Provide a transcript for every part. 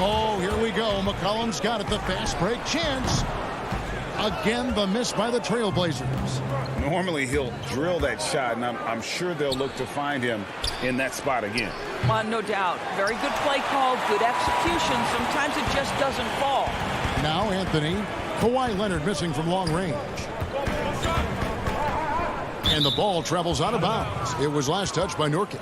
Oh, here we go. McCollum's got it. The fast break chance. Again, the miss by the Trailblazers. Normally, he'll drill that shot, and I'm sure they'll look to find him in that spot again. No doubt. Very good play call, good execution. Sometimes it just doesn't fall. Now Anthony. Kawhi Leonard missing from long range. And the ball travels out of bounds. It was last touched by Nurkic.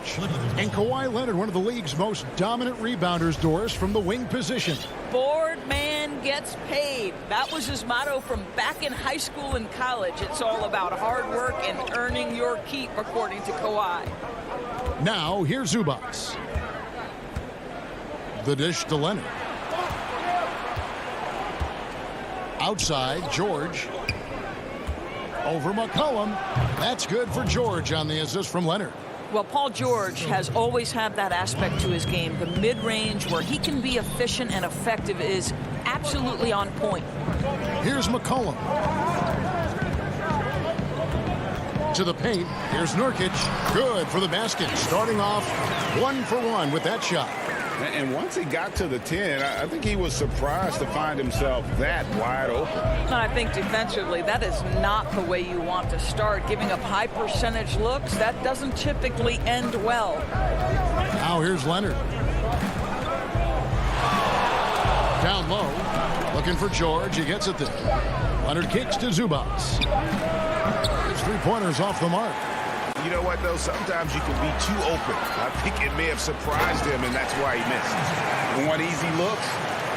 And Kawhi Leonard, one of the league's most dominant rebounders, Doris, from the wing position. Board man gets paid. That was his motto from back in high school and college. It's all about hard work and earning your keep, according to Kawhi. Now, here's Zubats. The dish to Leonard. Outside, George. Over McCollum. That's good for George on the assist from Leonard. Well, Paul George has always had that aspect to his game. The mid-range where he can be efficient and effective is absolutely on point. Here's McCollum. To the paint. Here's Nurkic. Good for the basket. Starting off 1 for 1 with that shot. And once he got to the 10, I think he was surprised to find himself that wide open. And I think defensively, that is not the way you want to start. Giving up high percentage looks, that doesn't typically end well. Now here's Leonard. Down low. Looking for George. He gets it there. Leonard kicks to Zubats. His three-pointers off the mark. You know what, though? Sometimes you can be too open. I think it may have surprised him, and that's why he missed. And want easy looks?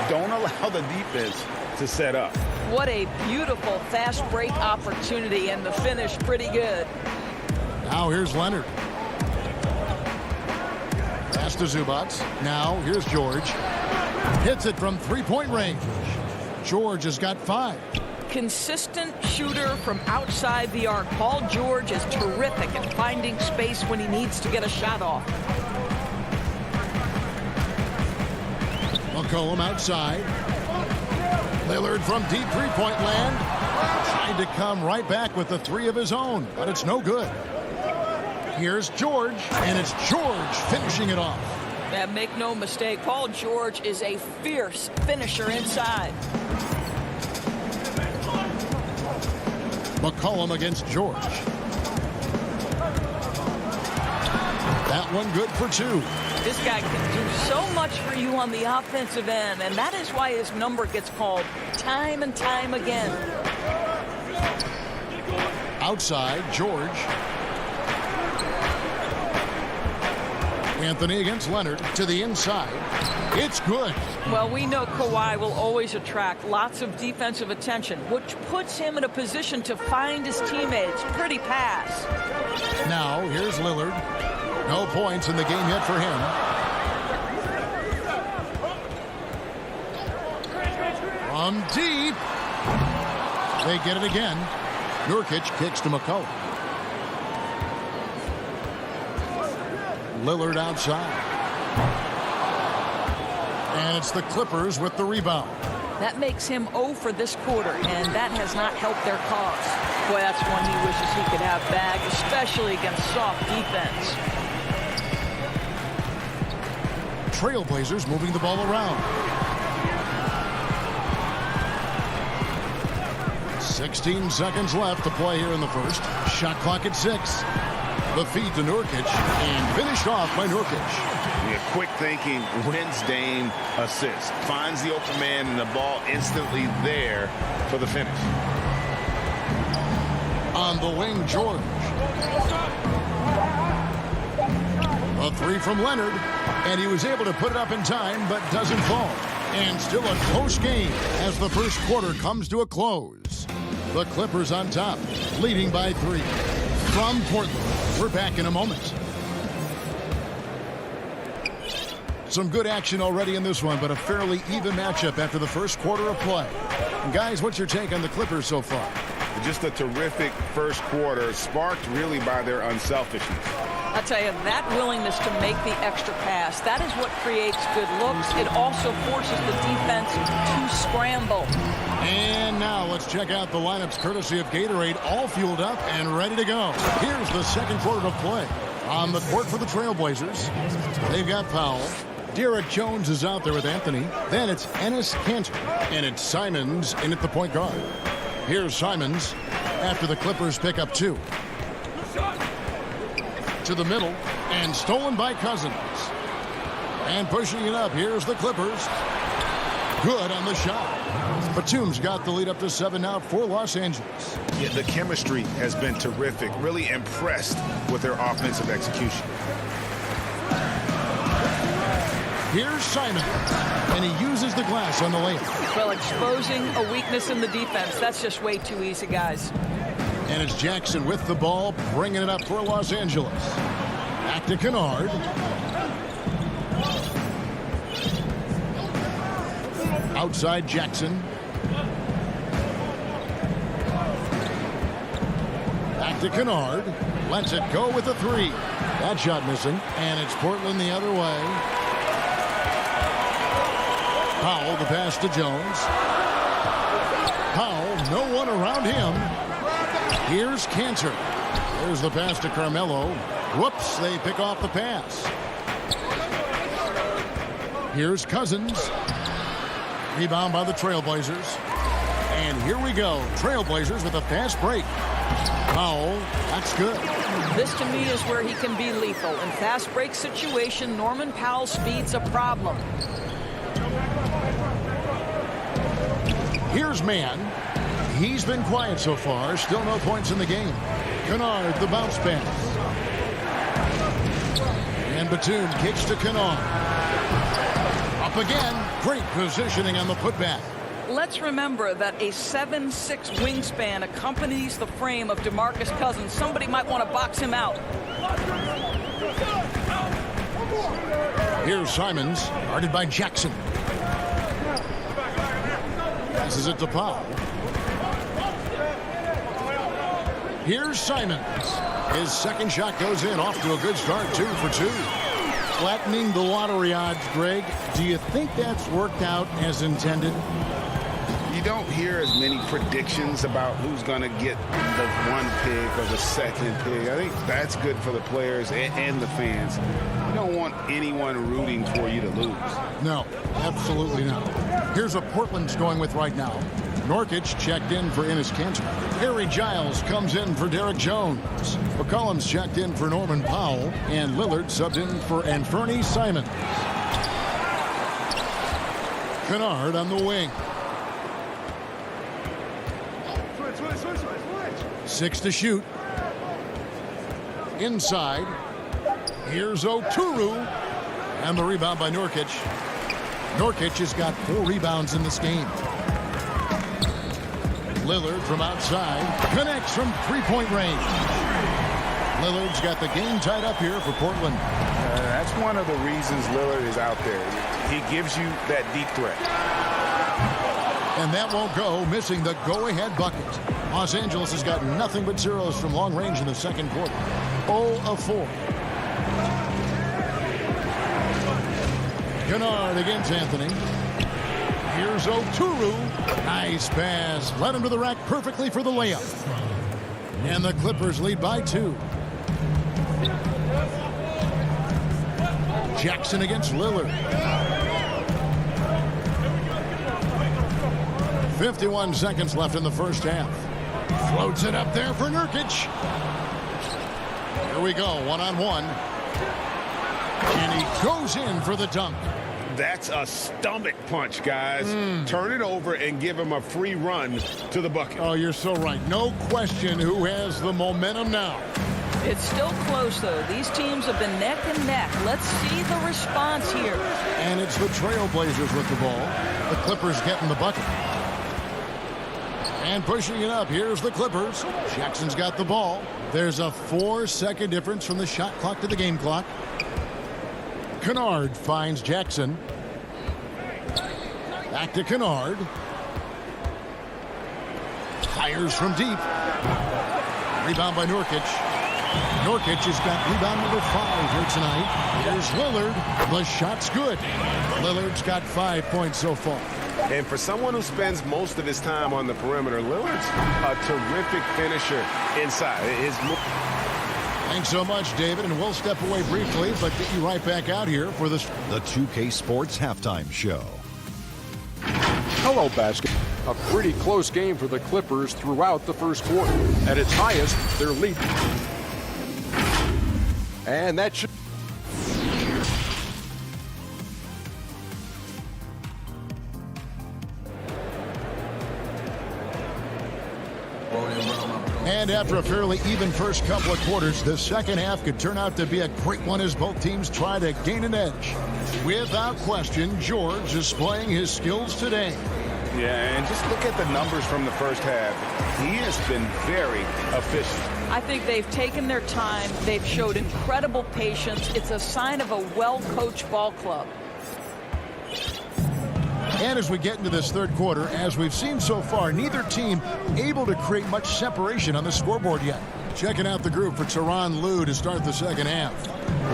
Don't allow the defense to set up. What a beautiful fast break opportunity, and the finish pretty good. Now here's Leonard. Pass to Zubats. Now here's George. Hits it from three-point range. George has got 5. Consistent shooter from outside the arc. Paul George is terrific at finding space when he needs to get a shot off. McCollum outside. Lillard from deep three-point land. Tried to come right back with the 3 of his own, but it's no good. Here's George, and it's George finishing it off. And make no mistake, Paul George is a fierce finisher inside. McCollum against George. That one good for 2. This guy can do so much for you on the offensive end, and that is why his number gets called time and time again. Outside, George. Anthony against Leonard to the inside. It's good. Well, we know Kawhi will always attract lots of defensive attention, which puts him in a position to find his teammates. Pretty pass. Now, here's Lillard. No points in the game yet for him. From deep. They get it again. Nurkic kicks to McCollum. Lillard outside. And it's the Clippers with the rebound. That makes him 0 for this quarter, and that has not helped their cause. Boy, that's one he wishes he could have back, especially against soft defense. Trailblazers moving the ball around. 16 seconds left to play here in the first. Shot clock at 6. The feed to Nurkic, and finished off by Nurkic. Yeah, quick thinking, wins Dame assist. Finds the open man, and the ball instantly there for the finish. On the wing, George. A 3 from Leonard, and he was able to put it up in time, but doesn't fall. And still a close game as the first quarter comes to a close. The Clippers on top, leading by 3. From Portland, we're back in a moment. Some good action already in this one, but a fairly even matchup after the first quarter of play. And guys, what's your take on the Clippers so far? Just a terrific first quarter, sparked really by their unselfishness. I tell you, that willingness to make the extra pass, that is what creates good looks. It also forces the defense to scramble. And now let's check out the lineups courtesy of Gatorade, all fueled up and ready to go. Here's the second quarter of play. On the court for the Trailblazers, they've got Powell. Derek Jones is out there with Anthony. Then it's Enes Kanter, and it's Simons in at the point guard. Here's Simons after the Clippers pick up 2. To the middle, and stolen by Cousins. And pushing it up, here's the Clippers. Good on the shot. Batum's got the lead up to 7 now for Los Angeles. Yeah, the chemistry has been terrific. Really impressed with their offensive execution. Here's Simon, and he uses the glass on the layup. Well, exposing a weakness in the defense, that's just way too easy, guys. And it's Jackson with the ball, bringing it up for Los Angeles. Back to Kennard. Outside Jackson. Back to Kennard. Lets it go with a 3. That shot missing. And it's Portland the other way. Powell, the pass to Jones. Powell, no one around him. Here's Cantor. There's the pass to Carmelo. Whoops, they pick off the pass. Here's Cousins. Rebound by the Trailblazers. And here we go. Trailblazers with a fast break. Powell, that's good. This to me is where he can be lethal. In fast break situation, Norman Powell's speed's a problem. Here's Mann. He's been quiet so far. Still no points in the game. Kennard, the bounce pass. And Batum kicks to Kennard. Up again. Great positioning on the putback. Let's remember that a 7'6" wingspan accompanies the frame of DeMarcus Cousins. Somebody might want to box him out. Here's Simons, guarded by Jackson. Passes it to Powell. Here's Simons. His second shot goes in, off to a good start, 2 for 2. Flattening the lottery odds, Greg. Do you think that's worked out as intended? You don't hear as many predictions about who's going to get the 1 pick or the 2nd pick. I think that's good for the players and the fans. You don't want anyone rooting for you to lose. No, absolutely not. Here's what Portland's going with right now. Nurkic checked in for Enes Kanter. Harry Giles comes in for Derek Jones. McCollum's checked in for Norman Powell. And Lillard subbed in for Anthony Simons. Kennard on the wing. 6 to shoot. Inside. Here's Oturu. And the rebound by Nurkic. Nurkic has got 4 rebounds in this game. Lillard from outside. Connects from 3-point range. Lillard's got the game tied up here for Portland. That's one of the reasons Lillard is out there. He gives you that deep threat. And that won't go, missing the go-ahead bucket. Los Angeles has got nothing but zeros from long range in the second quarter. 0 of 4. Kennard against Anthony. Here's Oturu. Nice pass. Led him to the rack perfectly for the layup. And the Clippers lead by 2. Jackson against Lillard. 51 seconds left in the first half. Floats it up there for Nurkic. Here we go, one-on-one. And he goes in for the dunk. That's a stomach punch, guys. Turn it over and give him a free run to the bucket. Oh, you're so right. No question who has the momentum now. It's still close, though. These teams have been neck and neck. Let's see the response here. And it's the Trailblazers with the ball. The Clippers getting the bucket. And pushing it up, here's the Clippers. Jackson's got the ball. There's a 4-second difference from the shot clock to the game clock. Kennard finds Jackson. Back to Kennard. Fires from deep. Rebound by Nurkic. Nurkic has got rebound number 5 here tonight. Here's Lillard. The shot's good. Lillard's got 5 points so far. And for someone who spends most of his time on the perimeter, Lillard's a terrific finisher inside. Thanks so much, David, and we'll step away briefly, but get you right back out here for the 2K Sports Halftime Show. Hello, basketball. A pretty close game for the Clippers throughout the first quarter. At its highest, they're leading. And that should... And after a fairly even first couple of quarters, the second half could turn out to be a great one as both teams try to gain an edge. Without question, George is displaying his skills today. Yeah, and just look at the numbers from the first half. He has been very efficient. I think they've taken their time. They've showed incredible patience. It's a sign of a well-coached ball club. And as we get into this third quarter, as we've seen so far, neither team able to create much separation on the scoreboard yet. Checking out the group for Tyronn Lue to start the second half.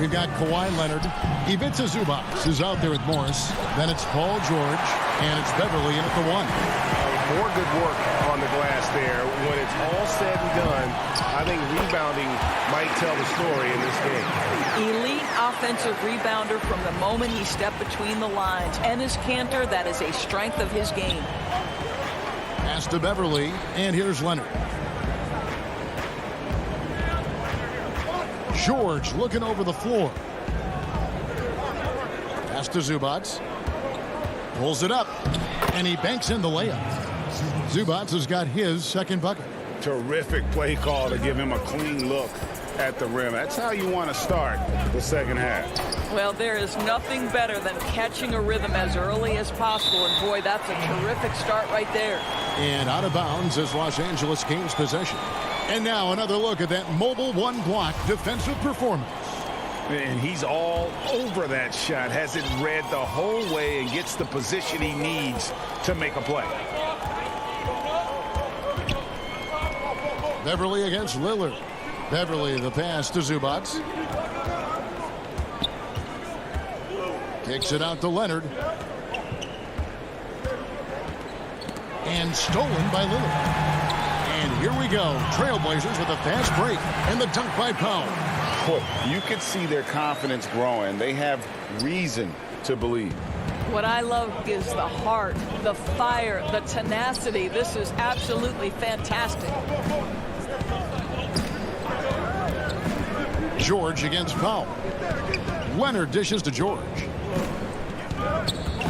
We've got Kawhi Leonard. Ivica Zubac is out there with Morris. Then it's Paul George, and it's Beverly in at the one. More good work on the glass there. When it's all said and done, I think rebounding might tell the story in this game. Elite offensive rebounder from the moment he stepped between the lines. Enes Kanter, that is a strength of his game. Pass to Beverly, and here's Leonard. George looking over the floor. Pass to Zubac. Pulls it up, and he banks in the layup. Zubac has got his second bucket. Terrific play call to give him a clean look at the rim. That's how you want to start the second half. Well, there is nothing better than catching a rhythm as early as possible, and boy, that's a terrific start right there. And out of bounds as Los Angeles gains possession. And now another look at that mobile one-block defensive performance. And he's all over that shot, has it read the whole way and gets the position he needs to make a play. Beverly against Lillard. Beverly the pass to Zubac. Kicks it out to Leonard. And stolen by Lillard. And here we go. Trailblazers with a fast break and the dunk by Powell. Boy, you could see their confidence growing. They have reason to believe. What I love is the heart, the fire, the tenacity. This is absolutely fantastic. George against Powell. Leonard dishes to George.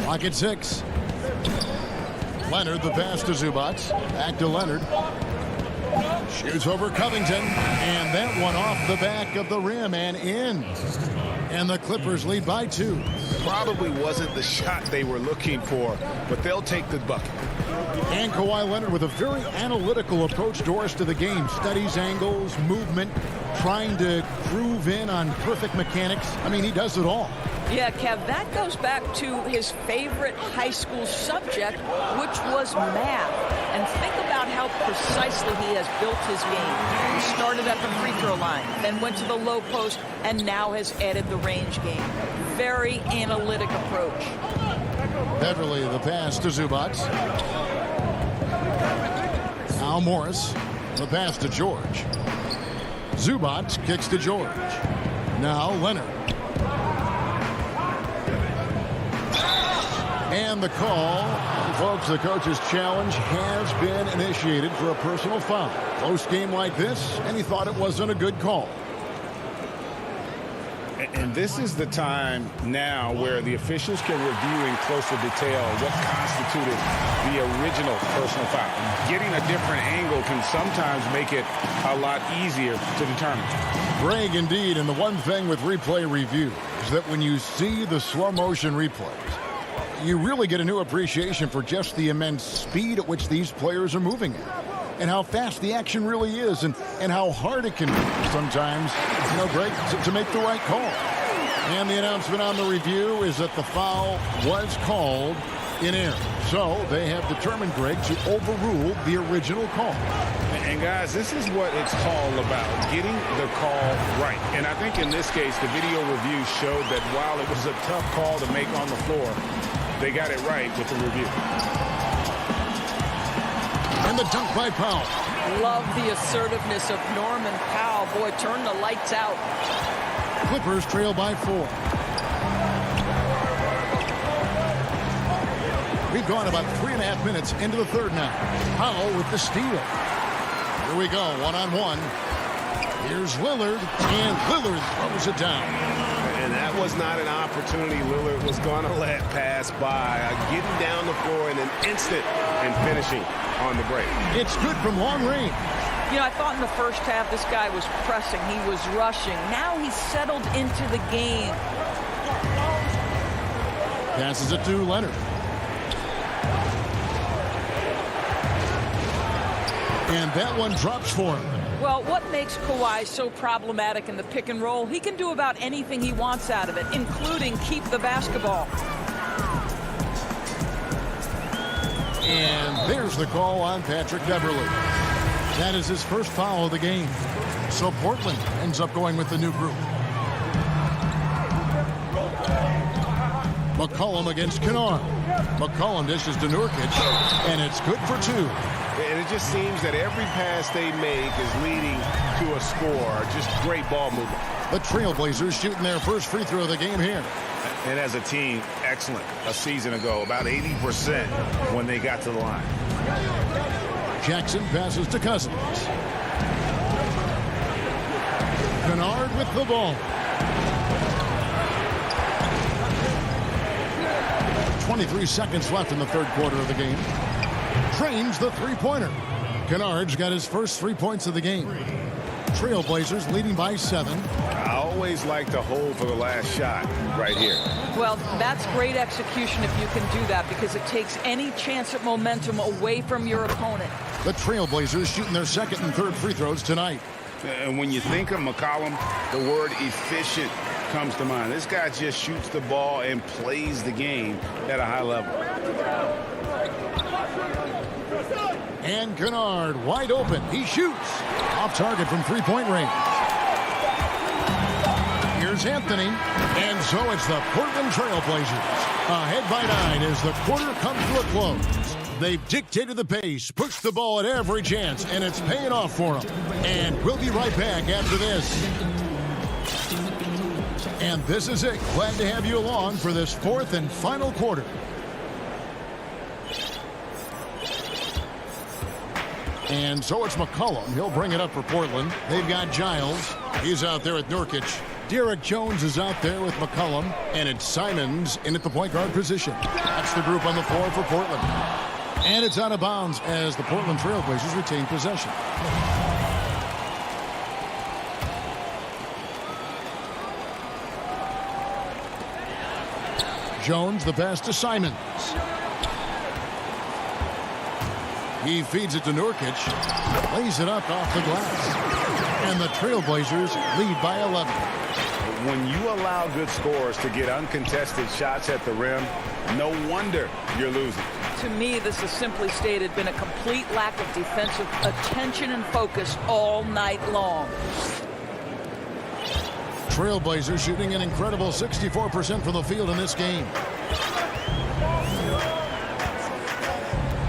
Clock at 6. Leonard the pass to Zubac. Back to Leonard. Shoots over Covington, and that one off the back of the rim and in. And the Clippers lead by 2. Probably wasn't the shot they were looking for, but they'll take the bucket. And Kawhi Leonard with a very analytical approach, Doris, to the game. Studies angles, movement, trying to groove in on perfect mechanics. I mean, he does it all. Yeah, Kev, that goes back to his favorite high school subject, which was math. And think about how precisely he has built his game. He started at the free throw line, then went to the low post, and now has added the range game. Very analytic approach. Beverly the pass to Zubac. Now Morris, the pass to George. Zubac kicks to George. Now Leonard. And the call, folks, the coach's challenge has been initiated for a personal foul. Close game like this, and he thought it wasn't a good call. And this is the time now where the officials can review in closer detail what constituted the original personal foul. Getting a different angle can sometimes make it a lot easier to determine. Greg, indeed, and the one thing with replay review is that when you see the slow motion replays, you really get a new appreciation for just the immense speed at which these players are moving at. And how fast the action really is, and how hard it can be sometimes, you know, Greg, to make the right call. And the announcement on the review is that the foul was called in error. So they have determined, Greg, to overrule the original call. And guys, this is what it's all about, getting the call right. And I think in this case, the video review showed that while it was a tough call to make on the floor, they got it right with the review. And the dunk by Powell. Love the assertiveness of Norman Powell. Boy, turn the lights out. Clippers trail by 4. We've gone about 3.5 minutes into the third now. Powell with the steal. Here we go, one-on-one. Here's Lillard, and Lillard throws it down. And that was not an opportunity Lillard was going to let pass by. Getting down the floor in an instant and finishing on the break. It's good from long range. You know, I thought in the first half this guy was pressing. He was rushing. Now he's settled into the game. Passes it to Leonard. And that one drops for him. Well, what makes Kawhi so problematic in the pick and roll? He can do about anything he wants out of it, including keep the basketball. And there's the call on Patrick Beverley. That is his first foul of the game. So Portland ends up going with the new group. McCollum against Kennard. McCollum dishes to Nurkic, and it's good for 2. And it just seems that every pass they make is leading to a score. Just great ball movement. The Trailblazers shooting their first free throw of the game here. And as a team, excellent. A season ago, about 80% when they got to the line. Jackson passes to Cousins. Kennard with the ball. 23 seconds left in the third quarter of the game. Trains the three-pointer. Kennard's got his first 3 points of the game. Trailblazers leading by 7. I always like to hold for the last shot right here. Well, that's great execution if you can do that, because it takes any chance at momentum away from your opponent. The Trailblazers shooting their second and third free throws tonight. And when you think of McCollum, the word efficient comes to mind. This guy just shoots the ball and plays the game at a high level. And Kennard wide open. He shoots. Off target from three-point range. Here's Anthony. And so it's the Portland Trailblazers ahead by 9 as the quarter comes to a close. They've dictated the pace, pushed the ball at every chance, and it's paying off for them. And we'll be right back after this. And this is it. Glad to have you along for this fourth and final quarter. And so it's McCollum. He'll bring it up for Portland. They've got Giles. He's out there with Nurkic. Derek Jones is out there with McCollum. And it's Simons in at the point guard position. That's the group on the floor for Portland. And it's out of bounds as the Portland Trailblazers retain possession. Jones, the pass to Simons. He feeds it to Nurkic, lays it up off the glass. And the Trailblazers lead by 11. When you allow good scorers to get uncontested shots at the rim, no wonder you're losing. To me, this is simply stated been a complete lack of defensive attention and focus all night long. Trailblazers shooting an incredible 64% from the field in this game.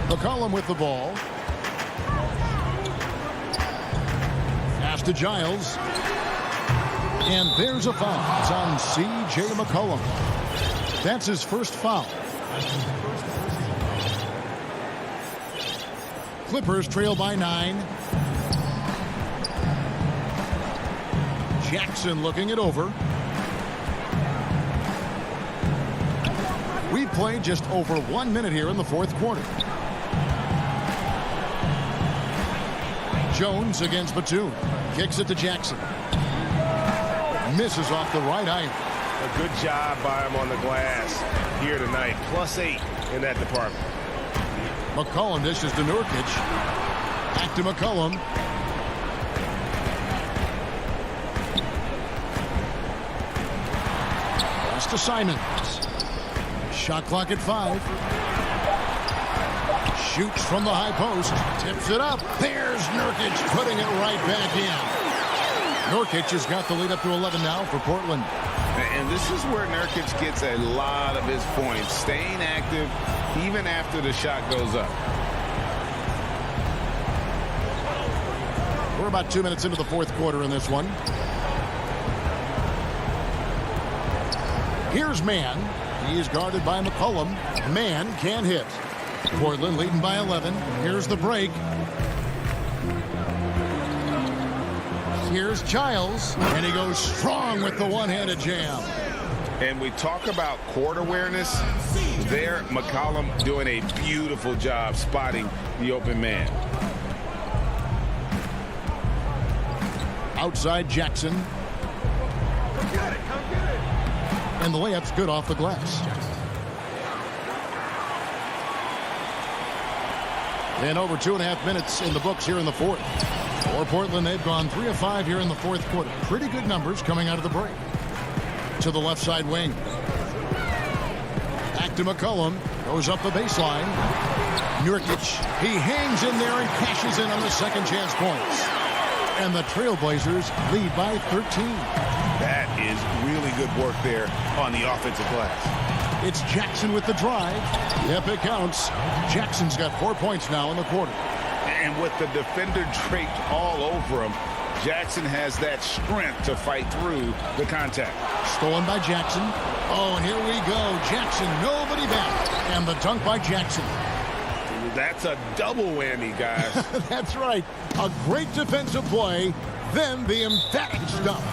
McCollum with the ball. Pass to Giles. And there's a foul. It's on C.J. McCollum. That's his first foul. Clippers trail by 9. Jackson looking it over. We played just over 1 minute here in the fourth quarter. Jones against Batum. Kicks it to Jackson. Misses off the right iron. A good job by him on the glass here tonight. +8 in that department. McCollum dishes to Nurkic. Back to McCollum. Pass to Simons. Shot clock at 5. Shoots from the high post. Tips it up. There's Nurkic putting it right back in. Nurkic has got the lead up to 11 now for Portland. And this is where Nurkic gets a lot of his points, staying active even after the shot goes up. We're about 2 minutes into the fourth quarter in this one. Here's Mann. He's guarded by McCollum. Man can't hit. Portland leading by 11. Here's the break. Here's Giles, and he goes strong with the one-handed jam. And we talk about court awareness. There, McCollum doing a beautiful job spotting the open man. Outside Jackson. And the layup's good off the glass. And over 2.5 minutes in the books here in the fourth. For Portland, they've gone 3 of 5 here in the fourth quarter. Pretty good numbers coming out of the break. To the left side wing. Back to McCollum. Goes up the baseline. Nurkic. He hangs in there and cashes in on the second chance points. And the Trailblazers lead by 13. That is really good work there on the offensive glass. It's Jackson with the drive. Yep, it counts. Jackson's got 4 points now in the quarter. And with the defender draped all over him, Jackson has that strength to fight through the contact. Stolen by Jackson. Oh, and here we go. Jackson, nobody back. And the dunk by Jackson. That's a double whammy, guys. That's right. A great defensive play, then the emphatic stuff.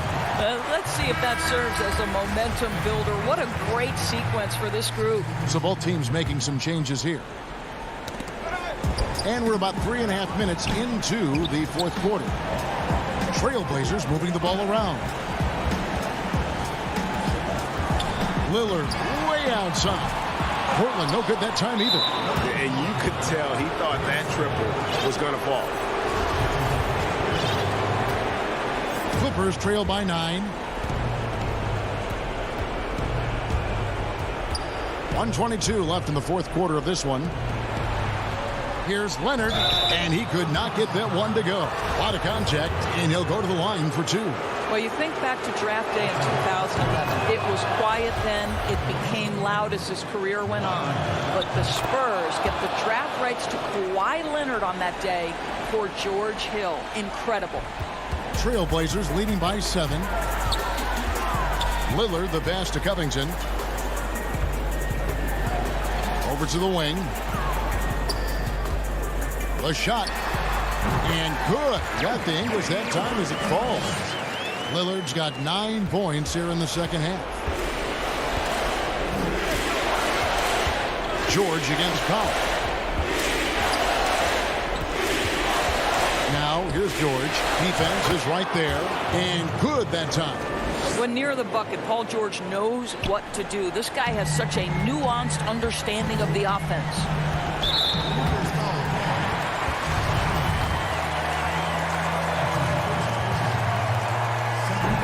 Let's see if that serves as a momentum builder. What a great sequence for this group. So both teams making some changes here. And we're about 3.5 minutes into the fourth quarter. Trailblazers moving the ball around. Lillard way outside. Portland no good that time either. And you could tell he thought that triple was going to fall. Clippers trail by 9. 1:22 left in the fourth quarter of this one. Here's Leonard, and he could not get that one to go. A lot of contact, and he'll go to the line for 2. Well, you think back to draft day in 2011. It was quiet then. It became loud as his career went on. But the Spurs get the draft rights to Kawhi Leonard on that day for George Hill. Incredible. Trailblazers leading by 7. Lillard, the pass to Covington. Over to the wing. The shot. And good. Got the English that time as it falls. Lillard's got 9 points here in the second half. George against Powell. Now, here's George. Defense is right there. And good that time. When near the bucket, Paul George knows what to do. This guy has such a nuanced understanding of the offense.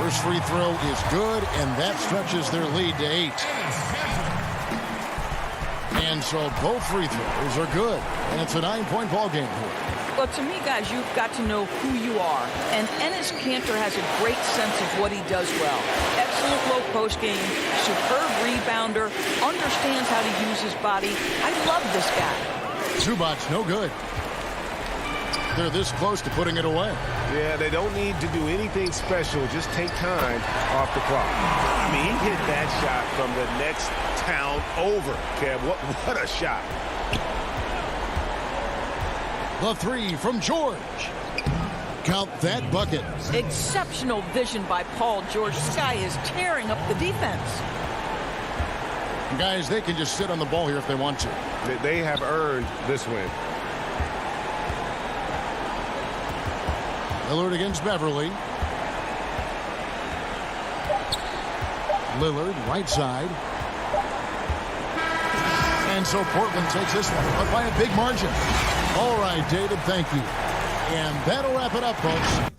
First free throw is good, and that stretches their lead to 8. And so both free throws are good, and it's a 9-point ball game here. Well, to me, guys, you've got to know who you are. And Enes Kanter has a great sense of what he does well. Excellent low post game, superb rebounder, understands how to use his body. I love this guy. Zubac's no good. They're this close to putting it away. Yeah, they don't need to do anything special. Just take time off the clock. I mean, he hit that shot from the next town over, Kev. What a shot. The 3 from George. Count that bucket. Exceptional vision by Paul George. This guy is tearing up the defense. Guys, they can just sit on the ball here if they want to. They have earned this win. Lillard against Beverly. Lillard, right side. And so Portland takes this one, but by a big margin. All right, David, thank you. And that'll wrap it up, folks.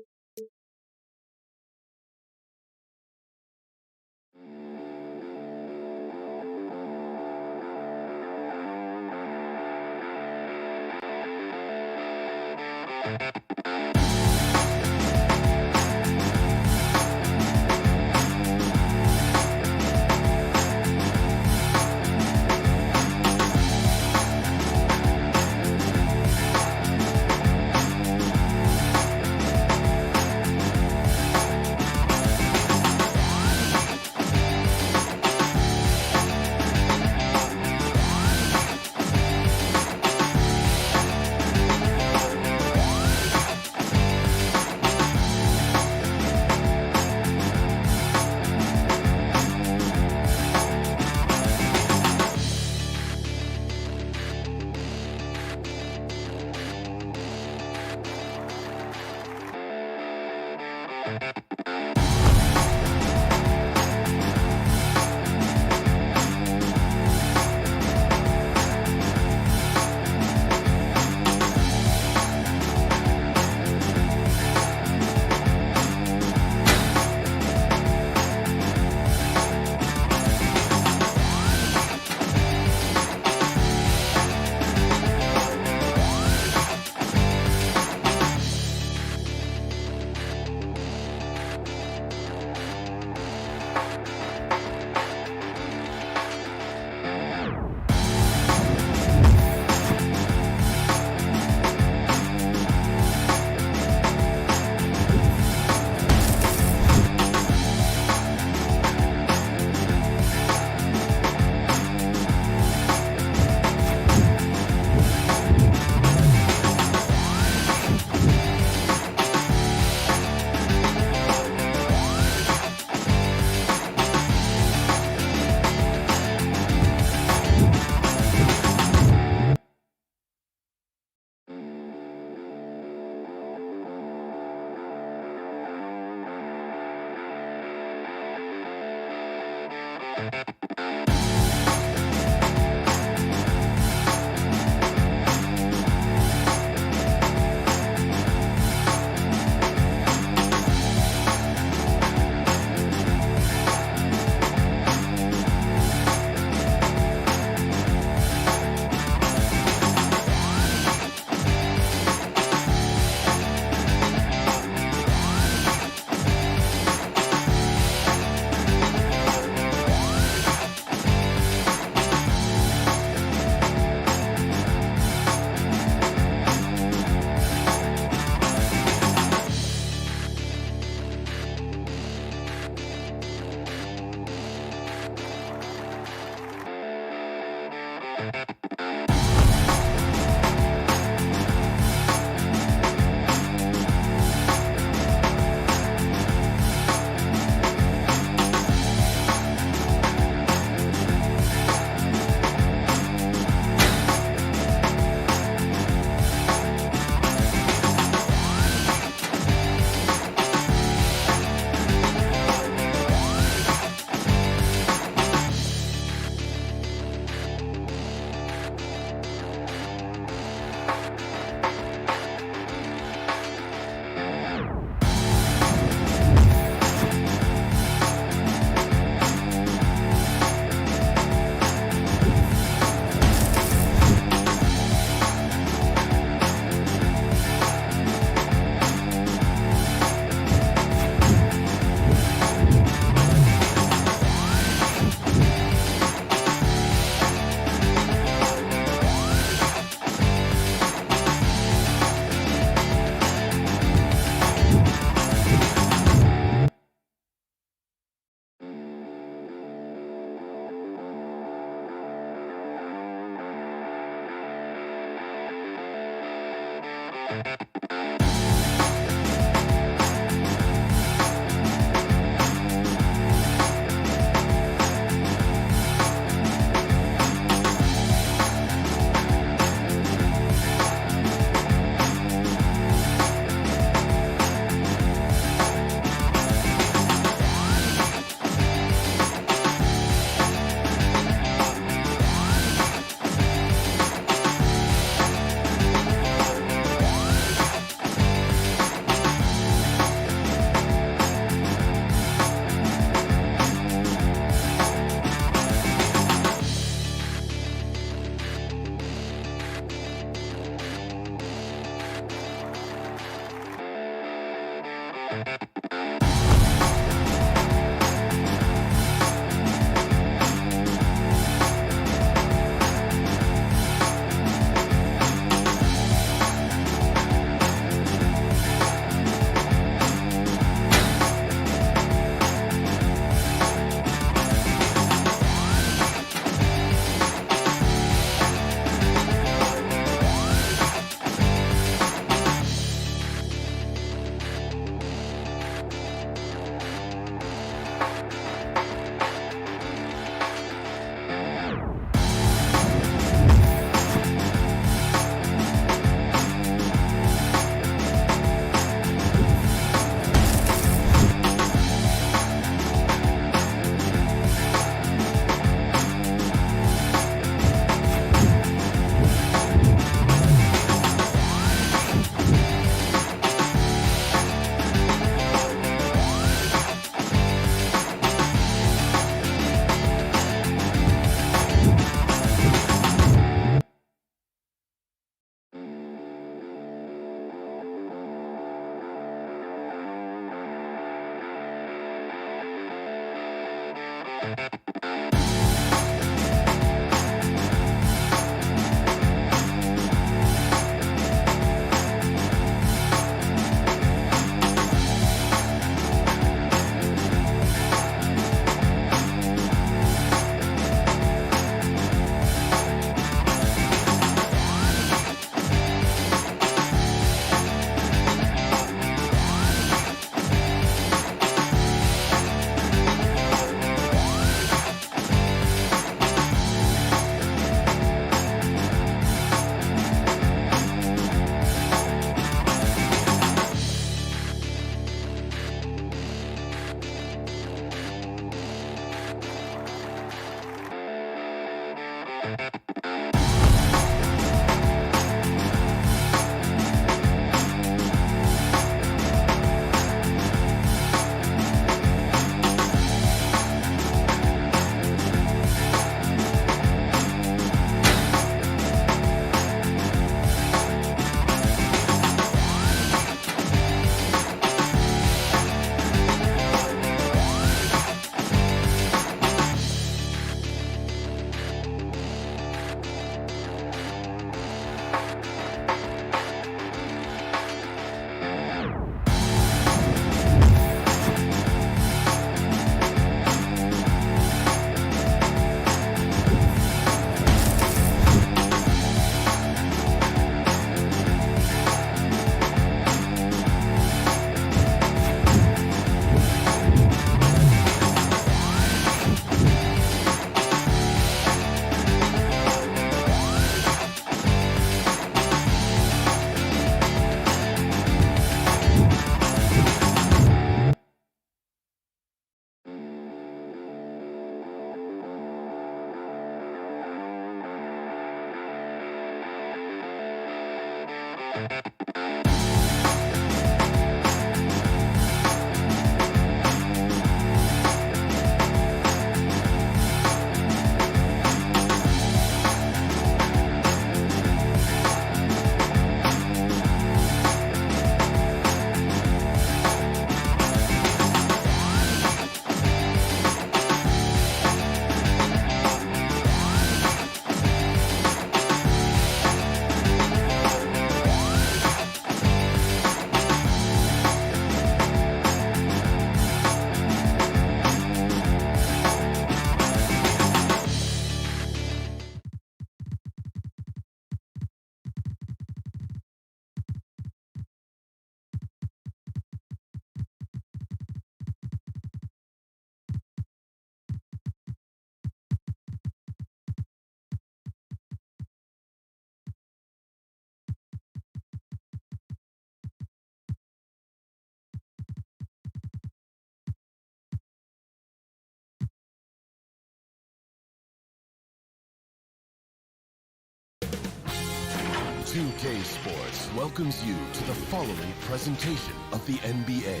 2K Sports welcomes you to the following presentation of the NBA.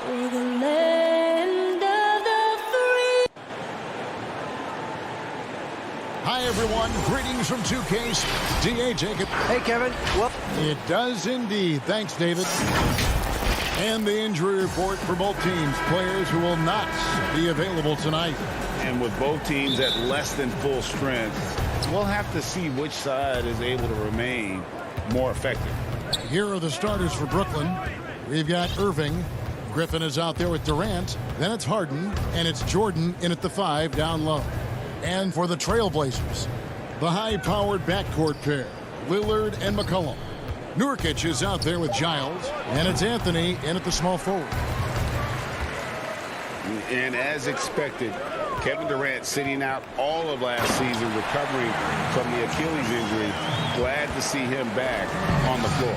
We're the land of the free. Hi, everyone. Greetings from 2K's D.A. Jacob. Hey, Kevin. Whoop. It does indeed. Thanks, David. And the injury report for both teams. Players who will not be available tonight. And with both teams at less than full strength, we'll have to see which side is able to remain more effective. Here are the starters for Brooklyn. We've got Irving. Griffin is out there with Durant. Then it's Harden. And it's Jordan in at the 5 down low. And for the Trailblazers, the high-powered backcourt pair, Lillard and McCollum. Nurkic is out there with Giles. And it's Anthony in at the small forward. And as expected, Kevin Durant sitting out all of last season, recovering from the Achilles injury. Glad to see him back on the floor.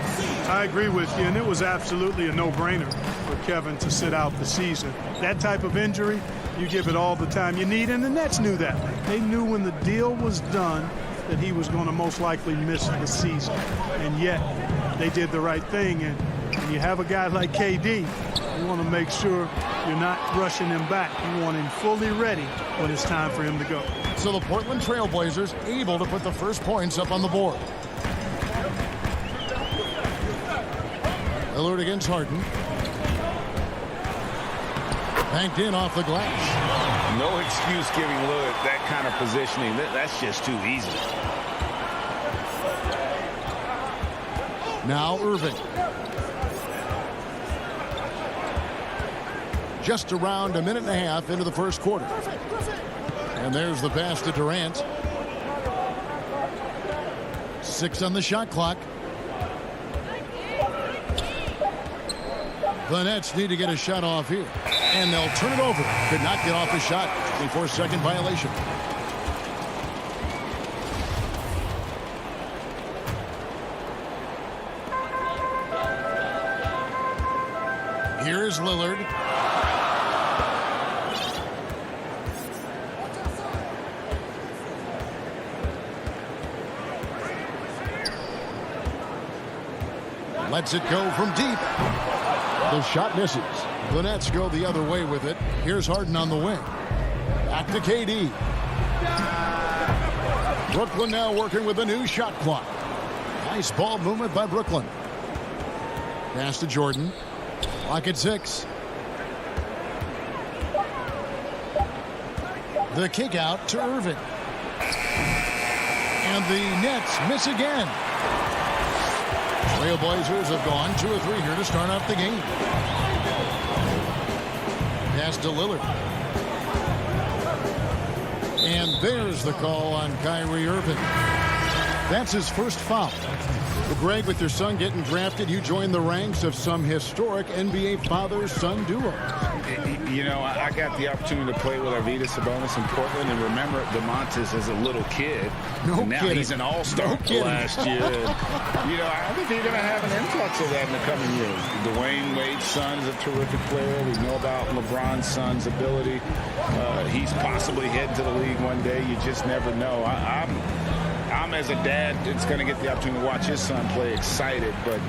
I agree with you, and it was absolutely a no-brainer for Kevin to sit out the season. That type of injury, you give it all the time you need, and the Nets knew that. They knew when the deal was done that he was going to most likely miss the season, and yet they did the right thing. And when you have a guy like KD, you want to make sure you're not rushing him back. You want him fully ready when it's time for him to go. So the Portland Trailblazers able to put the first points up on the board. Lillard against Harden. Banked in off the glass. No excuse giving Lillard that kind of positioning. That's just too easy. Now Irving. Just around a minute and a half into the first quarter. And there's the pass to Durant. 6 on the shot clock. The Nets need to get a shot off here. And they'll turn it over. Could not get off the shot. 24-second violation. Here's Lillard. Lets it go from deep. The shot misses. The Nets go the other way with it. Here's Harden on the wing. Back to KD. Brooklyn now working with a new shot clock. Nice ball movement by Brooklyn. Pass to Jordan. Clock at 6. The kick out to Irving. And the Nets miss again. Trailblazers have gone 2 or 3 here to start off the game. Pass to Lillard. And there's the call on Kyrie Irving. That's his first foul. Well, Greg, with your son getting drafted, you joined the ranks of some historic NBA father-son duos. You know, I got the opportunity to play with Arvydas Sabonis in Portland, and remember DeMontis as a little kid. No and now kidding. He's an all-star last year. You know, I think they're going to have an influx of that in the coming years. Dwayne Wade's son's a terrific player. We know about LeBron's son's ability. he's possibly heading to the league one day. You just never know. I'm as a dad that's going to get the opportunity to watch his son play excited, but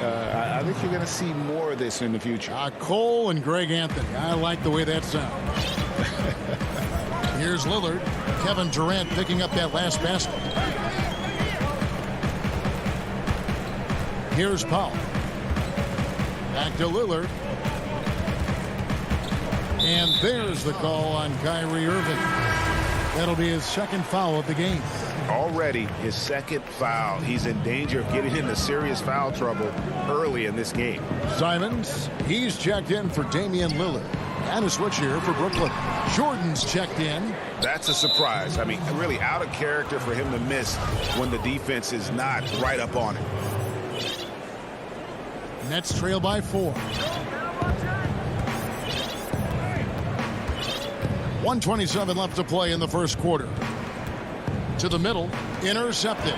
I think you're going to see more of this in the future. Cole and Greg Anthony. I like the way that sounds. Here's Lillard. Kevin Durant picking up that last basket. Here's Powell. Back to Lillard. And there's the call on Kyrie Irving. That'll be his second foul of the game. Already his second foul. He's in danger of getting into serious foul trouble early in this game. Simons, he's checked in for Damian Lillard. And a switch here for Brooklyn. Jordan's checked in. That's a surprise. I mean, really out of character for him to miss when the defense is not right up on him. Nets trail by 4. 1:27 left to play in the first quarter. To the middle, intercepted.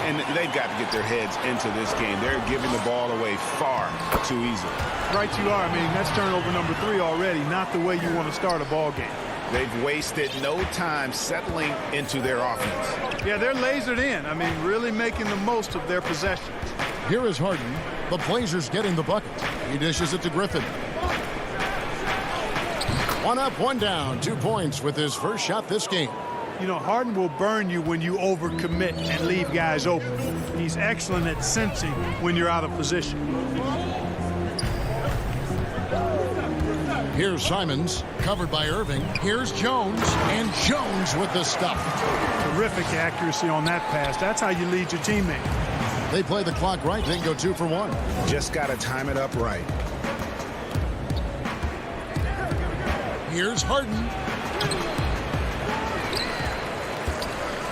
And they've got to get their heads into this game. They're giving the ball away far too easily. Right you are. I mean, that's turnover number 3 already. Not the way you want to start a ball game. They've wasted no time settling into their offense. Yeah, they're lasered in. I mean, really making the most of their possessions. Here is Harden. The Blazers getting the bucket. He dishes it to Griffin. 1 up, 1 down. 2 points with his first shot this game. You know, Harden will burn you when you overcommit and leave guys open. He's excellent at sensing when you're out of position. Here's Simons, covered by Irving. Here's Jones, and Jones with the stuff. Terrific accuracy on that pass. That's how you lead your teammate. They play the clock right, then go 2 for 1. Just got to time it up right. Here's Harden.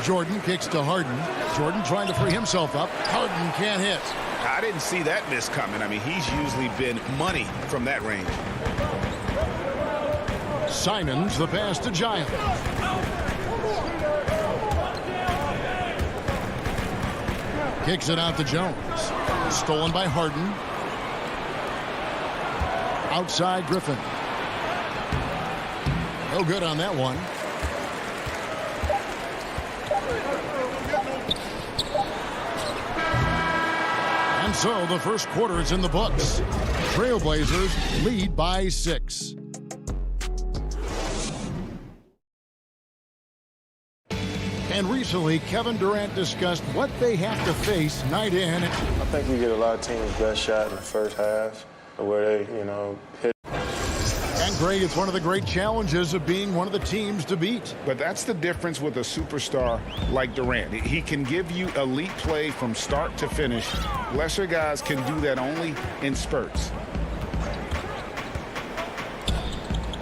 Jordan kicks to Harden. Jordan trying to free himself up. Harden can't hit. I didn't see that miss coming. I mean, he's usually been money from that range. Simons, the pass to Giant. Kicks it out to Jones. Stolen by Harden. Outside Griffin. No good on that one. And so the first quarter is in the books. Trailblazers lead by 6. And recently, Kevin Durant discussed what they have to face night in. I think we get a lot of teams' best shot in the first half, where they, hit. And Greg, it's one of the great challenges of being one of the teams to beat. But that's the difference with a superstar like Durant. He can give you elite play from start to finish. Lesser guys can do that only in spurts.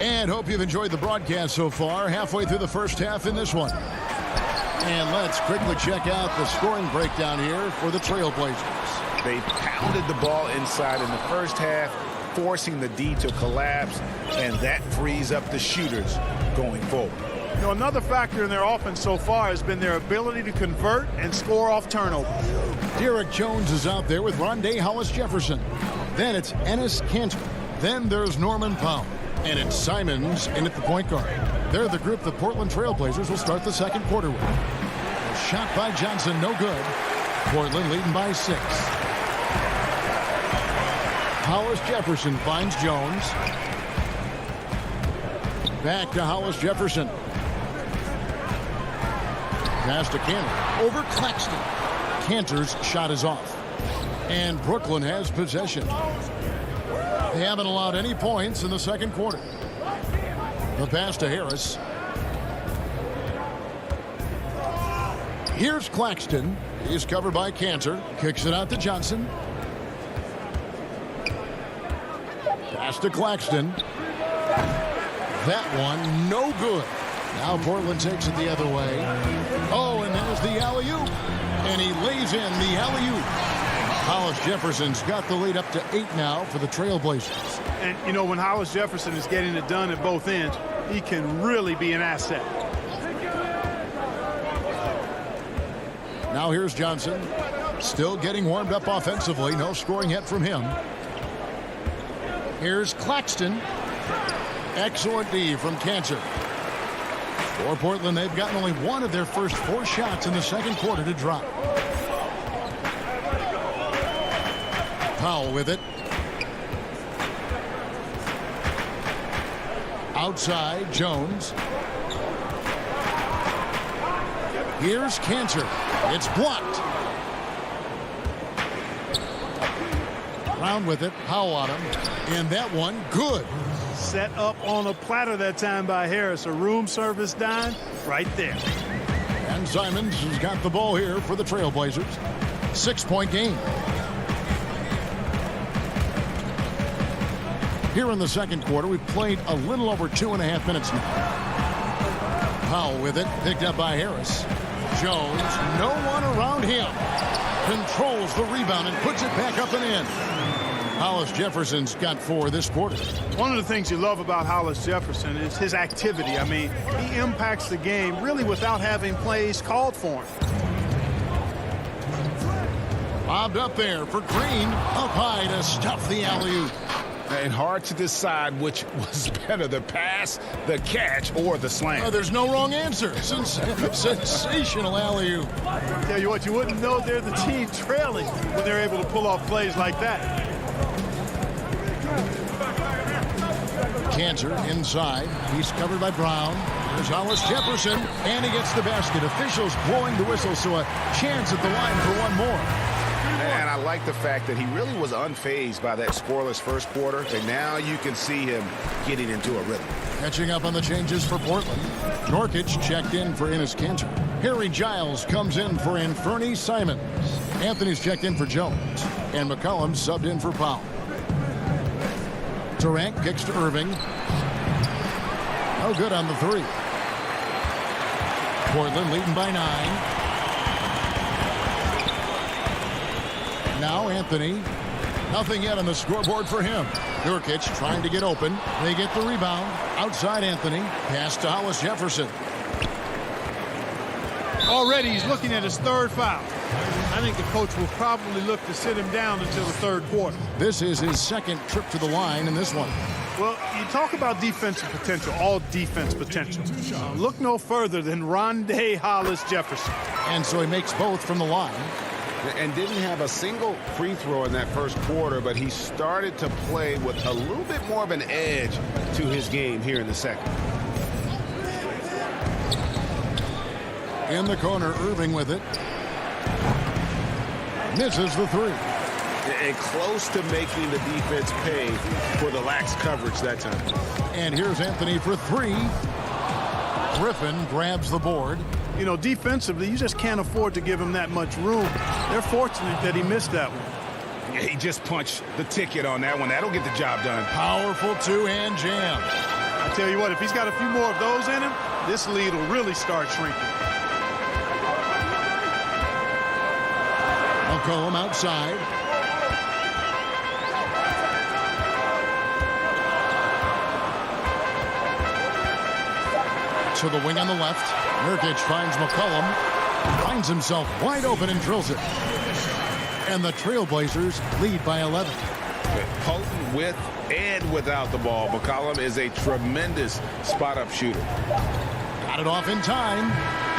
And hope you've enjoyed the broadcast so far. Halfway through the first half in this one. And let's quickly check out the scoring breakdown here for the Trailblazers. They pounded the ball inside in the first half, forcing the D to collapse, and that frees up the shooters going forward. You know, another factor in their offense so far has been their ability to convert and score off turnovers. Derek Jones is out there with Rondé Hollis-Jefferson. Then it's Enes Kanter. Then there's Norman Powell. And it's Simons in at the point guard. They're the group the Portland Trailblazers will start the second quarter with. A shot by Johnson, no good. Portland leading by 6. Hollis-Jefferson finds Jones. Back to Hollis-Jefferson. Pass to Kanter. Over Claxton. Kanter's shot is off. And Brooklyn has possession. They haven't allowed any points in the second quarter. The pass to Harris. Here's Claxton. He's covered by Kanter. Kicks it out to Johnson. Pass to Claxton. That one, no good. Now Portland takes it the other way. Oh, and there's the alley-oop. And he lays in the alley-oop. Hollis-Jefferson's got the lead up to 8 now for the Trailblazers. And, you know, when Hollis-Jefferson is getting it done at both ends, he can really be an asset. Now here's Johnson. Still getting warmed up offensively. No scoring yet from him. Here's Claxton. Excellent D from Kanter. For Portland, they've gotten only one of their first 4 shots in the second quarter to drop. Powell with it. Outside, Jones. Here's Cantor. It's blocked. Brown with it. Powell on him. And that one, good. Set up on a platter that time by Harris. A room service dime right there. And Simons has got the ball here for the Trailblazers. 6-point game. Here in the second quarter, we've played a little over 2.5 minutes now. Powell with it, picked up by Harris. Jones, no one around him. Controls the rebound and puts it back up and in. Hollis Jefferson's got 4 this quarter. One of the things you love about Hollis Jefferson is his activity. I mean, he impacts the game really without having plays called for him. Bobbed up there for Green. Up high to stuff the alley-oop. And hard to decide which was better, the pass, the catch, or the slam. There's no wrong answer. Sensational alley-oop. Tell you what, you wouldn't know they're the team trailing when they're able to pull off plays like that. Cantor inside. He's covered by Brown. There's Hollis Jefferson, and he gets the basket. Officials blowing the whistle, so a chance at the line for one more. And I like the fact that he really was unfazed by that scoreless first quarter, and now you can see him getting into a rhythm. Catching up on the changes for Portland. Norkic checked in for Enes Kanter. Harry Giles comes in for Anthony Simons. Anthony's checked in for Jones. And McCollum subbed in for Powell. Durant kicks to Irving. No good on the 3. Portland leading by 9. Now Anthony. Nothing yet on the scoreboard for him. Nurkic trying to get open. They get the rebound. Outside Anthony. Pass to Hollis Jefferson. Already he's looking at his 3rd foul. I think the coach will probably look to sit him down until the 3rd quarter. This is his 2nd trip to the line in this one. Well, you talk about defensive potential, all defense potential. Look no further than Rondé Hollis Jefferson. And so he makes both from the line. And didn't have a single free throw in that first quarter, but he started to play with a little bit more of an edge to his game here in the second. In the corner, Irving with it. Misses the 3. And close to making the defense pay for the lax coverage that time. And here's Anthony for 3. Griffin grabs the board. You know, defensively, you just can't afford to give him that much room. They're fortunate that he missed that one. Yeah, he just punched the ticket on that one. That'll get the job done. Powerful 2-hand jam. I tell you what, if he's got a few more of those in him, this lead will really start shrinking. McCollum outside. To the wing on the left. Nurkic finds McCollum. Finds himself wide open and drills it. And the Trailblazers lead by 11. Potent with and without the ball. McCollum is a tremendous spot-up shooter. Got it off in time.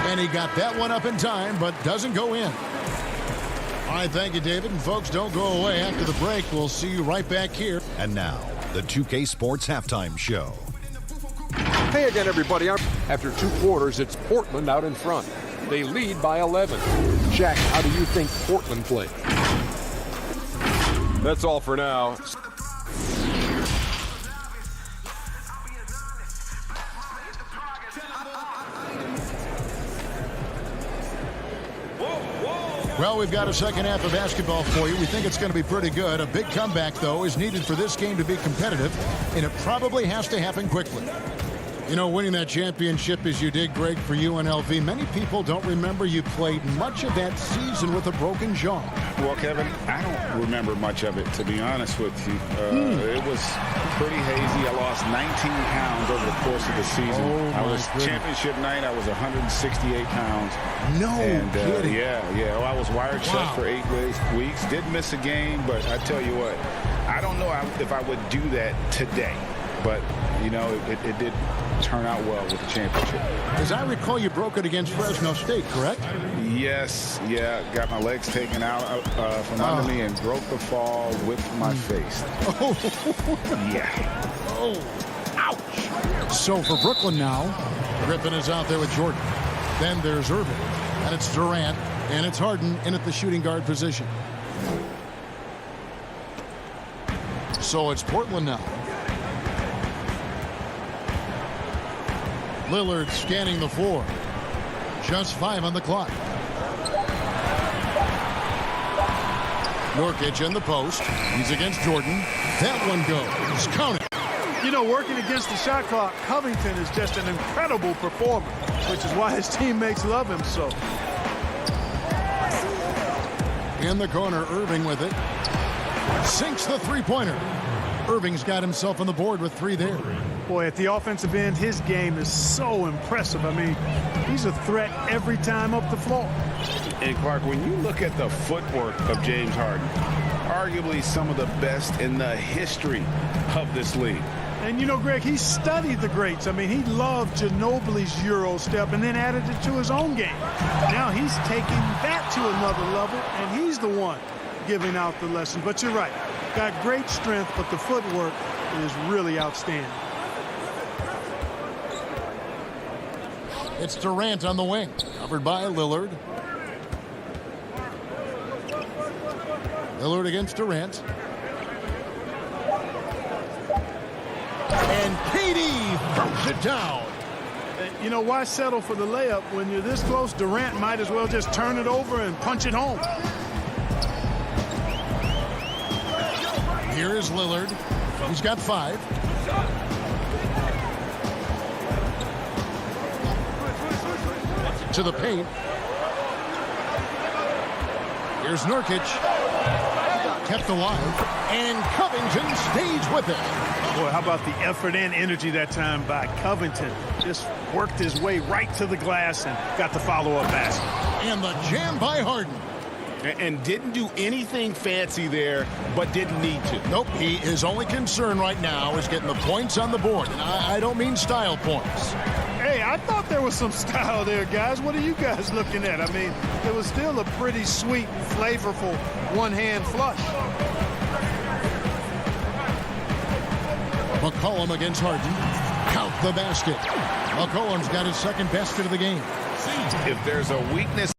And he got that one up in time, but doesn't go in. All right, thank you, David. And folks, don't go away. After the break, we'll see you right back here. And now, the 2K Sports Halftime Show. Hey again, everybody. After 2 quarters, it's Portland out in front. They lead by 11. Jack, how do you think Portland played? That's all for now. Well, we've got a second half of basketball for you. We think it's going to be pretty good. A big comeback, though, is needed for this game to be competitive, and it probably has to happen quickly. You know, winning that championship as you did, Greg, for UNLV, many people don't remember you played much of that season with a broken jaw. Well, Kevin, I don't remember much of it, to be honest with you. It was pretty hazy. I lost 19 pounds over the course of the season. Championship night, I was 168 pounds. No kidding. Yeah. Well, I was wired shut for 8 weeks. Did miss a game, but I tell you what, I don't know if I would do that today. but, you know, it did turn out well with the championship. As I recall, you broke it against Fresno State, correct? Yes, yeah. Got my legs taken out from under me and broke the fall with my face. Oh. Yeah. Oh, ouch. So for Brooklyn now, Griffin is out there with Jordan. Then there's Irving, and it's Durant, and it's Harden in at the shooting guard position. So it's Portland now. Lillard scanning the floor. Just 5 on the clock. Nurkic in the post. He's against Jordan. That one goes. Count it. You know, working against the shot clock, Covington is just an incredible performer, which is why his teammates love him so. In the corner, Irving with it. Sinks the three-pointer. Irving's got himself on the board with 3 there. Boy, at the offensive end, his game is so impressive. I mean, he's a threat every time up the floor. And Clark, when you look at the footwork of James Harden, arguably some of the best in the history of this league. And, you know, Greg, he studied the greats. I mean, he loved Ginobili's Euro step and then added it to his own game. Now he's taking that to another level, and he's the one giving out the lesson. But you're right. Got great strength, but the footwork is really outstanding. It's Durant on the wing, covered by Lillard. Lillard against Durant. And KD throws it down. You know, why settle for the layup when you're this close? Durant might as well just turn it over and punch it home. Here is Lillard. He's got 5. To the paint. Here's Nurkic. Kept alive. And Covington stays with it. Boy, how about the effort and energy that time by Covington? Just worked his way right to the glass and got the follow-up basket. And the jam by Harden. And didn't do anything fancy there, but didn't need to. Nope, his only concern right now is getting the points on the board. And I don't mean style points. Hey, I thought there was some style there, guys. What are you guys looking at? I mean, it was still a pretty sweet, flavorful one-hand flush. McCollum against Harden. Count the basket. McCollum's got his second basket of the game. If there's a weakness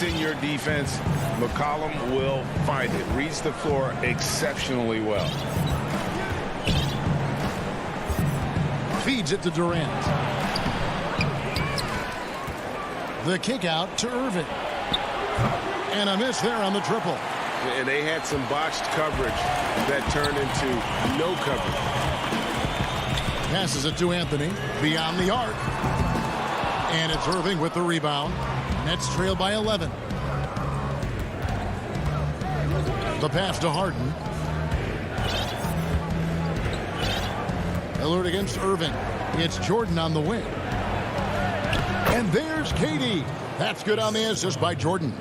in your defense, McCollum will find it. Reads the floor exceptionally well. Feeds it to Durant. The kick out to Irving. And a miss there on the triple. And they had some botched coverage that turned into no coverage. Passes it to Anthony. Beyond the arc. And it's Irving with the rebound. Nets trail by 11. The pass to Harden. Lillard against Irving. It's Jordan on the wing. And there's KD. That's good on the assist by Jordan.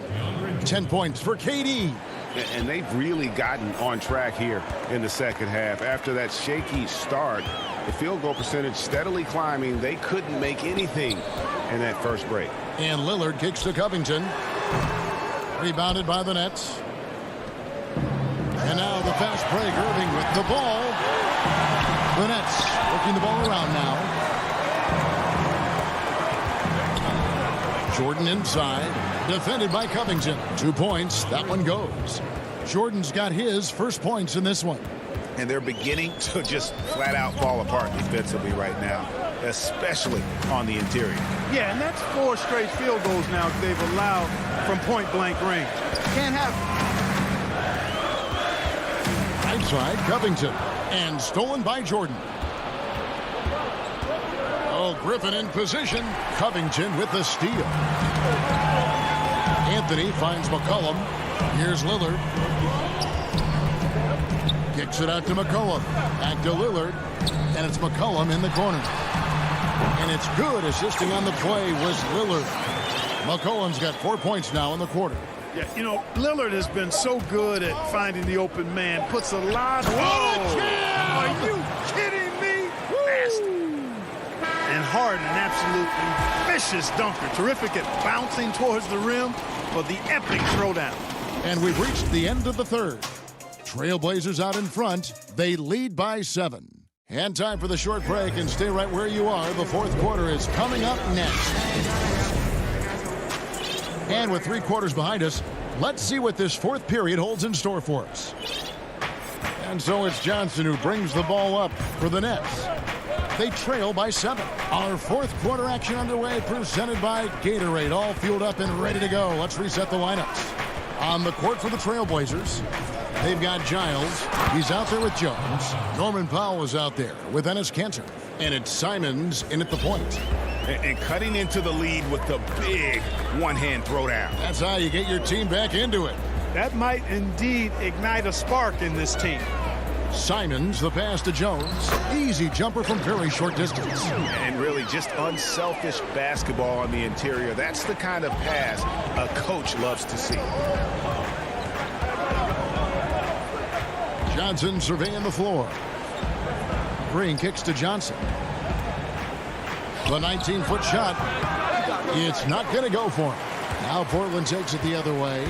10 points for KD. And they've really gotten on track here in the second half. After that shaky start, the field goal percentage steadily climbing. They couldn't make anything in that first break. And Lillard kicks to Covington. Rebounded by the Nets. And now the fast break. Irving with the ball. The Nets working the ball around now. Jordan inside. Defended by Covington. 2 points. That one goes. Jordan's got his first points in this one. And they're beginning to just flat out fall apart defensively right now, especially on the interior. Yeah, and that's 4 straight field goals now they've allowed from point-blank range. Can't have it. Right side, Covington. And stolen by Jordan. Oh, Griffin in position. Covington with the steal. Anthony finds McCollum. Here's Lillard. Kicks it out to McCollum. Back to Lillard. And it's McCollum in the corner. And it's good. Assisting on the play was Lillard. McCollum's got 4 points now in the quarter. Yeah, you know, Lillard has been so good at finding the open man. Puts a lot of... What a jam! Are you kidding me? Woo! Harden, an absolutely vicious dunker. Terrific at bouncing towards the rim for the epic throwdown. And we've reached the end of the third. Trailblazers out in front. They lead by 7. And time for the short break, and stay right where you are. The fourth quarter is coming up next. And with 3 quarters behind us, let's see what this fourth period holds in store for us. And so it's Johnson who brings the ball up for the Nets. They trail by 7. Our fourth quarter action underway, presented by Gatorade, all fueled up and ready to go. Let's reset the lineups. On the court for the Trailblazers, they've got Giles. He's out there with Jones. Norman Powell is out there with Enes Kanter. And it's Simons in at the point. And cutting into the lead with the big one-hand throwdown. That's how you get your team back into it. That might indeed ignite a spark in this team. Simons, the pass to Jones. Easy jumper from very short distance. And really just unselfish basketball on the interior. That's the kind of pass a coach loves to see. Johnson surveying the floor. Green kicks to Johnson. The 19-foot shot. It's not going to go for him. Now Portland takes it the other way.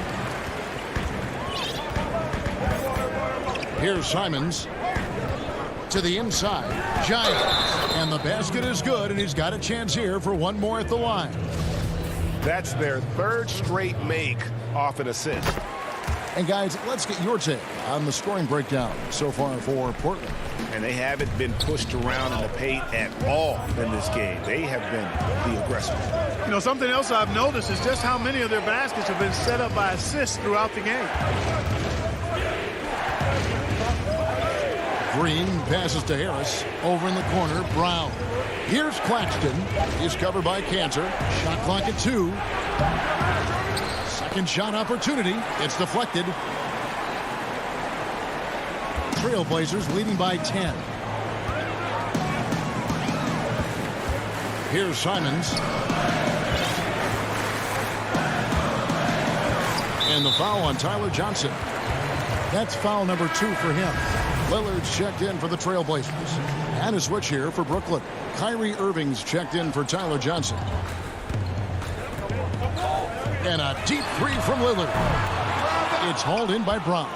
Here's Simons to the inside. Giles. And the basket is good, and he's got a chance here for one more at the line. That's their third straight make off an assist. And guys, let's get your take on the scoring breakdown so far for Portland. And they haven't been pushed around in the paint at all in this game. They have been the aggressors. You know, something else I've noticed is just how many of their baskets have been set up by assists throughout the game. Green passes to Harris. Over in the corner, Brown. Here's Claxton. He's covered by Kanter. Shot clock at 2. Second shot opportunity. It's deflected. Trailblazers leading by 10. Here's Simons. And the foul on Tyler Johnson. That's foul number 2 for him. Lillard's checked in for the Trailblazers. And a switch here for Brooklyn. Kyrie Irving's checked in for Tyler Johnson. And a deep 3 from Lillard. It's hauled in by Brown.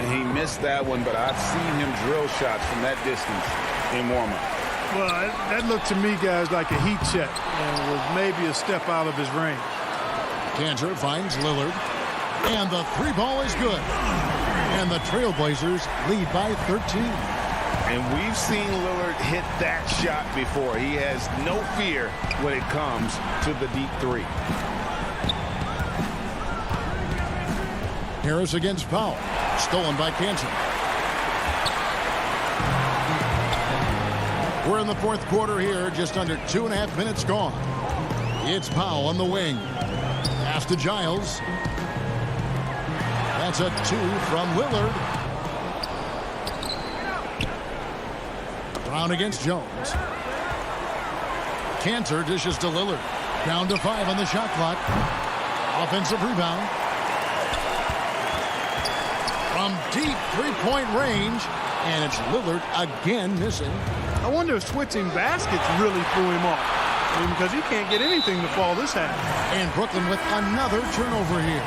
He missed that one, but I've seen him drill shots from that distance in warm-up. Well, that looked to me, guys, like a heat check and was maybe a step out of his range. Kanter finds Lillard. And the 3 ball is good. And the Trailblazers lead by 13. And we've seen Lillard hit that shot before. He has no fear when it comes to the deep 3. Harris against Powell. Stolen by Kanter. We're in the fourth quarter here. Just under 2.5 minutes gone. It's Powell on the wing. Pass to Giles. That's a 2 from Lillard. Brown against Jones. Kanter dishes to Lillard. Down to 5 on the shot clock. Offensive rebound. From deep 3-point range. And it's Lillard again missing. I wonder if switching baskets really threw him off. I mean, because he can't get anything to fall this half. And Brooklyn with another turnover here.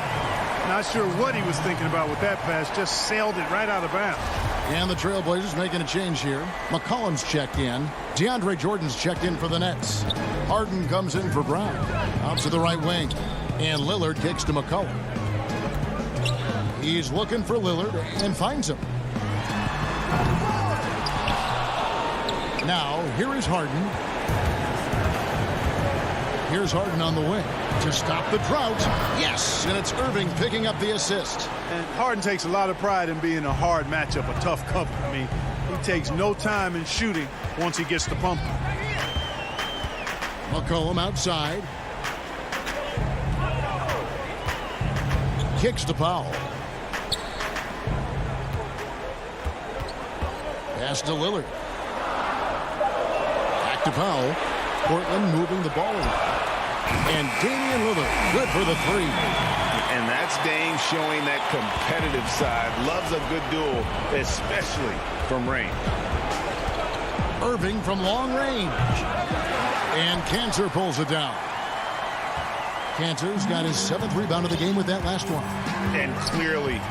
Not sure what he was thinking about with that pass. Just sailed it right out of bounds. And the Trailblazers making a change here. McCollum's checked in. DeAndre Jordan's checked in for the Nets. Harden comes in for Brown. Out to the right wing. And Lillard kicks to McCollum. He's looking for Lillard and finds him. Now, here is Harden. Here's Harden on the wing to stop the drought. Yes, and it's Irving picking up the assist. And Harden takes a lot of pride in being a hard matchup, a tough cover. I mean, he takes no time in shooting once he gets the pump. McCollum outside. Kicks to Powell. Pass to Lillard. Back to Powell. Portland moving the ball around. And Damian Lillard, good for the 3. And that's Dame showing that competitive side. Loves a good duel, especially from range. Irving from long range. And Cantor pulls it down. Cantor's got his 7th rebound of the game with that last one. And clearly,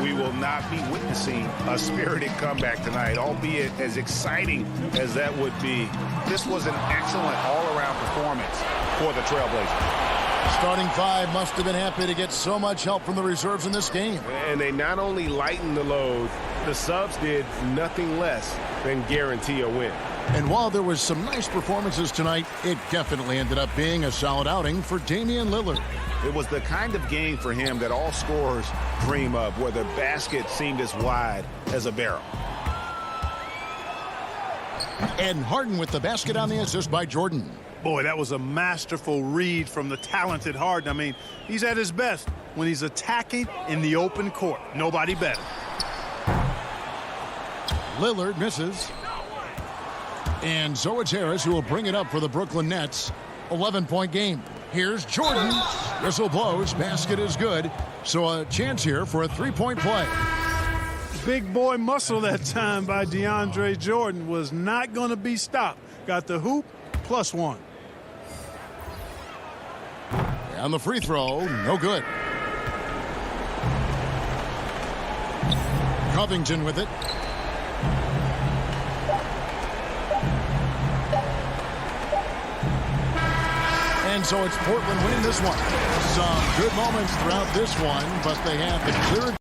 we will not be witnessing a spirited comeback tonight, albeit as exciting as that would be. This was an excellent all-around performance for the Trailblazers. Starting 5 must have been happy to get so much help from the reserves in this game. And they not only lightened the load, the subs did nothing less than guarantee a win. And while there was some nice performances tonight, it definitely ended up being a solid outing for Damian Lillard. It was the kind of game for him that all scorers dream of, where the basket seemed as wide as a barrel. And Harden with the basket on the assist by Jordan. Boy, that was a masterful read from the talented Harden. I mean, he's at his best when he's attacking in the open court. Nobody better. Lillard misses. And so it's Harris who will bring it up for the Brooklyn Nets. 11-point game. Here's Jordan. Whistle blows. Basket is good. So a chance here for a 3-point play. Big boy muscle that time by DeAndre Jordan was not going to be stopped. Got the hoop, +1. And the free throw, no good. Covington with it. And so it's Portland winning this one. Some good moments throughout this one, but they have the clear.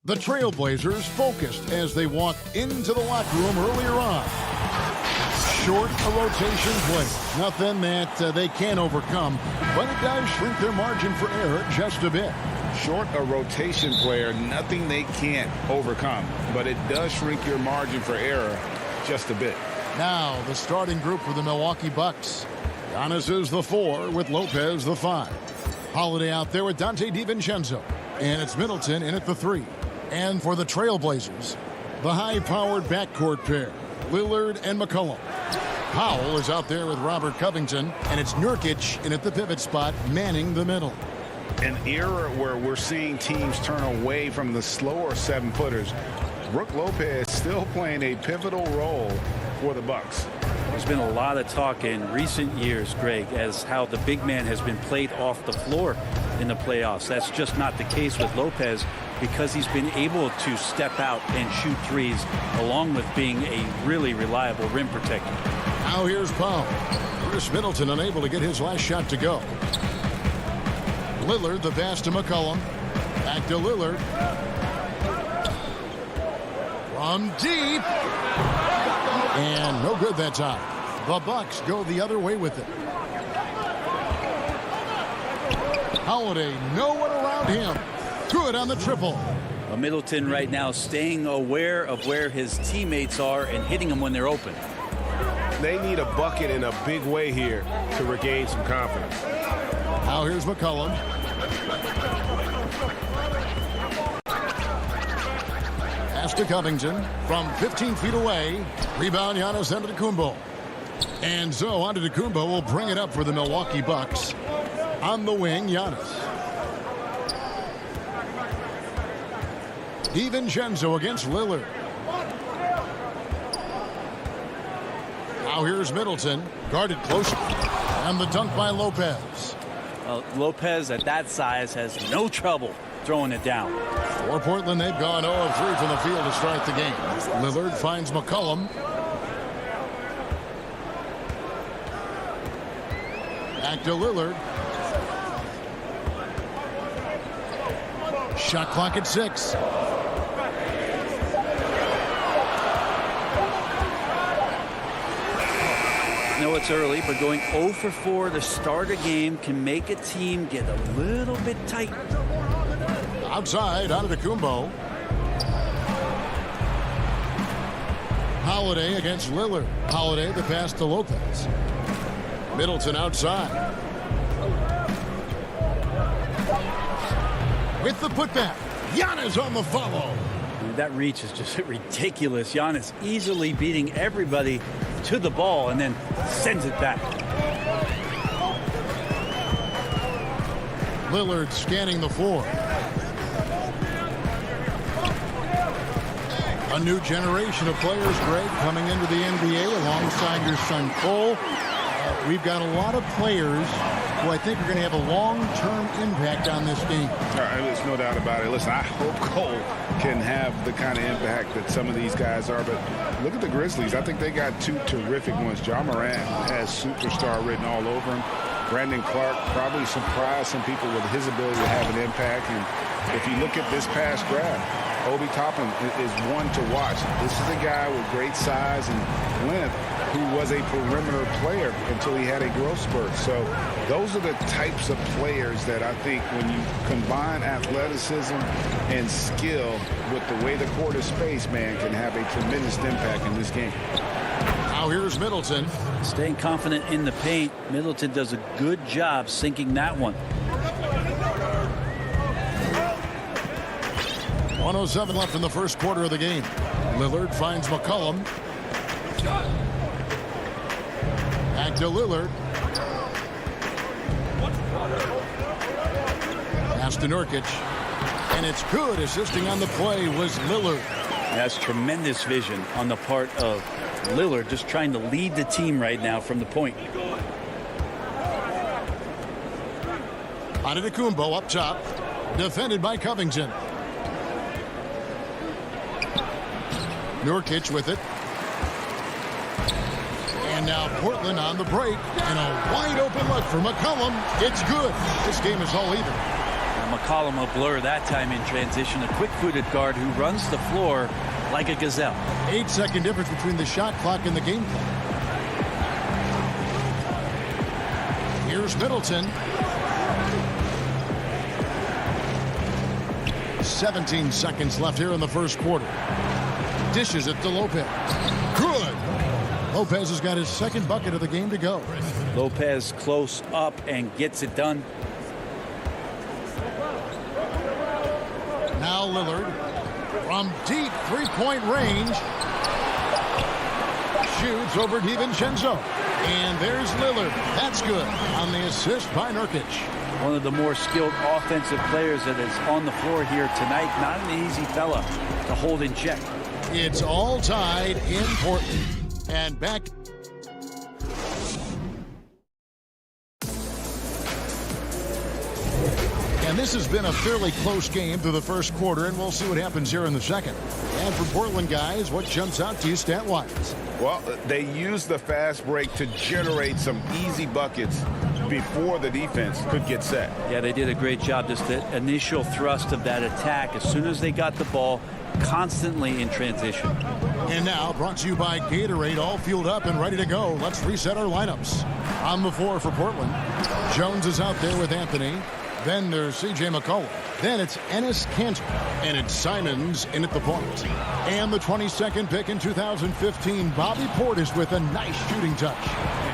The Trailblazers focused as they walked into the locker room earlier on. Short a rotation play. Nothing that they can't overcome, but it does shrink their margin for error just a bit. Short a rotation player, nothing they can't overcome, but it does shrink your margin for error just a bit. Now the starting group for the Milwaukee Bucks. Giannis is the 4 with Lopez the 5. Holiday out there with Dante DiVincenzo. And it's Middleton in at the 3. And for the Trailblazers, the high-powered backcourt pair, Lillard and McCollum. Powell is out there with Robert Covington, and it's Nurkic in at the pivot spot, manning the middle. An era where we're seeing teams turn away from the slower 7-footers. Brook Lopez still playing a pivotal role for the Bucks. There's been a lot of talk in recent years, Greg, as how the big man has been played off the floor in the playoffs. That's just not the case with Lopez because he's been able to step out and shoot threes along with being a really reliable rim protector. Now here's Powell. Chris Middleton unable to get his last shot to go. Lillard the pass to McCollum. Back to Lillard. From deep. And no good that time. The Bucks go the other way with it. Holiday, no one around him. Good on the triple. Middleton right now staying aware of where his teammates are and hitting them when they're open. They need a bucket in a big way here to regain some confidence. Now here's McCollum. Pass to Covington from 15 feet away. Rebound Giannis Antetokounmpo. And so Antetokounmpo will bring it up for the Milwaukee Bucks. On the wing, Giannis. DiVincenzo against Lillard. Now here's Middleton, guarded close. And the dunk by Lopez. Lopez at that size has no trouble throwing it down. For Portland, they've gone 0 of 3 from the field to start the game. Lillard finds McCollum. Back to Lillard. Shot clock at 6. I know it's early, but going 0 for 4 to start a game can make a team get a little bit tight. Outside, Antetokounmpo. Holiday against Lillard. Holiday the pass to Lopez. Middleton outside. With the putback. Giannis on the follow. That reach is just ridiculous. Giannis easily beating everybody to the ball and then sends it back. Lillard scanning the floor. A new generation of players, Greg, coming into the NBA alongside your son Cole. We've got a lot of players who I think are going to have a long-term impact on this game. There's no doubt about it. Listen, I hope Cole can have the kind of impact that some of these guys are. But look at the Grizzlies. I think they got 2 terrific ones. Ja Morant has superstar written all over him. Brandon Clark probably surprised some people with his ability to have an impact. And if you look at this past draft, Obi Toppin is one to watch. This is a guy with great size and length who was a perimeter player until he had a growth spurt. So those are the types of players that I think when you combine athleticism and skill with the way the court is spaced, man, can have a tremendous impact in this game. Now here's Middleton. Staying confident in the paint. Middleton does a good job sinking that one. 1:07 left in the first quarter of the game. Lillard finds McCollum. Back to Lillard. Pass to Nurkic. And it's good. Assisting on the play was Lillard. That's tremendous vision on the part of Lillard, just trying to lead the team right now from the point. Antetokounmpo up top. Defended by Covington. Nurkic with it. And now Portland on the break. And a wide open look for McCollum. It's good. This game is all even. McCollum a blur that time in transition. A quick-footed guard who runs the floor like a gazelle. 8-second difference between the shot clock and the game clock. Here's Middleton. 17 seconds left here in the first quarter. Dishes it to Lopez. Good. Lopez has got his second bucket of the game to go. Lopez close up and gets it done. Now Lillard from deep three-point range. Shoots over DiVincenzo. And there's Lillard. That's good on the assist by Nurkic. One of the more skilled offensive players that is on the floor here tonight. Not an easy fella to hold in check. It's all tied in Portland. And back. And this has been a fairly close game through the first quarter, and we'll see what happens here in the second. And for Portland guys, what jumps out to you stat-wise? Well, they used the fast break to generate some easy buckets before the defense could get set. Yeah, they did a great job. Just the initial thrust of that attack, as soon as they got the ball, constantly in transition. And now, brought to you by Gatorade, all fueled up and ready to go. Let's reset our lineups. On the floor for Portland, Jones is out there with Anthony. Then there's C.J. McCollum. Then it's Enes Kanter. And it's Simons in at the point. And the 22nd pick in 2015, Bobby Portis with a nice shooting touch.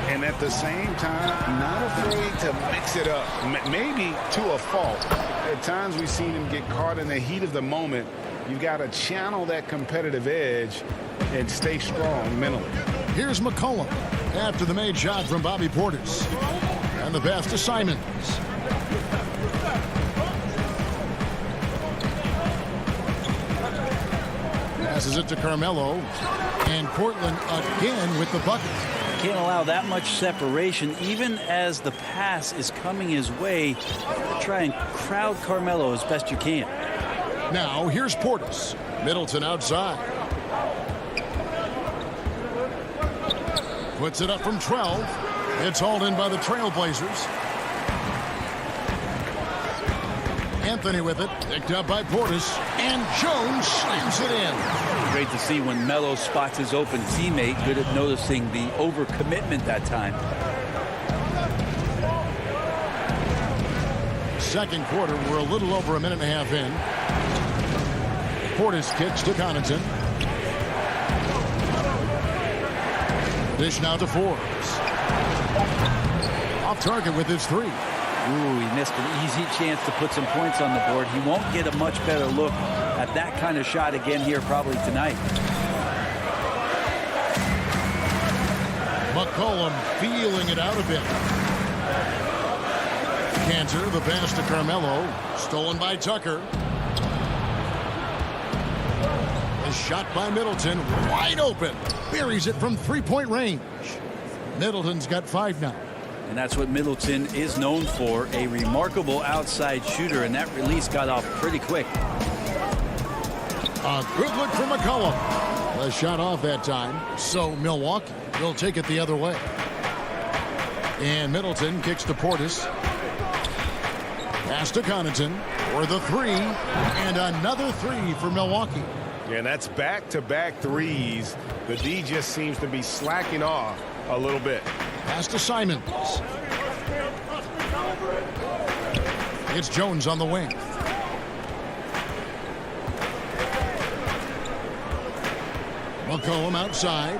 And at the same time, not afraid to mix it up. Maybe to a fault. At times we've seen him get caught in the heat of the moment. You've got to channel that competitive edge and stay strong mentally. Here's McCollum after the made shot from Bobby Portis. And the pass to Simons. Passes it to Carmelo. And Portland again with the bucket. Can't allow that much separation, even as the pass is coming his way. Try and crowd Carmelo as best you can. Now here's Portis. Middleton outside. Puts it up from 12. It's hauled in by the Trailblazers. Anthony with it. Picked up by Portis. And Jones slams it in. Great to see when Melo spots his open teammate. Good at noticing the overcommitment that time. Second quarter, we're a little over a minute and a half in. Portis kicks to Connaughton. Dish now to Forbes. Off target with his three. Ooh, he missed an easy chance to put some points on the board. He won't get a much better look at that kind of shot again here probably tonight. McCollum feeling it out a bit. Kanter, the pass to Carmelo. Stolen by Tucker. The shot by Middleton. Wide open. Buries it from three-point range. Middleton's got 5 now. And that's what Middleton is known for, a remarkable outside shooter, and that release got off pretty quick. A good look from McCollum. The shot off that time, so Milwaukee will take it the other way. And Middleton kicks to Portis. Pass to Connaughton for the three, and another three for Milwaukee. And that's back-to-back threes. The D just seems to be slacking off a little bit. Pass to Simons. It's Jones on the wing. McCollum outside.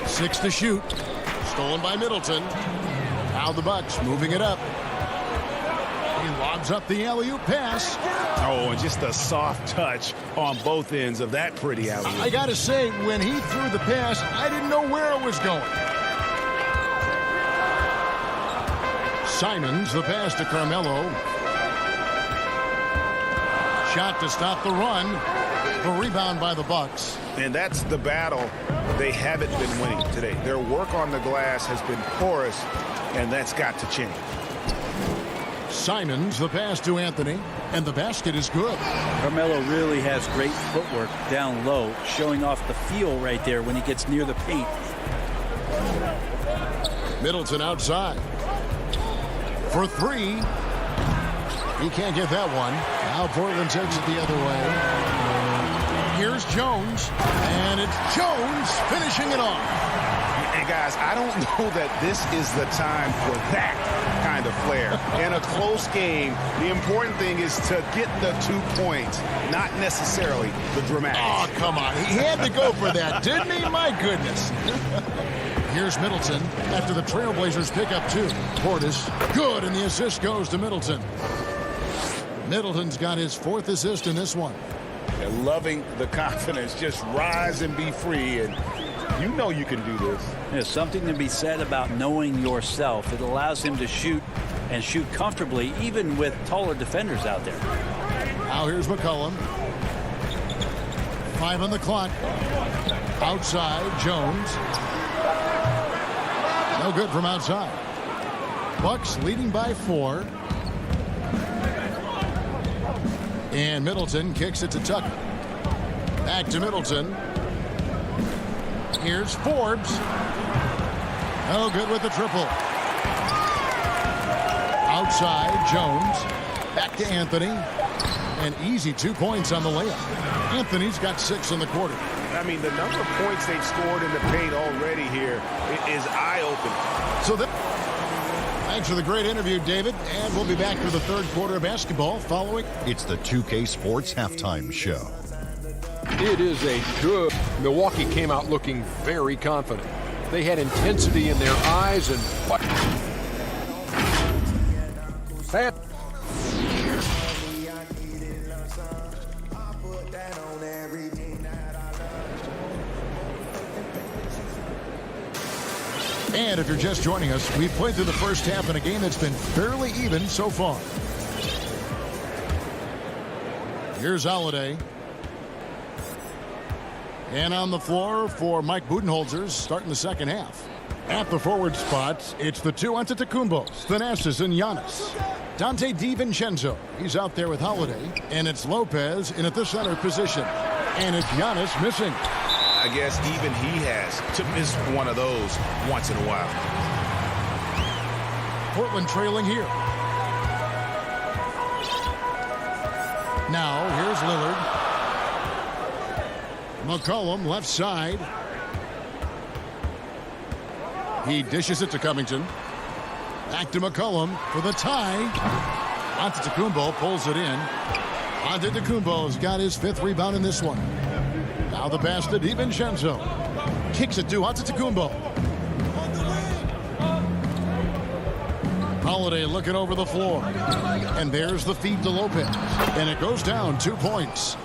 6 to shoot. Stolen by Middleton. Now the Bucks moving it up. He lobs up the alley-oop pass. Oh, and just a soft touch on both ends of that pretty alley-oop. I gotta say, when he threw the pass, I didn't know where it was going. Simons, the pass to Carmelo. Shot to stop the run. The rebound by the Bucks. And that's the battle they haven't been winning today. Their work on the glass has been porous, and that's got to change. Simons, the pass to Anthony, and the basket is good. Carmelo really has great footwork down low, showing off the feel right there when he gets near the paint. Middleton outside. For three. He can't get that one. Now Portland takes it the other way. Here's Jones, and it's Jones finishing it off. And guys, I don't know that this is the time for that kind of flair. In a close game, the important thing is to get the 2 points, not necessarily the dramatics. Oh, come on. He had to go for that, didn't he? My goodness. Here's Middleton after the Trailblazers pick up 2. Portis, good, and the assist goes to Middleton. Middleton's got his 4th assist in this one. And loving the confidence, just rise and be free, and you know you can do this. There's something to be said about knowing yourself. It allows him to shoot and shoot comfortably, even with taller defenders out there. Now here's McCollum. 5 on the clock. Outside, Jones. No good from outside. Bucks leading by 4. And Middleton kicks it to Tucker. Back to Middleton. Here's Forbes. No good with the triple. Outside, Jones. Back to Anthony. An easy 2 points on the layup. Anthony's got 6 in the quarter. I mean, the number of points they've scored in the paint already here is eye-opening. So thanks for the great interview, David. And we'll be back for the 3rd quarter of basketball following. It's the 2K Sports Halftime Show. It is a good. Milwaukee came out looking very confident. They had intensity in their eyes and that. And if you're just joining us, we've played through the first half in a game that's been fairly even so far. Here's Holiday. And on the floor for Mike Budenholzer starting the second half. At the forward spots, it's the 2 Antetokounmpo, Thanasis, and Giannis. Dante DiVincenzo, he's out there with Holiday. And it's Lopez in at the center position. And it's Giannis missing. I guess even he has to miss one of those once in a while. Portland trailing here. Now, here's Lillard. McCollum, left side. He dishes it to Covington. Back to McCollum for the tie. Antetokounmpo pulls it in. Antetokounmpo's got his 5th rebound in this one. Now the pass to DiVincenzo. Kicks it to Antetokounmpo. Holiday looking over the floor. And there's the feed to Lopez. And it goes down 2 points.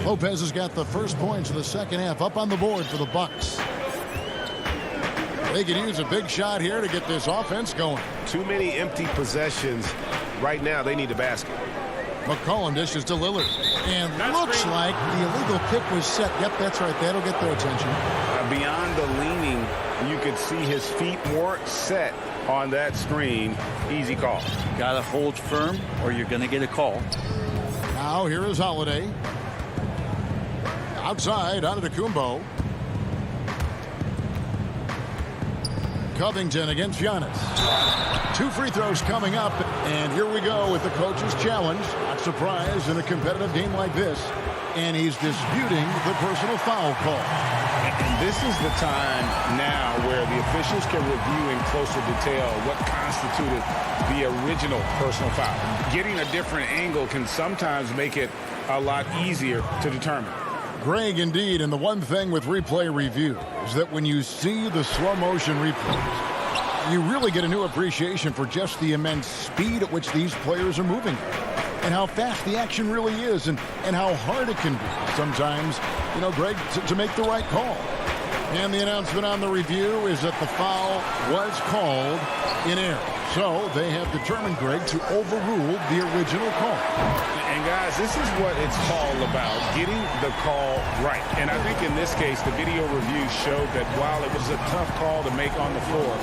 Lopez has got the first points of the second half up on the board for the Bucks. They could use a big shot here to get this offense going. Too many empty possessions. Right now, they need a basket. McCollum dishes to Lillard. And looks like the illegal kick was set. Yep, that's right. That'll get their attention. Beyond the leaning, you could see his feet more set on that screen. Easy call. Got to hold firm or you're going to get a call. Now here is Holiday. Outside, Antetokounmpo. Covington against Giannis. 2 free throws coming up, and here we go with the coach's challenge. Not surprised in a competitive game like this, and he's disputing the personal foul call. And this is the time now where the officials can review in closer detail what constituted the original personal foul. Getting a different angle can sometimes make it a lot easier to determine. Greg, indeed, and the one thing with replay review is that when you see the slow motion replays, you really get a new appreciation for just the immense speed at which these players are moving and how fast the action really is and how hard it can be sometimes, you know, Greg, to make the right call. And the announcement on the review is that the foul was called in error. So they have determined, Greg, to overrule the original call. And guys, this is what it's all about, getting the call right. And I think in this case, the video review showed that while it was a tough call to make on the floor,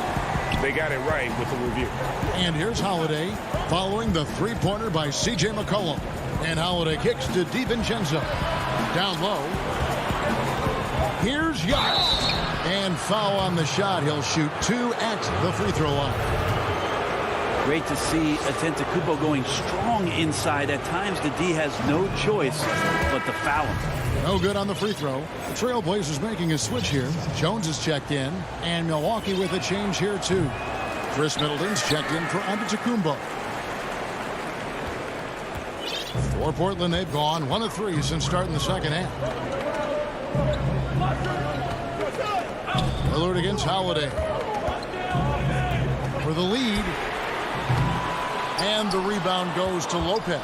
they got it right with the review. And here's Holiday following the three-pointer by C.J. McCollum. And Holiday kicks to DiVincenzo. Down low. Here's Giannis. And foul on the shot. He'll shoot 2 at the free throw line. Great to see Antetokounmpo going strong inside. At times, the D has no choice but to foul him. No good on the free throw. The Trailblazers making a switch here. Jones is checked in, and Milwaukee with a change here, too. Chris Middleton's checked in for Antetokounmpo. For Portland, they've gone 1 of 3 since starting the second half. Lillard against Holiday. For the lead. And the rebound goes to Lopez.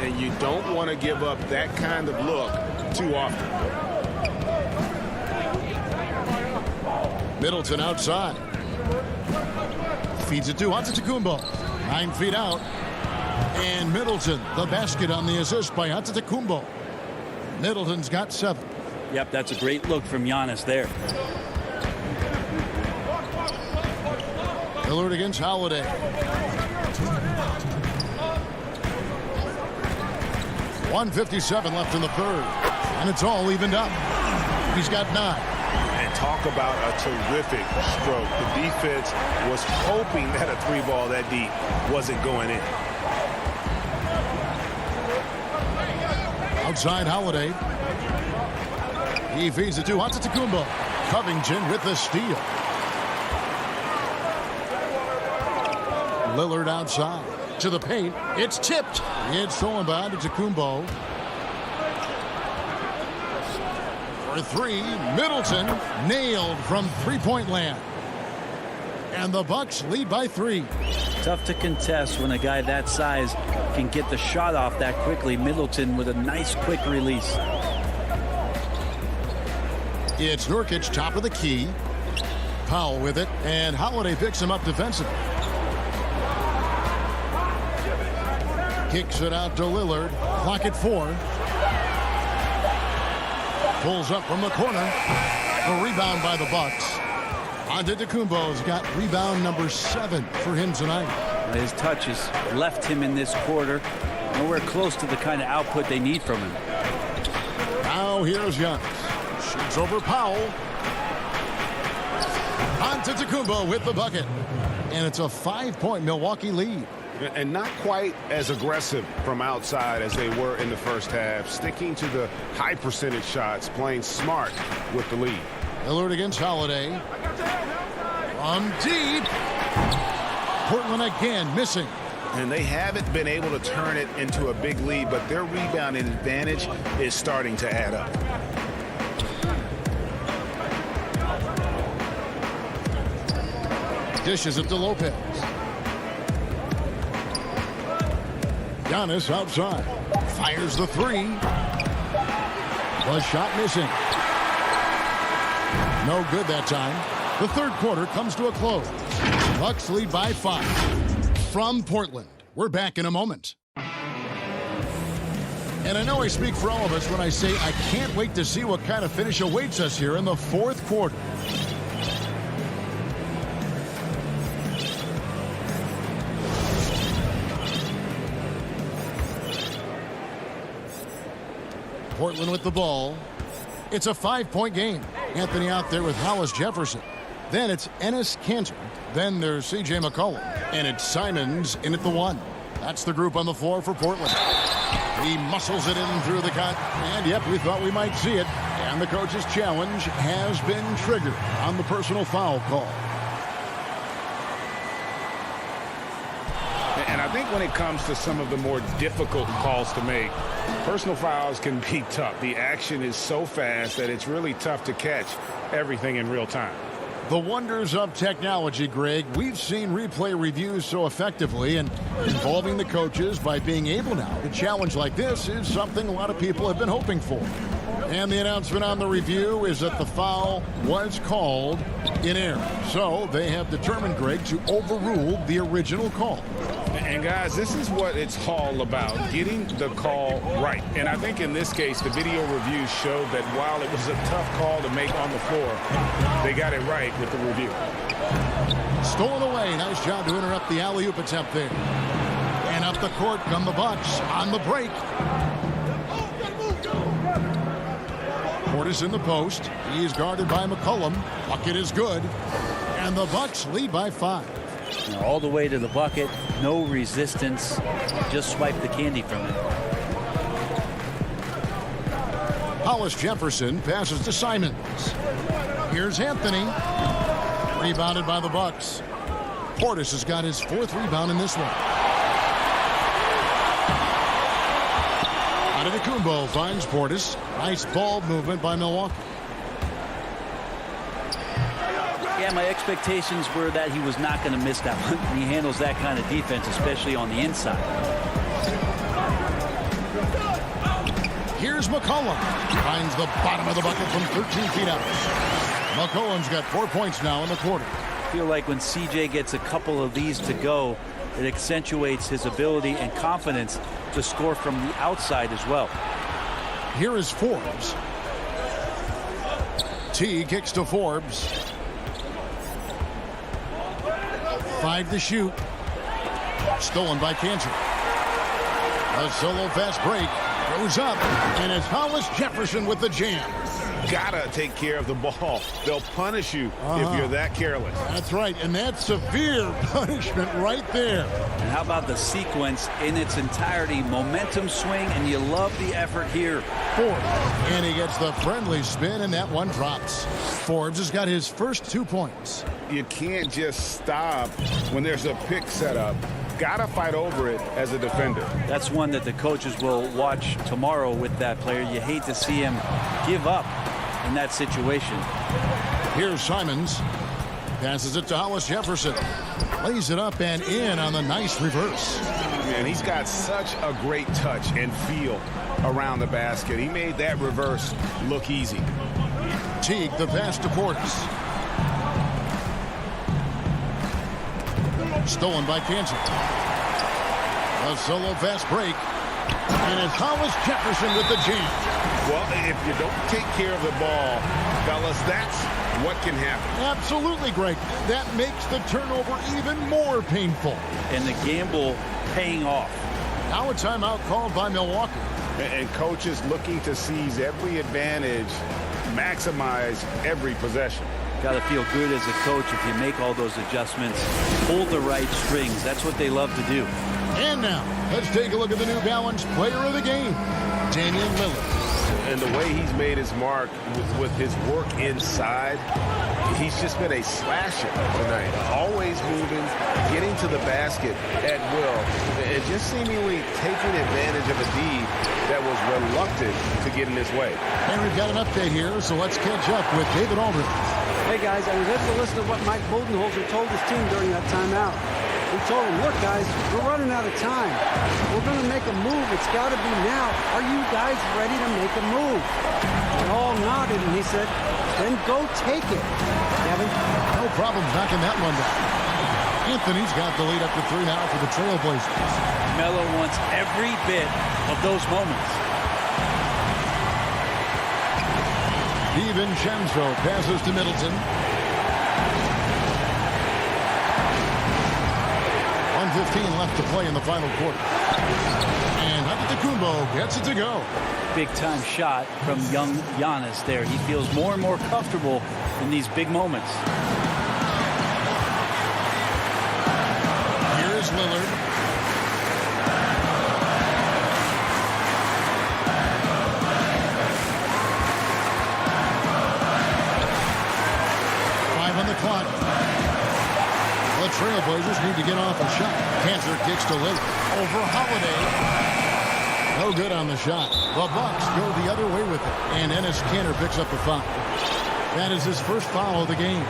And you don't want to give up that kind of look too often. Middleton outside. Feeds it to Antetokounmpo. 9 feet out. And Middleton, the basket on the assist by Antetokounmpo. Middleton's got 7. Yep, that's a great look from Giannis there. Lillard against Holiday. .157 left in the third. And it's all evened up. He's got 9. And talk about a terrific stroke. The defense was hoping that a 3-ball that deep wasn't going in. Outside Holiday. He feeds it to Antetokounmpo. Covington with the steal. Lillard outside. To the paint. It's tipped. It's stolen by Antetokounmpo. For 3, Middleton nailed from three-point land. And the Bucks lead by 3. Tough to contest when a guy that size can get the shot off that quickly. Middleton with a nice quick release. It's Nurkic top of the key. Powell with it, and Holiday picks him up defensively. Kicks it out to Lillard. Clock at 4. Pulls up from the corner. A rebound by the Bucks. Antetokounmpo's got rebound number 7 for him tonight. His touch has left him in this quarter. Nowhere close to the kind of output they need from him. Now here's Giannis. Shoots over Powell. Antetokounmpo with the bucket. And it's a 5-point Milwaukee lead. And not quite as aggressive from outside as they were in the first half. Sticking to the high percentage shots, playing smart with the lead. Lillard against Holiday. From deep. Portland again missing. And they haven't been able to turn it into a big lead, but their rebounding advantage is starting to add up. Dishes it to Lopez. Giannis outside. Fires the 3. The shot missing. No good that time. The third quarter comes to a close. Bucks lead by 5. From Portland, we're back in a moment. And I know I speak for all of us when I say I can't wait to see what kind of finish awaits us here in the fourth quarter. Portland with the ball. It's a 5-point game. Anthony out there with Hollis Jefferson. Then it's Enes Kanter. Then there's C.J. McCollum. And it's Simons in at the 1. That's the group on the floor for Portland. He muscles it in through the cut. And, yep, we thought we might see it. And the coach's challenge has been triggered on the personal foul call. And I think when it comes to some of the more difficult calls to make, personal fouls can be tough. The action is so fast that it's really tough to catch everything in real time. The wonders of technology, Greg. We've seen replay reviews so effectively, and involving the coaches by being able now to challenge like this is something a lot of people have been hoping for. And the announcement on the review is that the foul was called in error. So they have determined, Greg, to overrule the original call. And guys, this is what it's all about, getting the call right. And I think in this case, the video review showed that while it was a tough call to make on the floor, they got it right with the review. Stolen away. Nice job to interrupt the alley-oop attempt there. And up the court come the Bucks on the break. Portis in the post. He's guarded by McCollum. Bucket is good. And the Bucks lead by 5. All the way to the bucket, no resistance, just swipe the candy from it. Hollis Jefferson passes to Simons. Here's Anthony. Rebounded by the Bucks. Portis has got his 4th rebound in this one. Antetokounmpo finds Portis. Nice ball movement by Milwaukee. Yeah, my expectations were that he was not going to miss that one. He handles that kind of defense, especially on the inside. Here's McCollum. Finds the bottom of the bucket from 13 feet out. McCollum's got 4 points now in the quarter. I feel like when CJ gets a couple of these to go, it accentuates his ability and confidence to score from the outside as well. Here is Forbes. T kicks to Forbes. 5 to shoot. Stolen by Cantor. A solo fast break. Goes up. And it's Hollis Jefferson with the jam. Gotta take care of the ball. They'll punish you if you're that careless. That's right, and that's severe punishment right there. And how about the sequence in its entirety? Momentum swing, and you love the effort here. Forbes, and he gets the friendly spin, and that one drops. Forbes has got his first 2 points. You can't just stop when there's a pick set up. Gotta fight over it as a defender. That's one that the coaches will watch tomorrow with that player. You hate to see him give up in that situation. Here's Simons. Passes it to Hollis Jefferson. Lays it up and in on the nice reverse. Man, he's got such a great touch and feel around the basket. He made that reverse look easy. Teague the pass to Portis. Stolen by Cantor. A solo fast break. And it's Hollis Jefferson with the jam. Well, if you don't take care of the ball, fellas, that's what can happen. Absolutely, Greg. That makes the turnover even more painful. And the gamble paying off. Now a timeout called by Milwaukee. And coaches looking to seize every advantage, maximize every possession. Got to feel good as a coach if you make all those adjustments. Hold the right strings. That's what they love to do. And now, let's take a look at the New Balance player of the game, Damian Lillard. And the way he's made his mark with his work inside, he's just been a slasher tonight. Always moving, getting to the basket at will, and just seemingly taking advantage of a D that was reluctant to get in his way. And we've got an update here, so let's catch up with David Aldridge. Hey guys, I was able to listen to what Mike Budenholzer told his team during that timeout. He told them, look guys, we're running out of time. We're going to make a move. It's got to be now. Are you guys ready to make a move? They all nodded, and he said, then go take it, Kevin. No problem knocking that one down. Anthony's got the lead up to 3 now for the Trailblazers. Melo wants every bit of those moments. DiVincenzo passes to Middleton. 1:15 left to play in the final quarter. And Antetokounmpo gets it to go. Big-time shot from young Giannis there. He feels more and more comfortable in these big moments. Here's Lillard. On the clock. The Trailblazers need to get off a shot. Cantor kicks to Lillard. Over Holiday. No good on the shot. The Bucks go the other way with it. And Enes Kanter picks up the foul. That is his first foul of the game.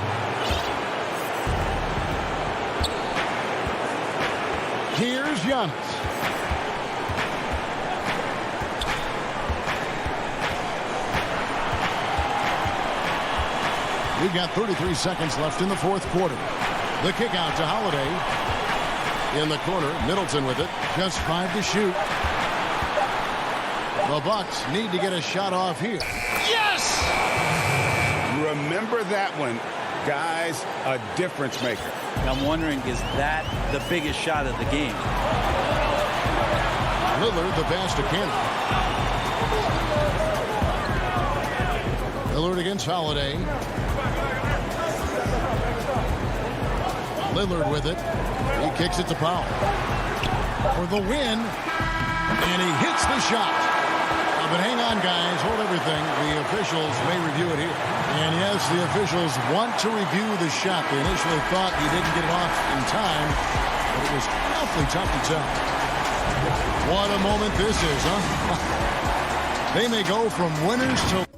Here's Giannis. We've got 33 seconds left in the fourth quarter. The kick out to Holiday. In the corner, Middleton with it. Just 5 to shoot. The Bucks need to get a shot off here. Yes! Remember that one. Guys, a difference maker. I'm wondering, is that the biggest shot of the game? Lillard, the pass to Kanter. Lillard against Holiday. Lillard with it. He kicks it to Powell for the win, and he hits the shot. But hang on, guys. Hold everything. The officials may review it here. And yes, the officials want to review the shot. They initially thought he didn't get it off in time, but it was awfully tough to tell. What a moment this is, huh? They may go from winners to...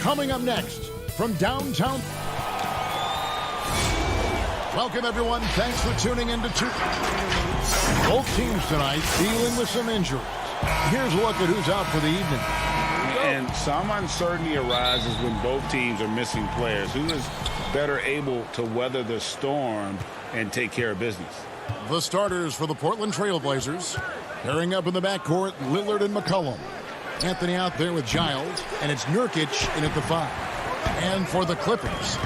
Coming up next from downtown. Welcome, everyone. Thanks for tuning in to both teams tonight dealing with some injuries. Here's a look at who's out for the evening. And some uncertainty arises when both teams are missing players. Who is better able to weather the storm and take care of business? The starters for the Portland Trail Blazers. Pairing up in the backcourt, Lillard and McCollum. Anthony out there with Giles, and it's Nurkic in at the 5. And for the Clippers,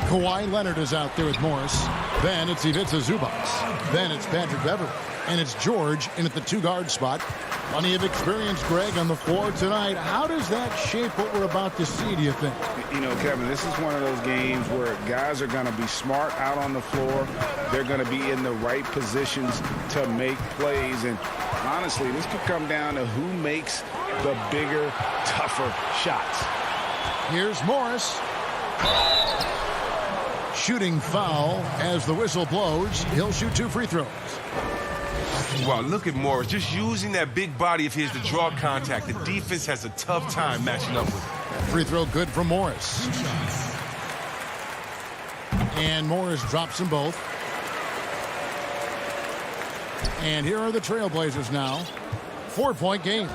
Kawhi Leonard is out there with Morris. Then it's Ivica Zubac. Then it's Patrick Beverley. And it's George in at the 2-guard spot. Plenty of experience, Greg, on the floor tonight. How does that shape what we're about to see, do you think? You know, Kevin, this is one of those games where guys are going to be smart out on the floor. They're going to be in the right positions to make plays. And honestly, this could come down to who makes the bigger, tougher shots. Here's Morris. Shooting foul as the whistle blows. He'll shoot 2 free throws. Wow, look at Morris. Just using that big body of his to draw contact. The defense has a tough time matching up with him. Free throw good from Morris. And Morris drops them both. And here are the Trailblazers now. 4-point game.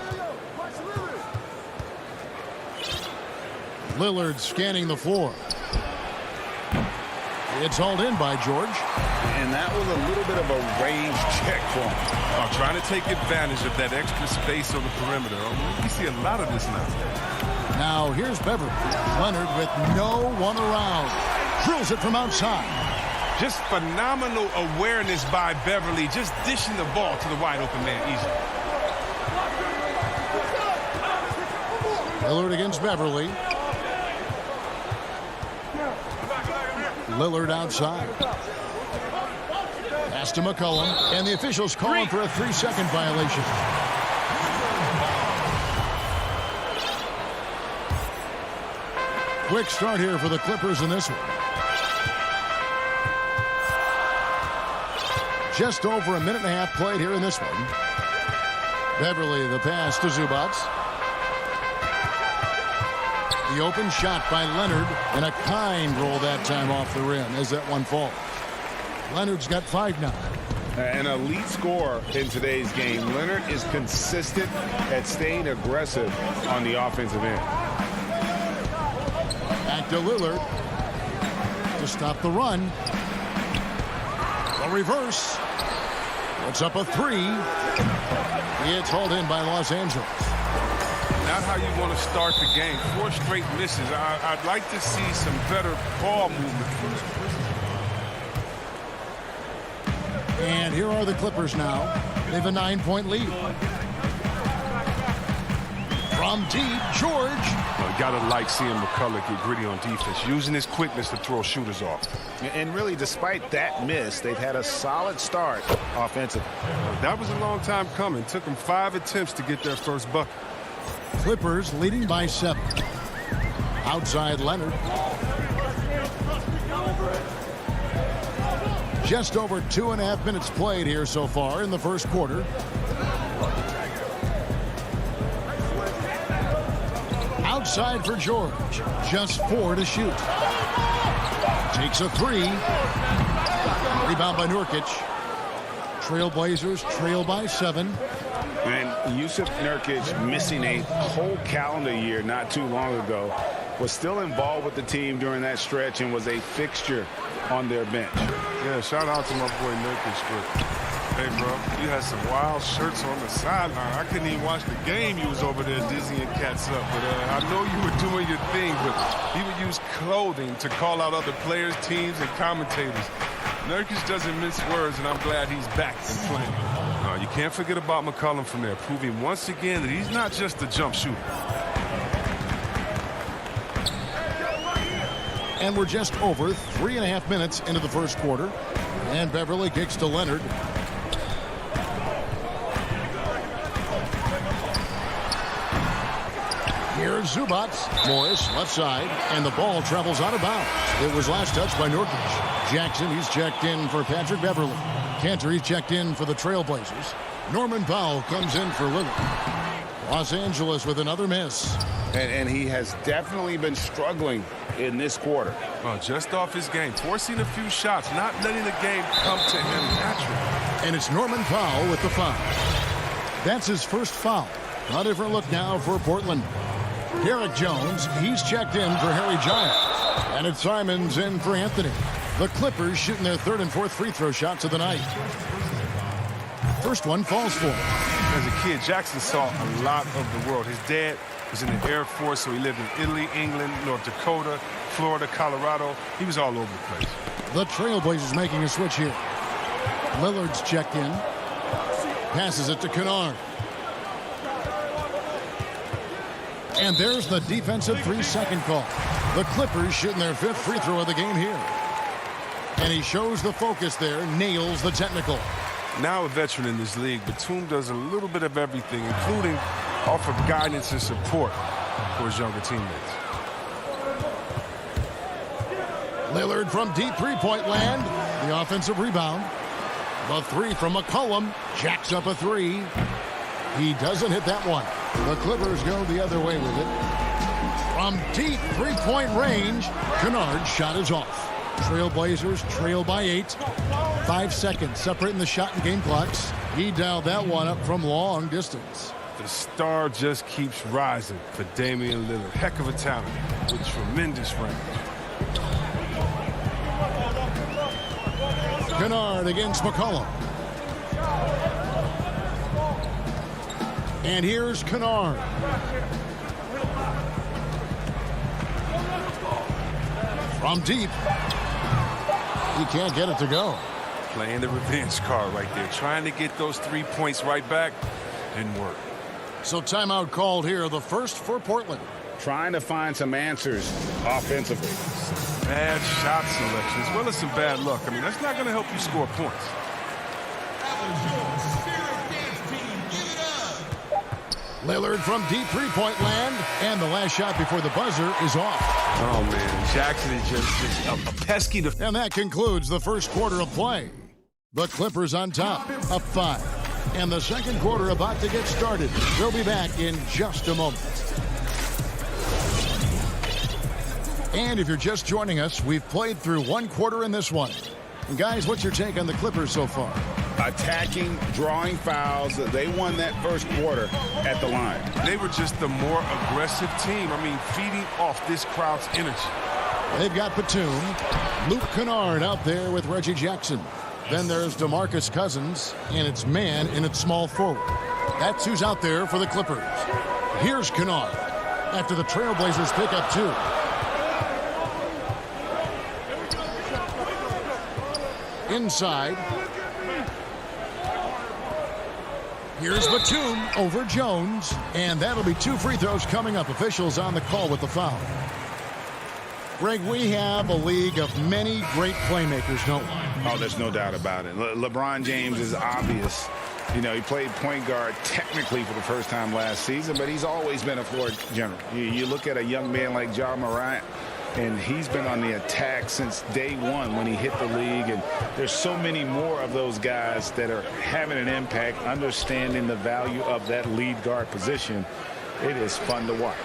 Lillard scanning the floor. It's hauled in by George. And that was a little bit of a range check for him. Trying to take advantage of that extra space on the perimeter. We see a lot of this now. Now here's Beverly. Leonard with no one around. Drills it from outside. Just phenomenal awareness by Beverly, just dishing the ball to the wide open man easily. Lillard against Beverly. Lillard outside. Pass to McCollum, and the officials calling for a 3-second violation. Quick start here for the Clippers in this one. Just over a minute and a half played here in this one. Beverly, the pass to Zubac. The open shot by Leonard, and a kind roll that time off the rim as that one falls. Leonard's got 5 now. An elite scorer in today's game. Leonard is consistent at staying aggressive on the offensive end. Back to Lillard to stop the run. The reverse. Puts up a 3. It's hauled in by Los Angeles. Not how you want to start the game. 4 straight misses. I'd like to see some better ball movement. And here are the Clippers now. They have a 9-point lead. From deep, George. You gotta like seeing McCullough get gritty on defense, using his quickness to throw shooters off. And really, despite that miss, they've had a solid start offensively. That was a long time coming. Took them 5 attempts to get their first bucket. Clippers leading by 7. Outside Leonard. Just over 2.5 minutes played here so far in the first quarter. Outside for George. Just 4 to shoot. Takes a 3. Rebound by Nurkic. Trailblazers trail by 7. And Yusuf Nurkic, missing a whole calendar year not too long ago, was still involved with the team during that stretch and was a fixture on their bench. Yeah, shout out to my boy Nurkic. Hey, bro, you had some wild shirts on the sideline. I couldn't even watch the game. You was over there dizzying cats up. But I know you were doing your thing, but he would use clothing to call out other players, teams, and commentators. Nurkic doesn't mince words, and I'm glad he's back and playing. You can't forget about McCollum from there, proving once again that he's not just a jump shooter. And we're just over 3.5 minutes into the first quarter. And Beverly kicks to Leonard. Here's Zubac. Morris, left side. And the ball travels out of bounds. It was last touched by Nurkic. Jackson, he's checked in for Patrick Beverly. Cantor, he's checked in for the Trailblazers. Norman Powell comes in for Lillard. Los Angeles with another miss. And he has definitely been struggling in this quarter. Well, just off his game, forcing a few shots, not letting the game come to him naturally. And it's Norman Powell with the foul. That's his first foul. A different look now for Portland. Derek Jones, he's checked in for Harry Giles. And it's Simons in for Anthony. The Clippers shooting their 3rd and 4th free throw shots of the night. First one falls for him. As a kid, Jackson saw a lot of the world. His dad was in the Air Force, so he lived in Italy, England, North Dakota, Florida, Colorado. He was all over the place. The Trailblazers making a switch here. Lillard's checked in. Passes it to Kennard. And there's the defensive 3-second call. The Clippers shooting their 5th free throw of the game here. And he shows the focus there, nails the technical. Now a veteran in this league, Batum does a little bit of everything, including offer guidance and support for his younger teammates. Lillard from deep 3-point land. The offensive rebound. The 3 from McCollum. Jacks up a 3. He doesn't hit that one. The Clippers go the other way with it. From deep 3-point range, Kennard's shot is off. Trailblazers trail by 8. 5 seconds separating the shot and game clocks. He dialed that one up from long distance. The star just keeps rising for Damian Lillard. Heck of a talent with tremendous range. Kennard against McCollum. And here's Kennard. From deep. He can't get it to go. Playing the revenge card right there. Trying to get those 3 points right back. Didn't work. So timeout called here, the first for Portland. Trying to find some answers offensively. Bad shot selection as well as some bad luck. I mean, that's not going to help you score points. Lillard from deep three-point land, and the last shot before the buzzer is off. Oh, man, Jackson is just a pesky defender. And that concludes the first quarter of play. The Clippers on top, up 5. And the second quarter about to get started. We'll be back in just a moment. And if you're just joining us, we've played through one quarter in this one. And guys, what's your take on the Clippers so far? Attacking, drawing fouls. They won that first quarter at the line. They were just the more aggressive team. I mean, feeding off this crowd's energy. They've got Batum, Luke Kennard out there with Reggie Jackson. Then there's DeMarcus Cousins, and it's man in its small forward. That's who's out there for the Clippers. Here's Kennard after the Trailblazers pick up 2. Inside. Here's Batum over Jones, and that'll be 2 free throws coming up. Officials on the call with the foul. Greg, we have a league of many great playmakers, don't we? Oh, there's no doubt about it. LeBron James is obvious. You know, he played point guard technically for the first time last season, but he's always been a floor general. You look at a young man like Ja Morant, and he's been on the attack since day one when he hit the league. And there's so many more of those guys that are having an impact, understanding the value of that lead guard position. It is fun to watch.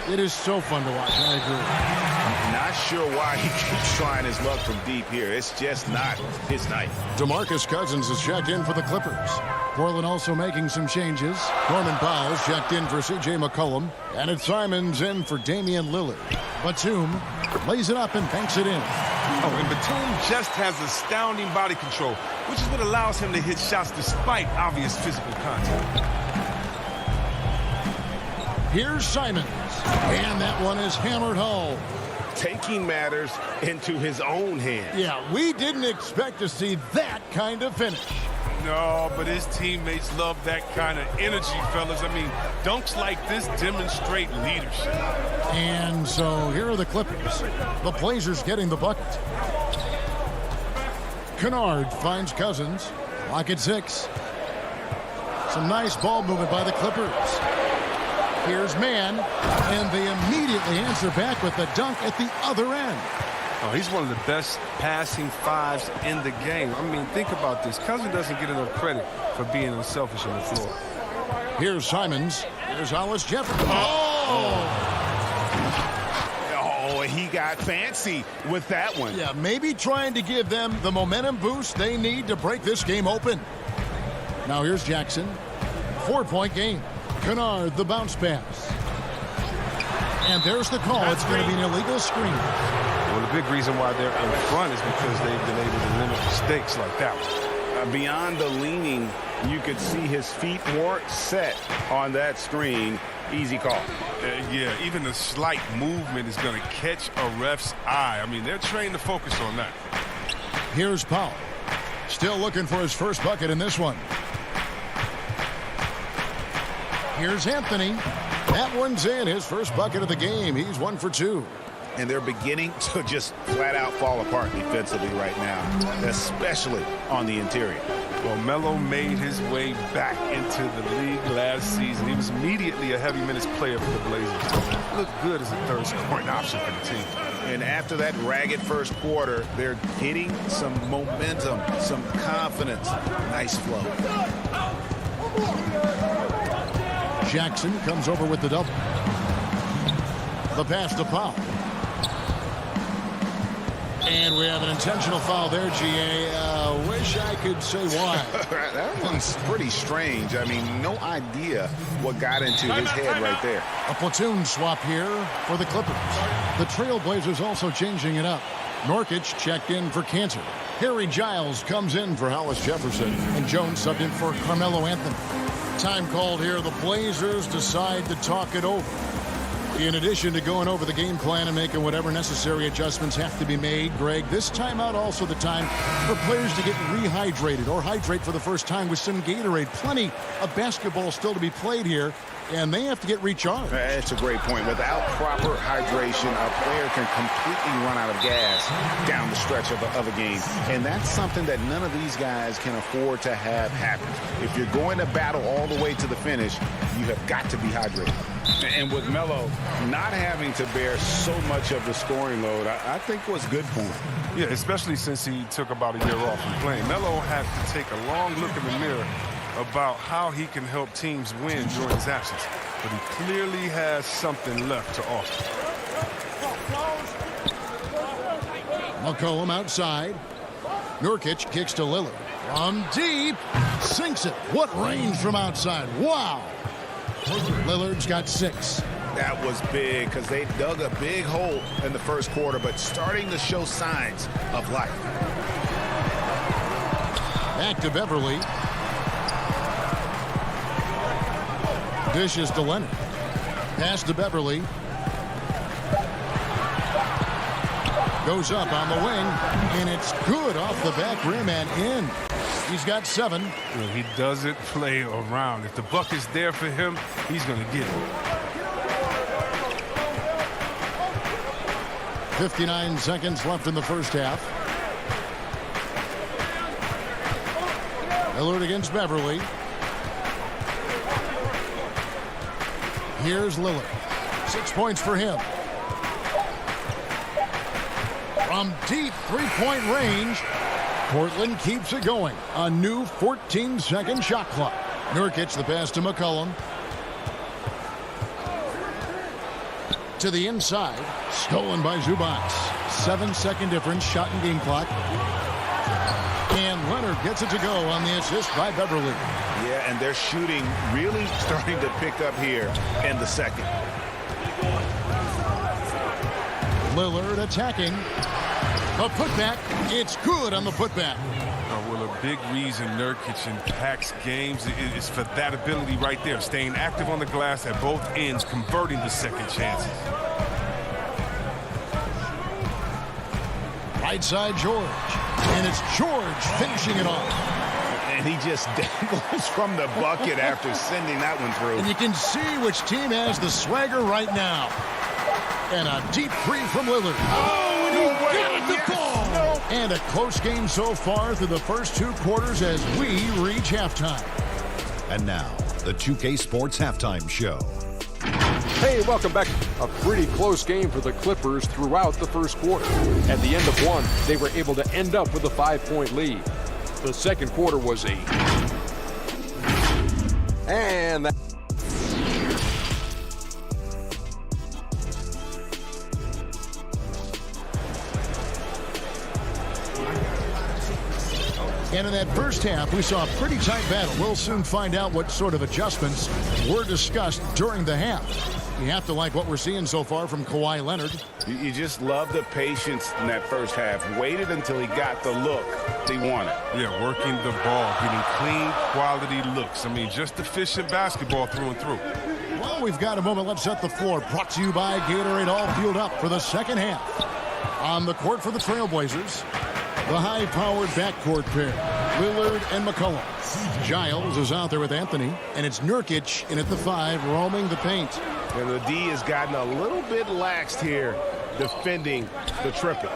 It is so fun to watch. I agree. Not sure why he keeps trying his luck from deep here. It's just not his night. DeMarcus Cousins is checked in for the Clippers. Portland also making some changes. Norman Powell's checked in for C.J. McCollum. And it's Simons in for Damian Lillard. Batum lays it up and banks it in. Oh, and Batum just has astounding body control, which is what allows him to hit shots despite obvious physical contact. Here's Simons. And that one is hammered home. Taking matters into his own hands. Yeah, we didn't expect to see that kind of finish. No, but his teammates love that kind of energy, fellas. I mean, dunks like this demonstrate leadership. And so here are the Clippers. The Blazers getting the bucket. Kennard finds Cousins. Lock at 6. Some nice ball movement by the Clippers. Here's Man, and they immediately answer back with the dunk at the other end. Oh, he's one of the best passing fives in the game. I mean, think about this. Cousins doesn't get enough credit for being unselfish on the floor. Here's Simons. Here's Hollis Jefferson. Oh, he got fancy with that one. Yeah, maybe trying to give them the momentum boost they need to break this game open. Now here's Jackson. 4-point game. Kennard, the bounce pass. And there's the call. It's going to be an illegal screen. Well, the big reason why they're in front is because they've been able to limit mistakes like that one. Beyond the leaning, you could see his feet weren't set on that screen. Easy call. Yeah, even a slight movement is going to catch a ref's eye. I mean, they're trained to focus on that. Here's Powell. Still looking for his first bucket in this one. Here's Anthony. That one's in. His first bucket of the game. He's 1 for 2. And they're beginning to just flat out fall apart defensively right now, especially on the interior. Well, Melo made his way back into the league last season. He was immediately a heavy minutes player for the Blazers. Looked good as a third scoring option for the team. And after that ragged first quarter, they're getting some momentum, some confidence. Nice flow. Jackson comes over with the double. The pass to Powell. And we have an intentional foul there, G.A. Wish I could say why. That one's pretty strange. I mean, no idea what got into his head right there. A platoon swap here for the Clippers. The Trailblazers also changing it up. Nurkic checked in for Cantor. Harry Giles comes in for Hollis Jefferson. And Jones subbed in for Carmelo Anthony. Time called here. The Blazers decide to talk it over. In addition to going over the game plan and making whatever necessary adjustments have to be made, Greg, this timeout also the time for players to get rehydrated or hydrate for the first time with some Gatorade. Plenty of basketball still to be played here, and they have to get recharged. That's a great point. Without proper hydration, a player can completely run out of gas down the stretch of a game. And that's something that none of these guys can afford to have happen. If you're going to battle all the way to the finish, you have got to be hydrated. And with Melo not having to bear so much of the scoring load, I think was good for him. Yeah, especially since he took about a year off from playing. Melo had to take a long look in the mirror about how he can help teams win during his absence. But he clearly has something left to offer. McCollum outside. Nurkic kicks to Lillard. From deep. Sinks it. What range from outside. Wow. Lillard's got 6. That was big because they dug a big hole in the first quarter, but starting to show signs of life. Back to Beverly. Dishes to Leonard. Pass to Beverly. Goes up on the wing, and it's good off the back rim and in. He's got 7. Well, he doesn't play around. If the bucket's there for him, he's going to get it. 59 seconds left in the first half. Lillard against Beverly. Here's Lillard. 6 points for him. From deep three-point range, Portland keeps it going. A new 14-second shot clock. Nurkic the pass to McCollum. To the inside. Stolen by Zubac. 7-second difference. Shot and game clock. And Leonard gets it to go on the assist by Beverly. Yeah, and they're shooting really starting to pick up here in the second. Lillard attacking. A putback. It's good on the putback. Well, a big reason Nurkic impacts games is for that ability right there, staying active on the glass at both ends, converting the second chances. Right side George. And it's George finishing it off. And he just dangles from the bucket after sending that one through. And you can see which team has the swagger right now. And a deep 3 from Lillard. Oh, and he got it to fall. No. And a close game so far through the first 2 quarters as we reach halftime. And now, the 2K Sports Halftime Show. Hey, welcome back. A pretty close game for the Clippers throughout the first quarter. At the end of one, they were able to end up with a 5-point lead. The second quarter was and that. And in that first half, we saw a pretty tight battle. We'll soon find out what sort of adjustments were discussed during the half. You have to like what we're seeing so far from Kawhi Leonard. You just love the patience in that first half. Waited until he got the look he wanted. Yeah, working the ball, getting clean, quality looks. I mean, just efficient basketball through and through. Well, we've got a moment. Let's set the floor. Brought to you by Gatorade, all fueled up for the second half. On the court for the Trailblazers, the high-powered backcourt pair, Lillard and McCollum. Giles is out there with Anthony, and it's Nurkic in at the 5, roaming the paint. And the D has gotten a little bit laxed here defending the triple.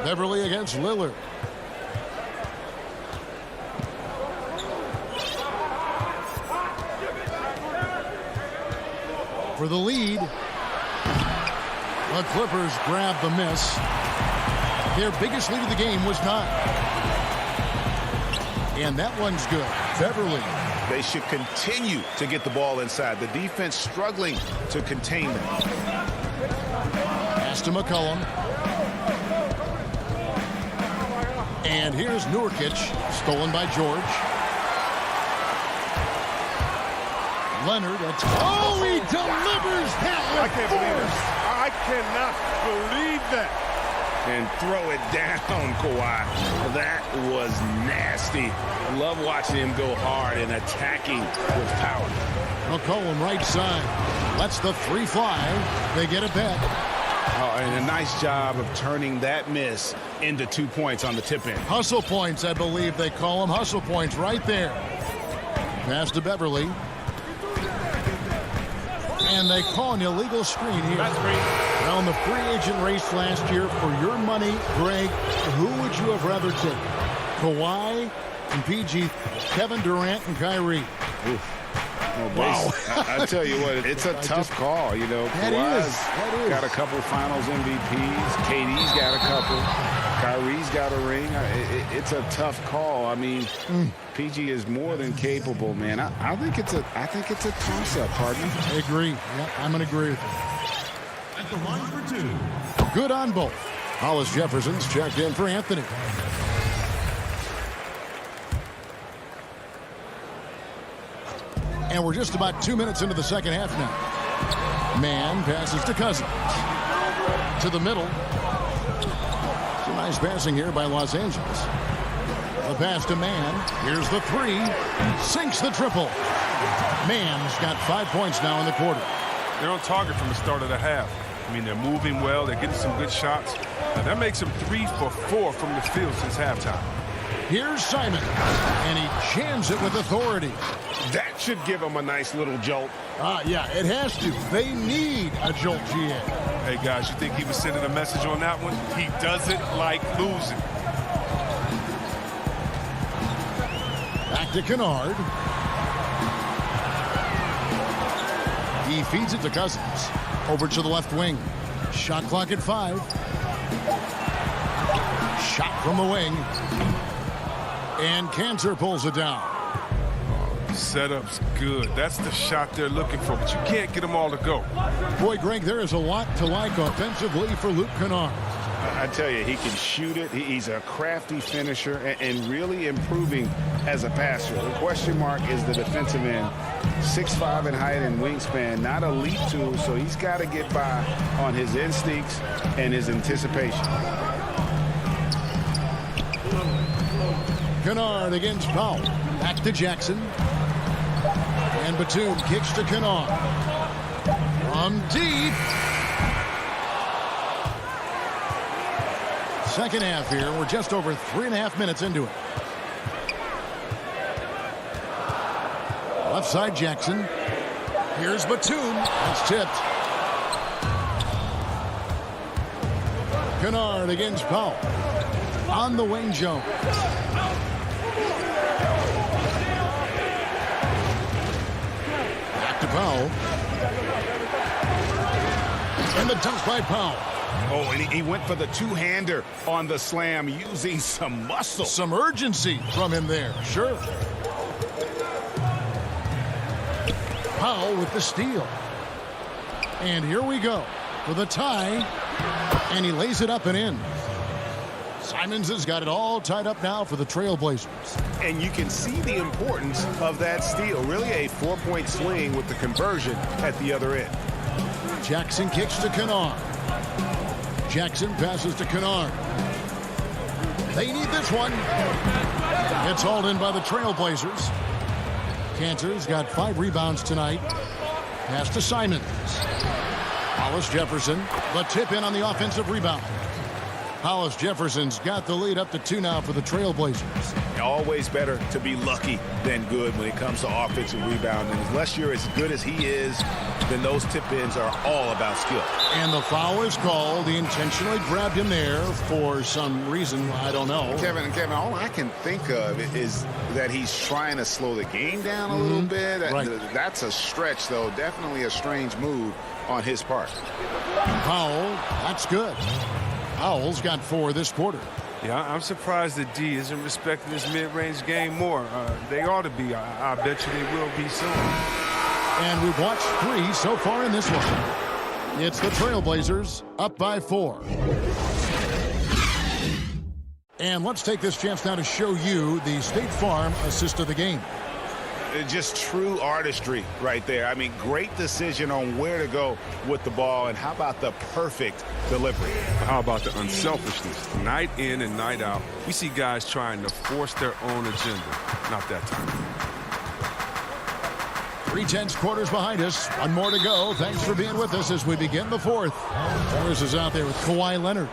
Beverly against Lillard. For the lead, the Clippers grab the miss. Their biggest lead of the game was 9. And that one's good. Beverly. They should continue to get the ball inside. The defense struggling to contain them. Pass to McCollum. And here's Nurkic, stolen by George. Leonard, oh, he delivers that with I can't believe it. I cannot believe that. and throw it down, Kawhi. That was nasty. Love watching him go hard and attacking with power. McCollum right side. Lets the three fly. They get it back. Oh, and a nice job of turning that miss into 2 points on the tip-in. Hustle points, I believe they call them. Hustle points right there. Pass to Beverly. And they call an illegal screen here. Now in the free agent race last year, for your money, Greg, who would you have rather take? Kawhi and PG, Kevin Durant and Kyrie. Oof. Wow. I tell you what, it's a tough call. You know, Kawhi's got a couple finals MVPs. KD's got a couple. Kyrie's got a ring. It's a tough call. I mean, PG is more than capable, man. I think it's a toss-up, partner. I agree. Yeah, I'm going to agree with you. At the line for two. Good on both. Hollis Jefferson's checked in for Anthony. And we're just about 2 minutes into the second half now. Man passes to Cousins. To the middle. Some nice passing here by Los Angeles. The pass to Mann. Here's the three. Sinks the triple. Mann's got 5 points now in the quarter. They're on target from the start of the half. I mean, they're moving well. They're getting some good shots. And that makes them 3 for 4 from the field since halftime. Here's Simon. And he jams it with authority. That should give them a nice little jolt. Yeah, it has to. They need a jolt, GA. Hey, guys, you think he was sending a message on that one? He doesn't like losing. Back to Kennard. He feeds it to Cousins. Over to the left wing. Shot clock at 5. Shot from the wing. And Cantor pulls it down. Setup's good. That's the shot they're looking for, but you can't get them all to go. Boy, Greg, there is a lot to like offensively for Luke Kennard. I tell you, he can shoot it. He's a crafty finisher and really improving as a passer. The question mark is the defensive end. 6'5" in height and wingspan, not a leap tool, so he's got to get by on his instincts and his anticipation. Kennard against Powell. Back to Jackson. And Batum kicks to Kennard. From deep. Second half here. We're just over 3.5 minutes into it. Left side Jackson. Here's Batum. It's tipped. Kennard against Powell. On the wing, Jones. Back to Powell. And the dunk by Powell. Oh, and he went for the two-hander on the slam, using some muscle. Some urgency from him there, sure. Powell with the steal. And here we go for the tie. And he lays it up and in. Simons has got it all tied up now for the Trailblazers. And you can see the importance of that steal. Really a 4-point swing with the conversion at the other end. Jackson kicks to Kennard. Jackson passes to Kennard. They need this one. It's hauled in by the Trailblazers. Cantor's got 5 rebounds tonight. Pass to Simons. Hollis Jefferson, the tip in on the offensive rebound. Hollis Jefferson's got the lead up to 2 now for the Trailblazers. Always better to be lucky than good when it comes to offensive rebounding. Unless you're as good as he is, then those tip-ins are all about skill. And the foul is called. He intentionally grabbed him there for some reason. I don't know. Kevin, all I can think of is that he's trying to slow the game down a little bit. Right. That's a stretch, though. Definitely a strange move on his part. Powell, that's good. Powell's got 4 this quarter. Yeah, I'm surprised that D isn't respecting this mid-range game more. They ought to be. I bet you they will be soon. And we've watched 3 so far in this one. It's the Trailblazers up by 4. And let's take this chance now to show you the State Farm assist of the game. Just true artistry right there. I mean, great decision on where to go with the ball, and how about the perfect delivery? How about the unselfishness? Night in and night out, we see guys trying to force their own agenda. Not that time. 3/10 quarters behind us. One more to go. Thanks for being with us as we begin the fourth. Morris is out there with Kawhi Leonard.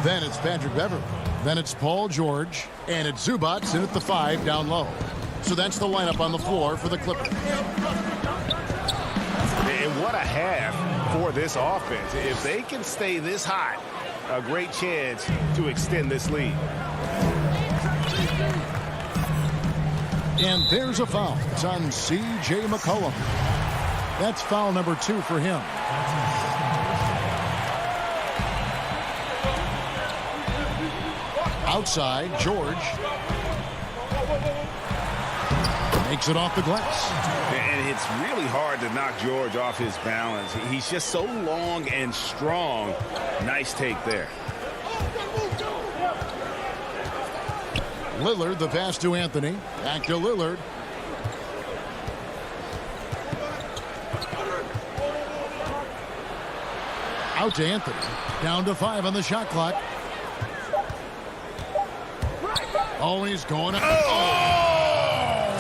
Then it's Patrick Beverley. Then it's Paul George. And it's Zubats in at the 5 down low. So that's the lineup on the floor for the Clippers. And what a half for this offense. If they can stay this hot, a great chance to extend this lead. And there's a foul. It's on C.J. McCollum. That's foul number 2 for him. Outside, George makes it off the glass. And it's really hard to knock George off his balance. He's just so long and strong. Nice take there. Lillard, the pass to Anthony. Back to Lillard. Out to Anthony. Down to 5 on the shot clock. Oh, he's going.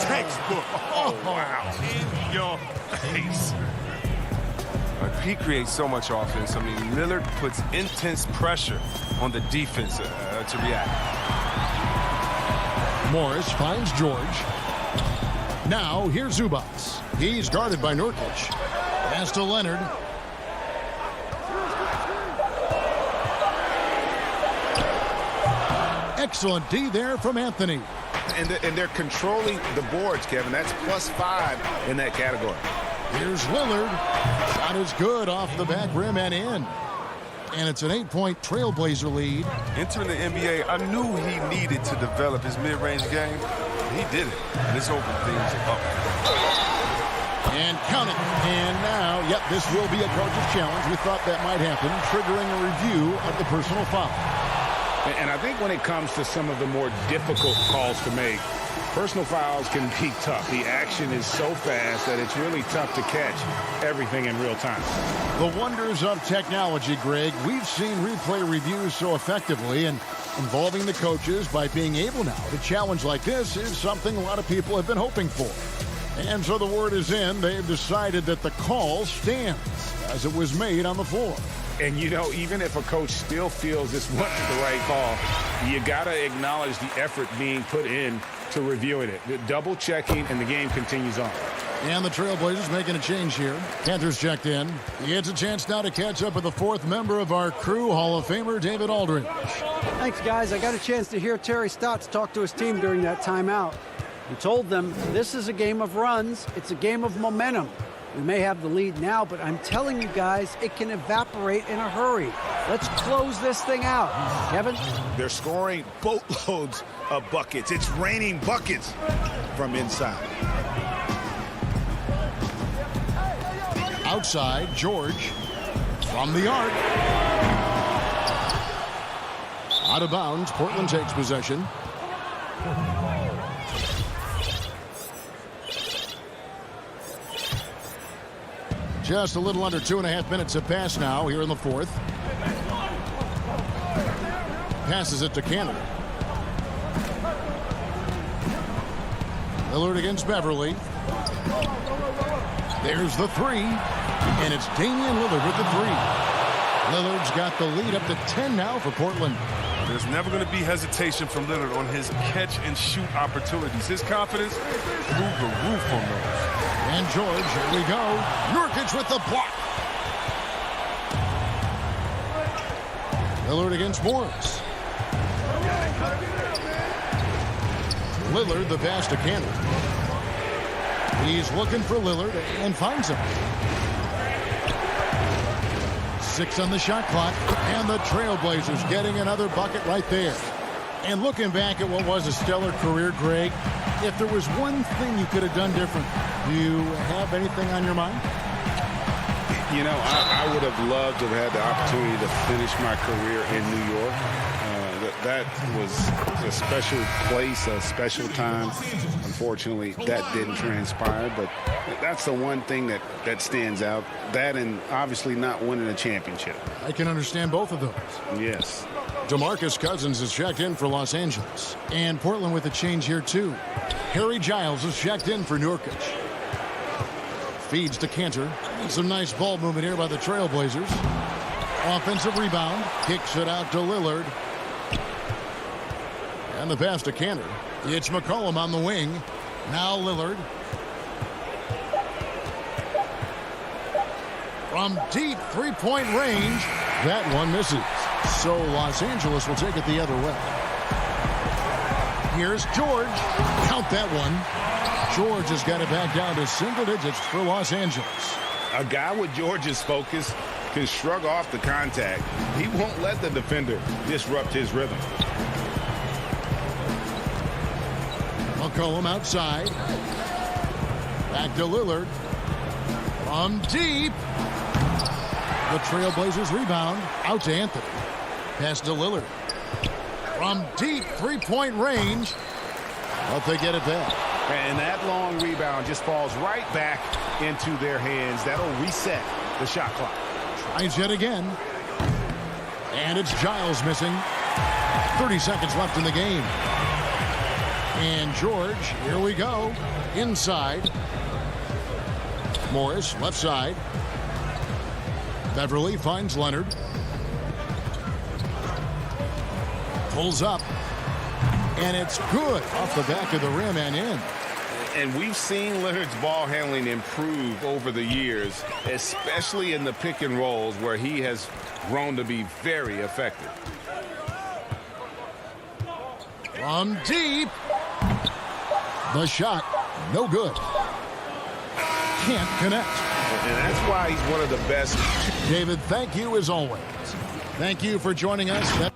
Textbook. Oh, wow. In your face. He creates so much offense. I mean, Lillard puts intense pressure on the defense to react. Morris finds George. Now, here's Zubats. He's guarded by Nurkic. Pass to Leonard. Excellent D there from Anthony. And they're controlling the boards, Kevin. That's +5 in that category. Here's Lillard. Shot is good off the back rim and in. And it's an 8-point Trailblazer lead. Entering the NBA, I knew he needed to develop his mid-range game. He did it. And it's opened things up. And count it. And now, yep, this will be a coach's challenge. We thought that might happen, triggering a review of the personal foul. And I think when it comes to some of the more difficult calls to make, personal fouls can be tough. The action is so fast that it's really tough to catch everything in real time. The wonders of technology, Greg. We've seen replay reviews so effectively, and involving the coaches by being able now to challenge like this is something a lot of people have been hoping for. And so the word is in. They've decided that the call stands as it was made on the floor. And, you know, even if a coach still feels this wasn't the right call, you got to acknowledge the effort being put in to reviewing it. Double checking, and the game continues on. And the Trailblazers making a change here. Cantor's checked in. He gets a chance now to catch up with the 4th member of our crew, Hall of Famer David Aldridge. Thanks, guys. I got a chance to hear Terry Stotts talk to his team during that timeout. He told them this is a game of runs. It's a game of momentum. We may have the lead now, but I'm telling you guys, it can evaporate in a hurry. Let's close this thing out. Kevin? They're scoring boatloads of buckets. It's raining buckets from inside. Outside, George from the arc. Out of bounds, Portland takes possession. Just a little under 2.5 minutes have passed now here in the 4th. Passes it to Canada. Lillard against Beverley. There's the 3. And it's Damian Lillard with the 3. Lillard's got the lead up to 10 now for Portland. There's never going to be hesitation from Lillard on his catch-and-shoot opportunities. His confidence through the roof on those. And George, here we go. Nurkic with the block. Lillard against Morris. Lillard, the pass to Canada. He's looking for Lillard and finds him. 6 on the shot clock, and the Trailblazers getting another bucket right there. And looking back at what was a stellar career, Greg, if there was one thing you could have done different, do you have anything on your mind? You know, I would have loved to have had the opportunity to finish my career in New York. That was a special place, a special time. Unfortunately, that didn't transpire, but that's the one thing that stands out. That and obviously not winning a championship. I can understand both of those. Yes. DeMarcus Cousins is checked in for Los Angeles. And Portland with a change here, too. Harry Giles is checked in for Nurkic. Feeds to Cantor. Some nice ball movement here by the Trailblazers. Offensive rebound. Kicks it out to Lillard. And the pass to Cantor. It's McCollum on the wing. Now Lillard. From deep three-point range. That one misses. So Los Angeles will take it the other way. Here's George. Count that one. George has got it back down to single digits for Los Angeles. A guy with George's focus can shrug off the contact. He won't let the defender disrupt his rhythm. McCollum outside. Back to Lillard. From deep. The Trailblazers rebound. Out to Anthony. Pass to Lillard. From deep three-point range. But they get it back. And that long rebound just falls right back into their hands. That'll reset the shot clock. Tries yet again. And it's Giles missing. 30 seconds left in the game. And George, here we go. Inside. Morris, left side. Beverly finds Leonard. Pulls up. And it's good off the back of the rim and in. And we've seen Leonard's ball handling improve over the years, especially in the pick and rolls where he has grown to be very effective. From deep. The shot, no good. Can't connect. And that's why he's one of the best. David, thank you as always. Thank you for joining us.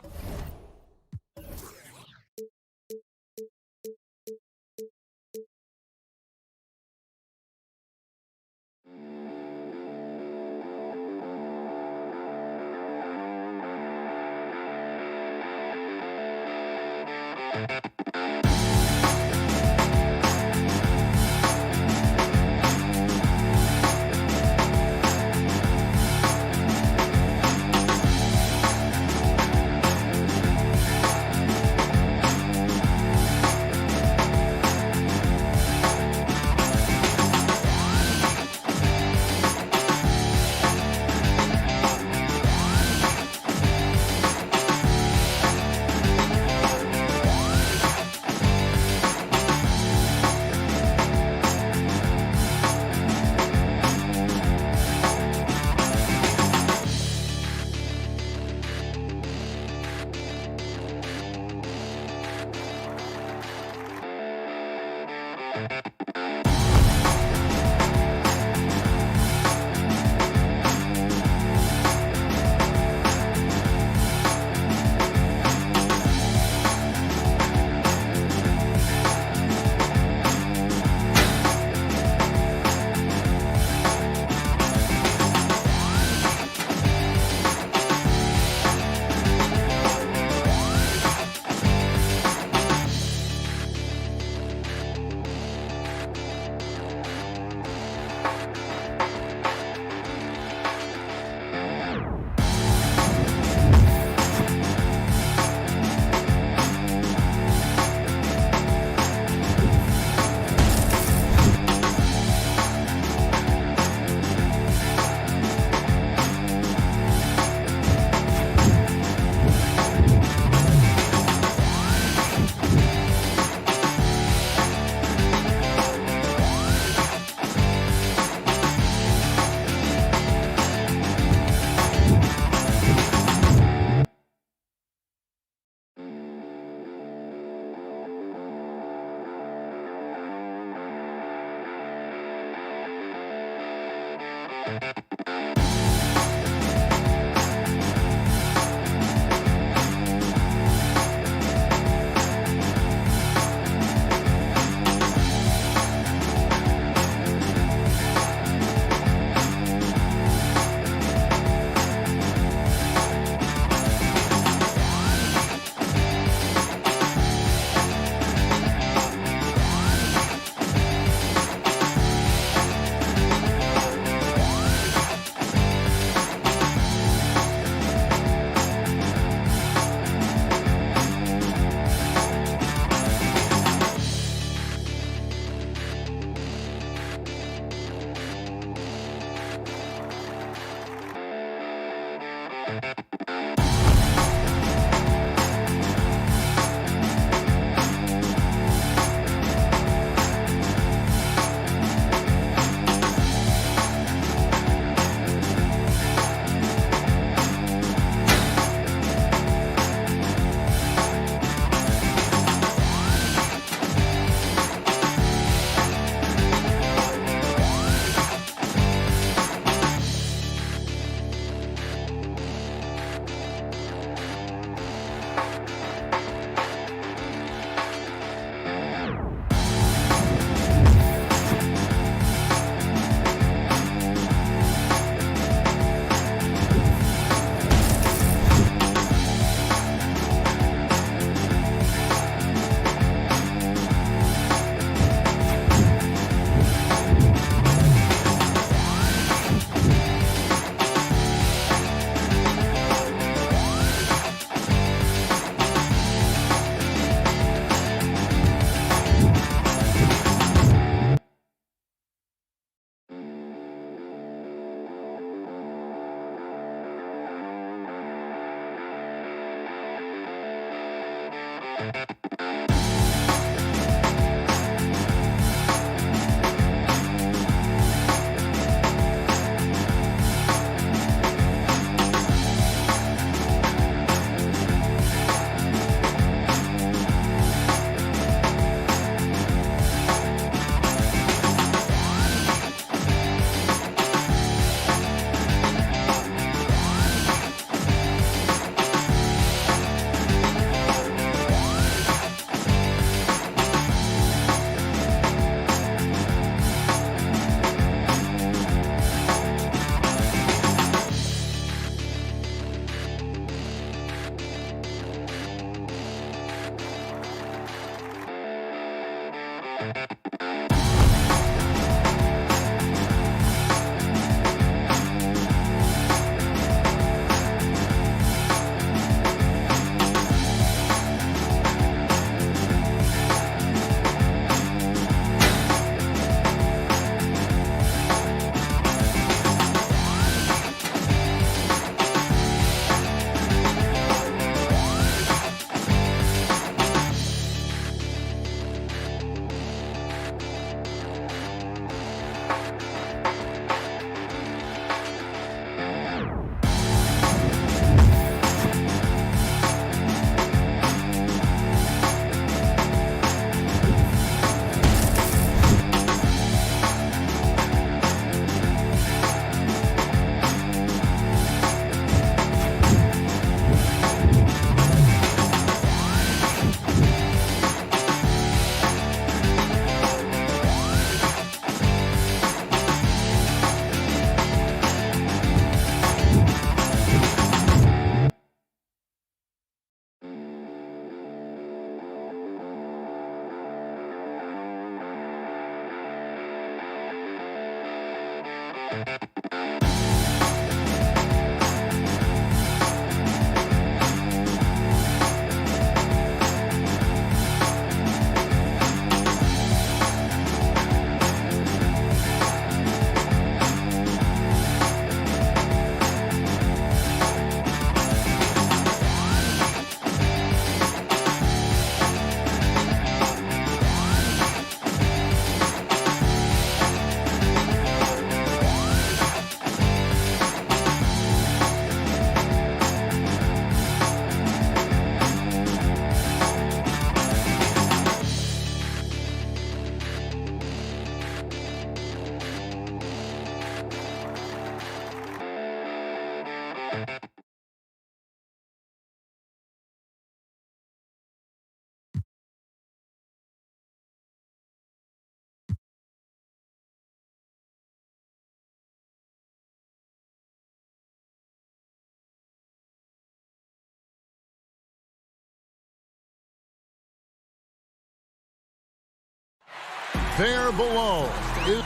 There below is...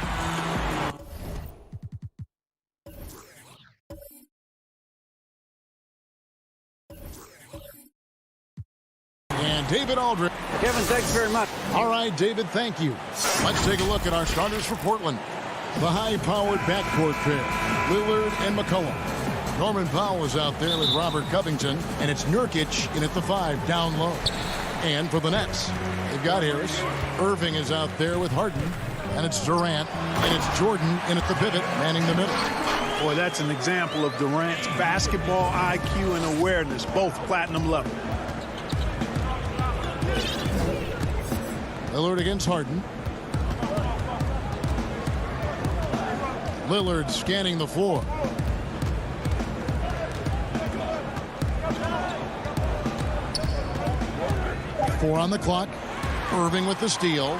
And David Aldridge. Kevin, thanks very much. All right, David, thank you. Let's take a look at our starters for Portland. The high-powered backcourt pair, Lillard and McCollum. Norman Powell is out there with Robert Covington, and it's Nurkic in at the 5 down low. And for the Nets, they've got Harris. Irving is out there with Harden, and it's Durant, and it's Jordan in at the pivot, manning the middle. Boy, that's an example of Durant's basketball IQ and awareness, both platinum level. Lillard against Harden. Lillard scanning the floor. Four on the clock. Irving with the steal.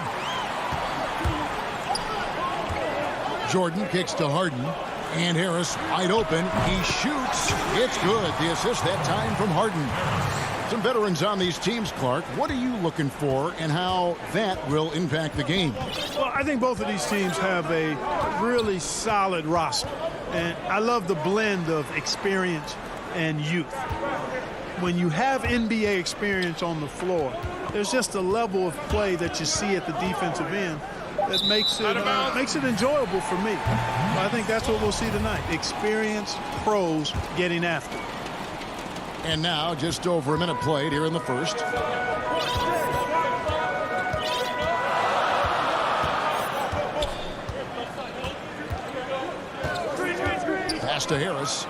Jordan kicks to Harden. And Harris wide open. He shoots. It's good. The assist that time from Harden. Some veterans on these teams, Clark. What are you looking for and how that will impact the game? Well, I think both of these teams have a really solid roster. And I love the blend of experience and youth. When you have NBA experience on the floor, there's just a level of play that you see at the defensive end that makes it enjoyable for me. I think that's what we'll see tonight. Experienced pros getting after it. And now just over a minute played here in the first. Pass to Harris.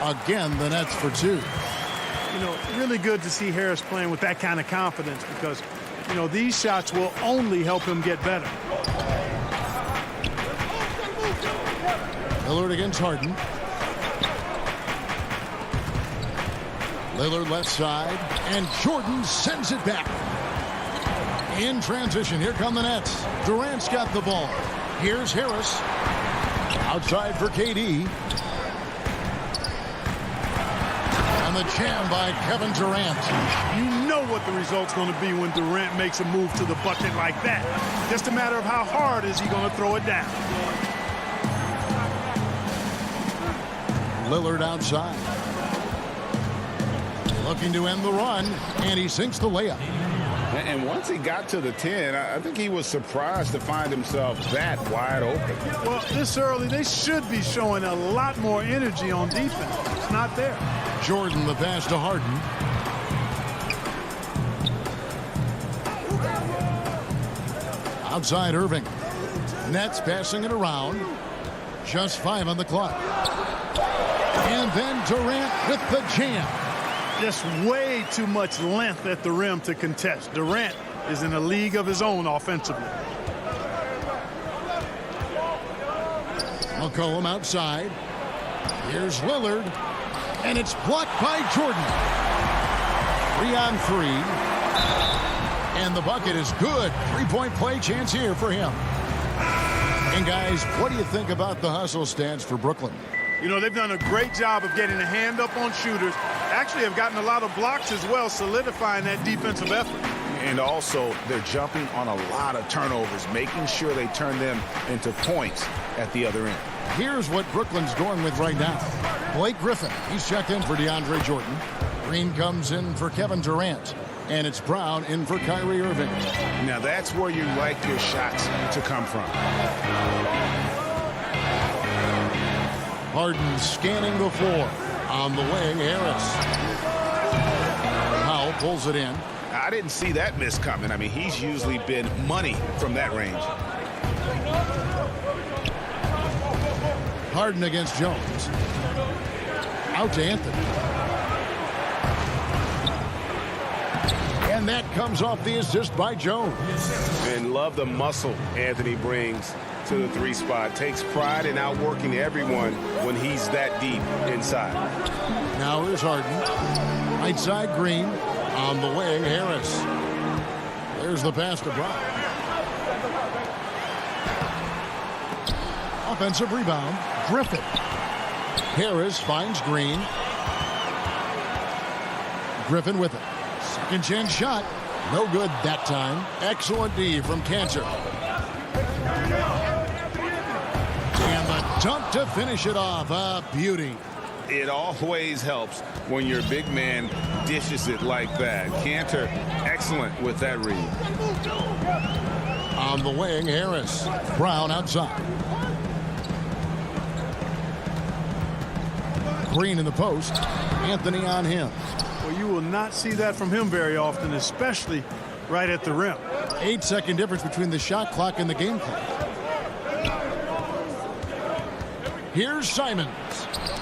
Again, the Nets for 2. You know, really good to see Harris playing with that kind of confidence because, you know, these shots will only help him get better. Lillard against Harden. Lillard left side, and Jordan sends it back. In transition, here come the Nets. Durant's got the ball. Here's Harris. Outside for KD. And the jam by Kevin Durant. You know what the result's going to be when Durant makes a move to the bucket like that. Just a matter of how hard is he going to throw it down. Lillard outside. Looking to end the run, and he sinks the layup. And once he got to the 10, I think he was surprised to find himself that wide open. Well, this early, they should be showing a lot more energy on defense. It's not there. Jordan, the pass to Harden. Outside Irving. Nets passing it around. Just 5 on the clock. And then Durant with the jam. Just way too much length at the rim to contest. Durant is in a league of his own offensively. McCollum outside. Here's Lillard. And it's blocked by Jordan. 3 on 3. And the bucket is good. 3-point play chance here for him. And guys, what do you think about the hustle stats for Brooklyn? You know, they've done a great job of getting a hand up on shooters. Actually have gotten a lot of blocks as well, solidifying that defensive effort. And also, they're jumping on a lot of turnovers, making sure they turn them into points at the other end. Here's what Brooklyn's going with right now. Blake Griffin, he's checked in for DeAndre Jordan. Green comes in for Kevin Durant. And it's Brown in for Kyrie Irving. Now that's where you like your shots to come from. Harden scanning the floor. On the wing, Harris. Powell pulls it in. I didn't see that miss coming. I mean, he's usually been money from that range. Harden against Jones. Out to Anthony. And that comes off the assist by Jones. And love the muscle Anthony brings to the 3 spot. Takes pride in outworking everyone when he's that deep inside. Now here's Harden. Right side Green. On the wing, Harris. There's the pass to Brown. Offensive rebound. Griffin. Harris finds Green. Griffin with it. Second chance shot. No good that time. Excellent D from Cantor. And the dunk to finish it off. A beauty. It always helps when your big man dishes it like that. Cantor, excellent with that read. On the wing, Harris. Brown outside. Green in the post. Anthony on him. Well, you will not see that from him very often, especially right at the rim. 8-second difference between the shot clock and the game clock. Here's Simons.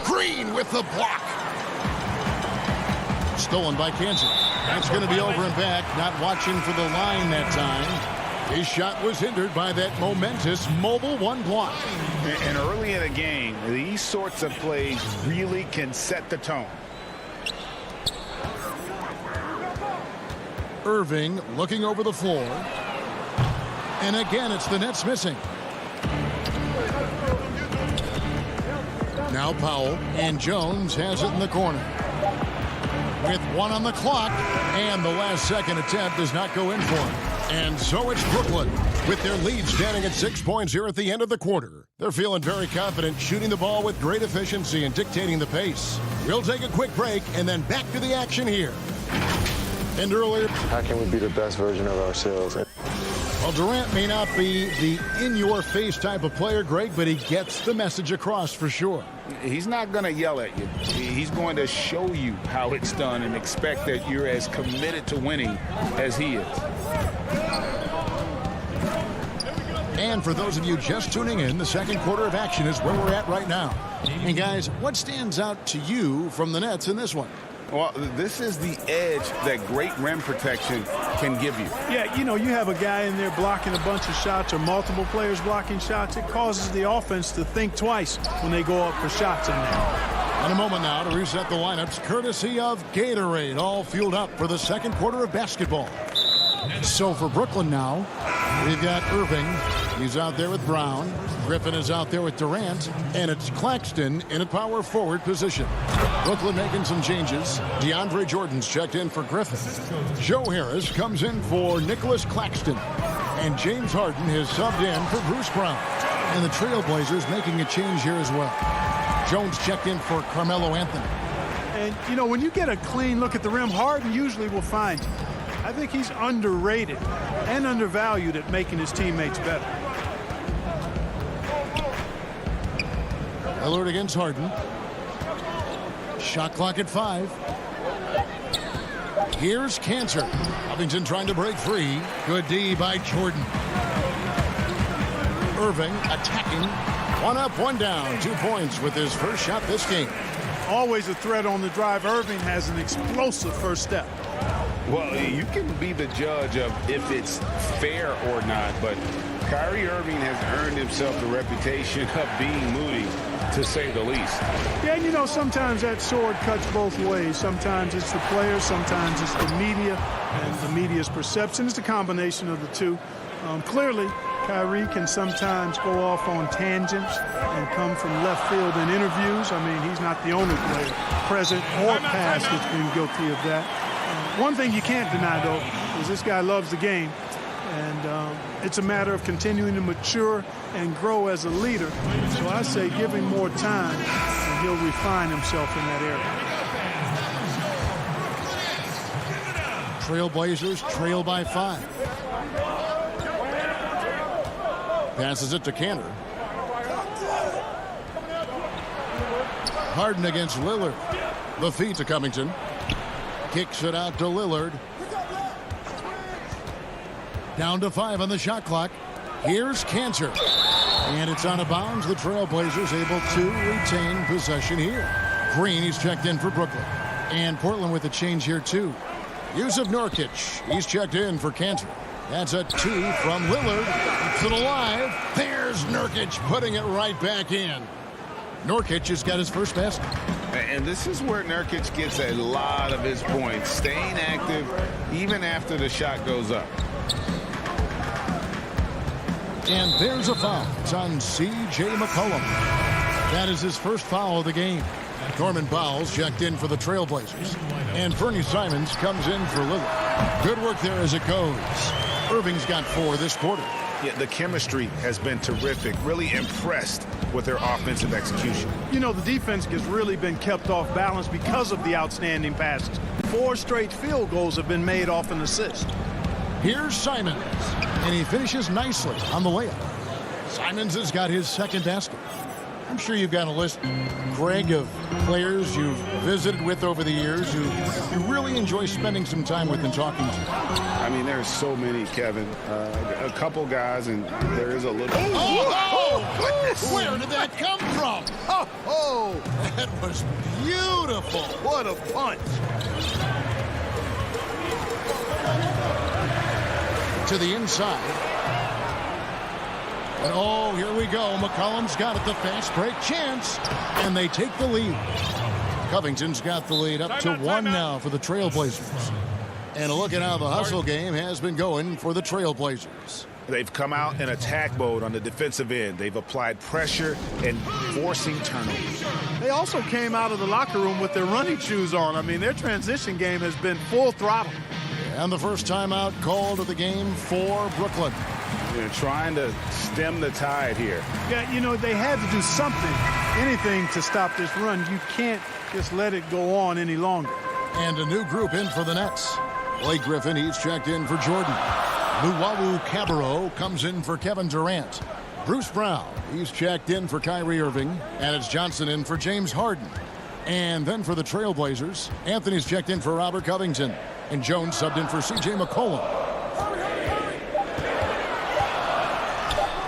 Green with the block. Stolen by Kansas. That's going to be over and back. Not watching for the line that time. His shot was hindered by that momentous mobile one block. And early in the game, these sorts of plays really can set the tone. Irving looking over the floor. And again, it's the Nets missing. Now Powell, and Jones has it in the corner. With 1 on the clock, and the last second attempt does not go in for him. And so it's Brooklyn, with their lead standing at 6 points here at the end of the quarter. They're feeling very confident, shooting the ball with great efficiency and dictating the pace. We'll take a quick break and then back to the action here. And earlier, how can we be the best version of ourselves? Well, Durant may not be the in-your-face type of player, Greg, but he gets the message across for sure. He's not going to yell at you. He's going to show you how it's done and expect that you're as committed to winning as he is. And for those of you just tuning in, the second quarter of action is where we're at right now. And guys, what stands out to you from the Nets in this one? Well, this is the edge that great rim protection can give you. Yeah, you know, you have a guy in there blocking a bunch of shots or multiple players blocking shots. It causes the offense to think twice when they go up for shots in there. In a moment now to reset the lineups, courtesy of Gatorade, all fueled up for the second quarter of basketball. So for Brooklyn now, we've got Irving. He's out there with Brown. Griffin is out there with Durant. And it's Claxton in a power forward position. Brooklyn making some changes. DeAndre Jordan's checked in for Griffin. Joe Harris comes in for Nicholas Claxton. And James Harden has subbed in for Bruce Brown. And the Trailblazers making a change here as well. Jones checked in for Carmelo Anthony. And, you know, when you get a clean look at the rim, Harden usually will find you. I think he's underrated and undervalued at making his teammates better. Lillard against Harden. Shot clock at 5. Here's Cancer. Covington trying to break free. Good D by Jordan. Irving attacking. 1 up, 1 down. 2 points with his first shot this game. Always a threat on the drive. Irving has an explosive first step. Well, you can be the judge of if it's fair or not, but Kyrie Irving has earned himself the reputation of being moody, to say the least. Yeah, you know, sometimes that sword cuts both ways. Sometimes it's the players, sometimes it's the media, and the media's perception. It's a combination of the two. Clearly, Kyrie can sometimes go off on tangents and come from left field in interviews. I mean, he's not the only player, present or past, that's been guilty of that. One thing you can't deny, though, is this guy loves the game. And it's a matter of continuing to mature and grow as a leader. So I say give him more time, and he'll refine himself in that area. Trailblazers trail by 5. Passes it to Cantor. Harden against Lillard. The feed to Covington. Kicks it out to Lillard. Down to 5 on the shot clock. Here's Cantor. And it's out of bounds. The Trailblazers able to retain possession here. Green, he's checked in for Brooklyn. And Portland with a change here too. Yusuf Nurkic, he's checked in for Cantor. That's a 2 from Lillard. Keeps it alive. There's Nurkic putting it right back in. Nurkic has got his first basket. And this is where Nurkic gets a lot of his points, staying active even after the shot goes up. And there's a foul. It's on C.J. McCollum. That is his first foul of the game. Norman Powell's checked in for the Trailblazers. And Fernie Simons comes in for Lillard. Good work there as it goes. Irving's got 4 this quarter. Yeah, the chemistry has been terrific. Really impressed with their offensive execution. You know, the defense has really been kept off balance because of the outstanding passes. 4 straight field goals have been made off an assist. Here's Simons, and he finishes nicely on the layup. Simons has got his second basket. I'm sure you've got a list, Greg, of players you've visited with over the years who you really enjoy spending some time with and talking to. I mean, there's so many, Kevin. A couple guys, and there is a little. Where did that come from? That was beautiful. What a punch. To the inside. And here we go. McCollum's got it, the fast break chance, and they take the lead. Covington's got the lead up to 1 now for the Trailblazers. And a look at how the hustle game has been going for the Trailblazers. They've come out in attack mode on the defensive end. They've applied pressure and forcing turnovers. They also came out of the locker room with their running shoes on. I mean, their transition game has been full throttle. And the first timeout called of the game for Brooklyn. They're trying to stem the tide here. Yeah, you know, they had to do something, anything to stop this run. You can't just let it go on any longer. And a new group in for the Nets. Blake Griffin, he's checked in for Jordan. Luwawu Cabarro comes in for Kevin Durant. Bruce Brown, he's checked in for Kyrie Irving. And it's Johnson in for James Harden. And then for the Trailblazers, Anthony's checked in for Robert Covington. And Jones subbed in for C.J. McCollum.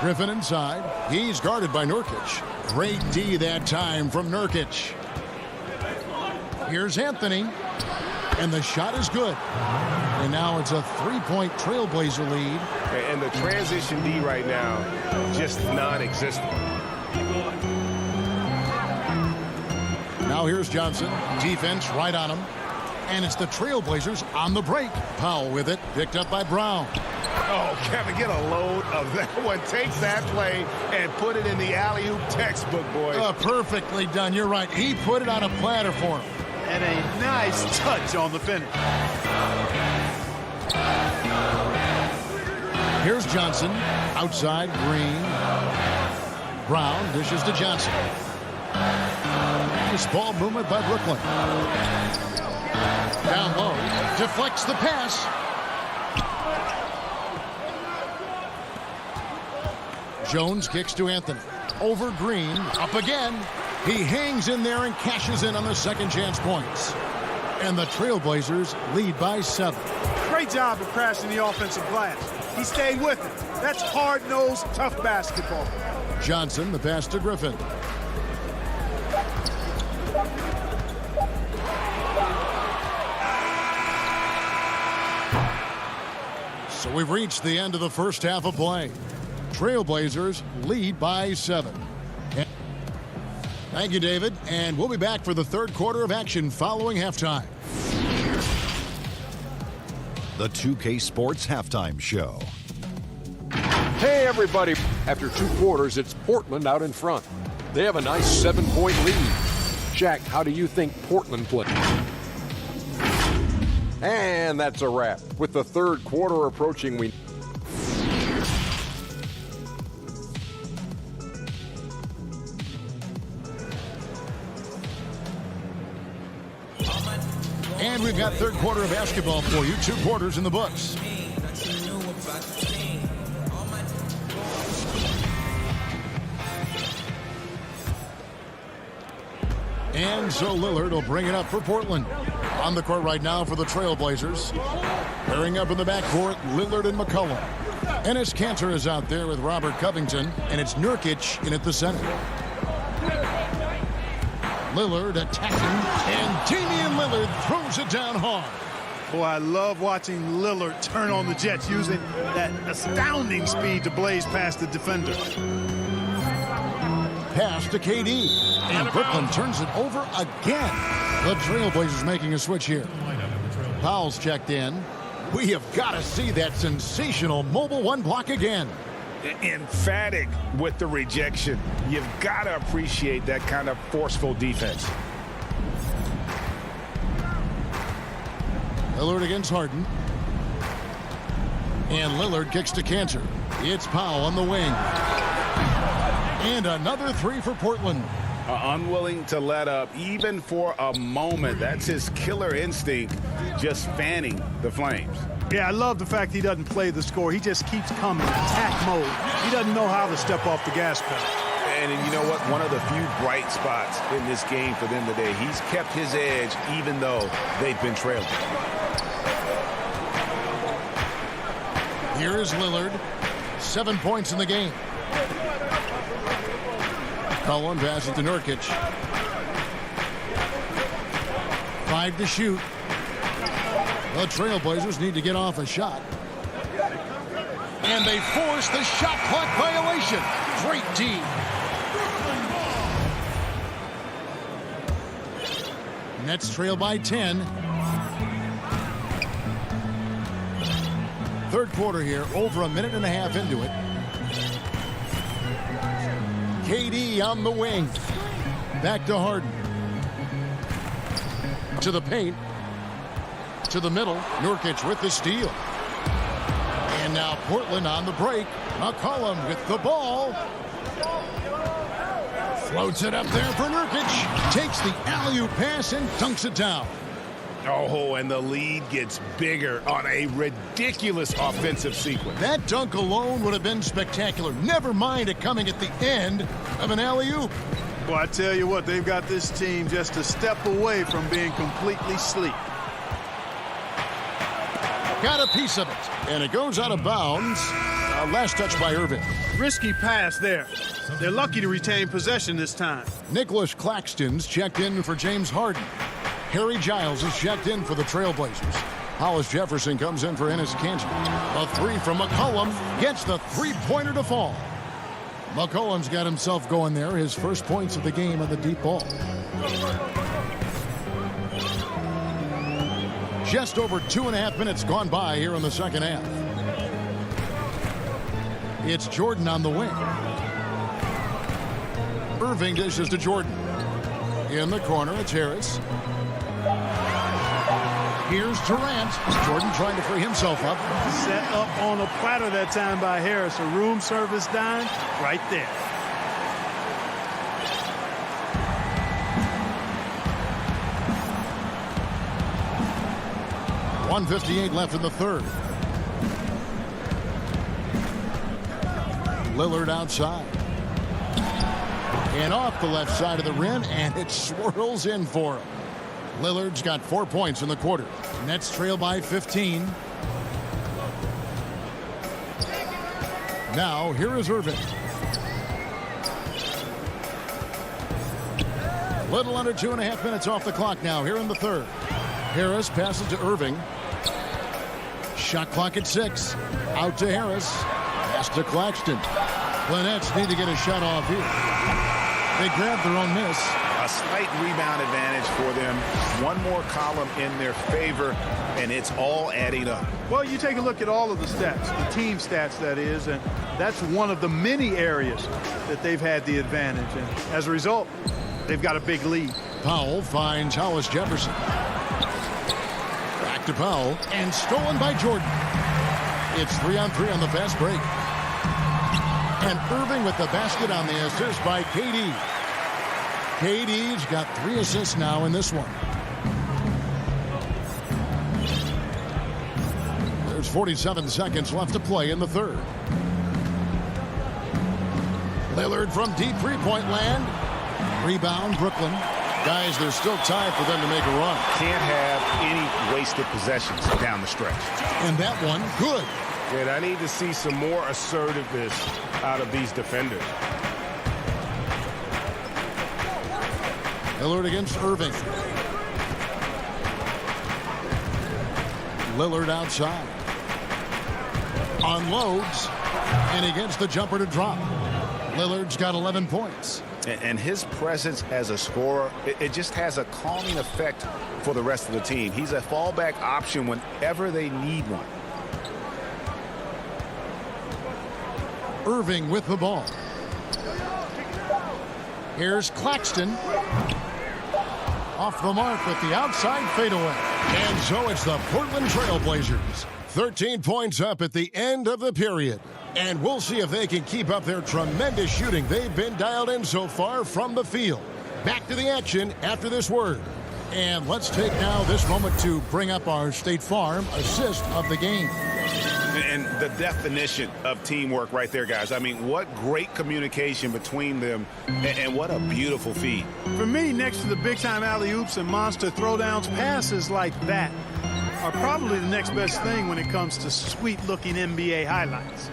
Griffin inside. He's guarded by Nurkic. Great D that time from Nurkic. Here's Anthony. And the shot is good. And now it's a 3-point Trailblazer lead. And the transition D right now, just non-existent. Now here's Johnson. Defense right on him. And it's the Trailblazers on the break. Powell with it. Picked up by Brown. Oh, Kevin, get a load of that one. Take that play and put it in the alley-oop textbook, boy. Perfectly done. You're right. He put it on a platter for him. And a nice touch on the finish. Here's Johnson. Outside, Green. Brown dishes to Johnson. Nice ball movement by Brooklyn. Down low. Deflects the pass. Jones kicks to Anthony. Over Green. Up again. He hangs in there and cashes in on the second chance points. And the Trailblazers lead by 7. Great job of crashing the offensive glass. He stayed with it. That's hard-nosed, tough basketball. Johnson, the pass to Griffin. So we've reached the end of the first half of play. Trailblazers lead by 7. Thank you, David. And we'll be back for the third quarter of action following halftime. The 2K Sports Halftime Show. Hey, everybody. After 2 quarters, it's Portland out in front. They have a nice 7-point lead. Jack, how do you think Portland played? And that's a wrap. With the third quarter approaching, we... And we've got third quarter of basketball for you. 2 quarters in the books. And so Lillard will bring it up for Portland. On the court right now for the Trailblazers. Pairing up in the backcourt, Lillard and McCollum. Enes Kanter is out there with Robert Covington, and it's Nurkic in at the center. Lillard attacking, and Damian Lillard throws it down hard. Boy, I love watching Lillard turn on the Jets using that astounding speed to blaze past the defender. Pass to KD, and Brooklyn turns it over again. The Trailblazers making a switch here. Powell's checked in. We have got to see that sensational mobile 1 block again. Emphatic with the rejection. You've got to appreciate that kind of forceful defense. Lillard against Harden. And Lillard kicks to Kanter. It's Powell on the wing. And another 3 for Portland. Unwilling to let up even for a moment. That's his killer instinct, just fanning the flames. Yeah, I love the fact he doesn't play the score. He just keeps coming, attack mode. He doesn't know how to step off the gas pedal. And you know what? One of the few bright spots in this game for them today. He's kept his edge even though they've been trailing. Here is Lillard. 7 points in the game. Cullen passes to Nurkic. 5 to shoot. The Trailblazers need to get off a shot. And they force the shot clock violation. Great D. Nets trail by 10. Third quarter here, over a minute and a half into it. KD on the wing. Back to Harden. To the paint. To the middle. Nurkic with the steal. And now Portland on the break. McCollum with the ball. Floats it up there for Nurkic. Takes the alley-oop pass and dunks it down. Oh, and the lead gets bigger on a ridiculous offensive sequence. That dunk alone would have been spectacular. Never mind it coming at the end of an alley-oop. Well, I tell you what, they've got this team just a step away from being completely asleep. Got a piece of it, and it goes out of bounds. Last touch by Irving. Risky pass there. They're lucky to retain possession this time. Nicholas Claxton's checked in for James Harden. Harry Giles is checked in for the Trailblazers. Hollis Jefferson comes in for Enes Kanter. A three from McCollum gets the three-pointer to fall. McCollum's got himself going there. His first points of the game on the deep ball. Just over 2.5 minutes gone by here in the second half. It's Jordan on the wing. Irving dishes to Jordan. In the corner, it's Harris. Here's Durant. Jordan trying to free himself up. Set up on a platter that time by Harris. A room service dime right there. .158 left in the third. Lillard outside. And off the left side of the rim, and it swirls in for him. Lillard's got 4 points in the quarter. Nets trail by 15. Now, here is Irving. Little under 2.5 minutes off the clock now, here in the third. Harris passes to Irving. Shot clock at 6. Out to Harris. Pass to Claxton. The Nets need to get a shot off here. They grab their own miss. A slight rebound advantage for them. One more column in their favor, and it's all adding up. Well, you take a look at all of the stats, the team stats, that is, and that's one of the many areas that they've had the advantage. And as a result, they've got a big lead. Powell finds Hollis Jefferson. Back to Powell, and stolen by Jordan. It's 3-on-3 on the fast break. And Irving with the basket on the assist by KD. KD's got 3 assists now in this one. There's 47 seconds left to play in the third. Lillard from deep three-point land. Rebound, Brooklyn. Guys, there's still time for them to make a run. Can't have any wasted possessions down the stretch. And that one, good. And I need to see some more assertiveness out of these defenders. Lillard against Irving. Lillard outside. Unloads. And he gets the jumper to drop. Lillard's got 11 points. And his presence as a scorer, it just has a calming effect for the rest of the team. He's a fallback option whenever they need one. Irving with the ball. Here's Claxton. Off the mark with the outside fadeaway. And so it's the Portland Trailblazers. 13 points up at the end of the period. And we'll see if they can keep up their tremendous shooting they've been dialed in so far from the field. Back to the action after this word. And let's take now this moment to bring up our State Farm assist of the game. And the definition of teamwork right there, guys. I mean, what great communication between them, and what a beautiful feed. For me, next to the big-time alley-oops and monster throwdowns, passes like that are probably the next best thing when it comes to sweet-looking NBA highlights.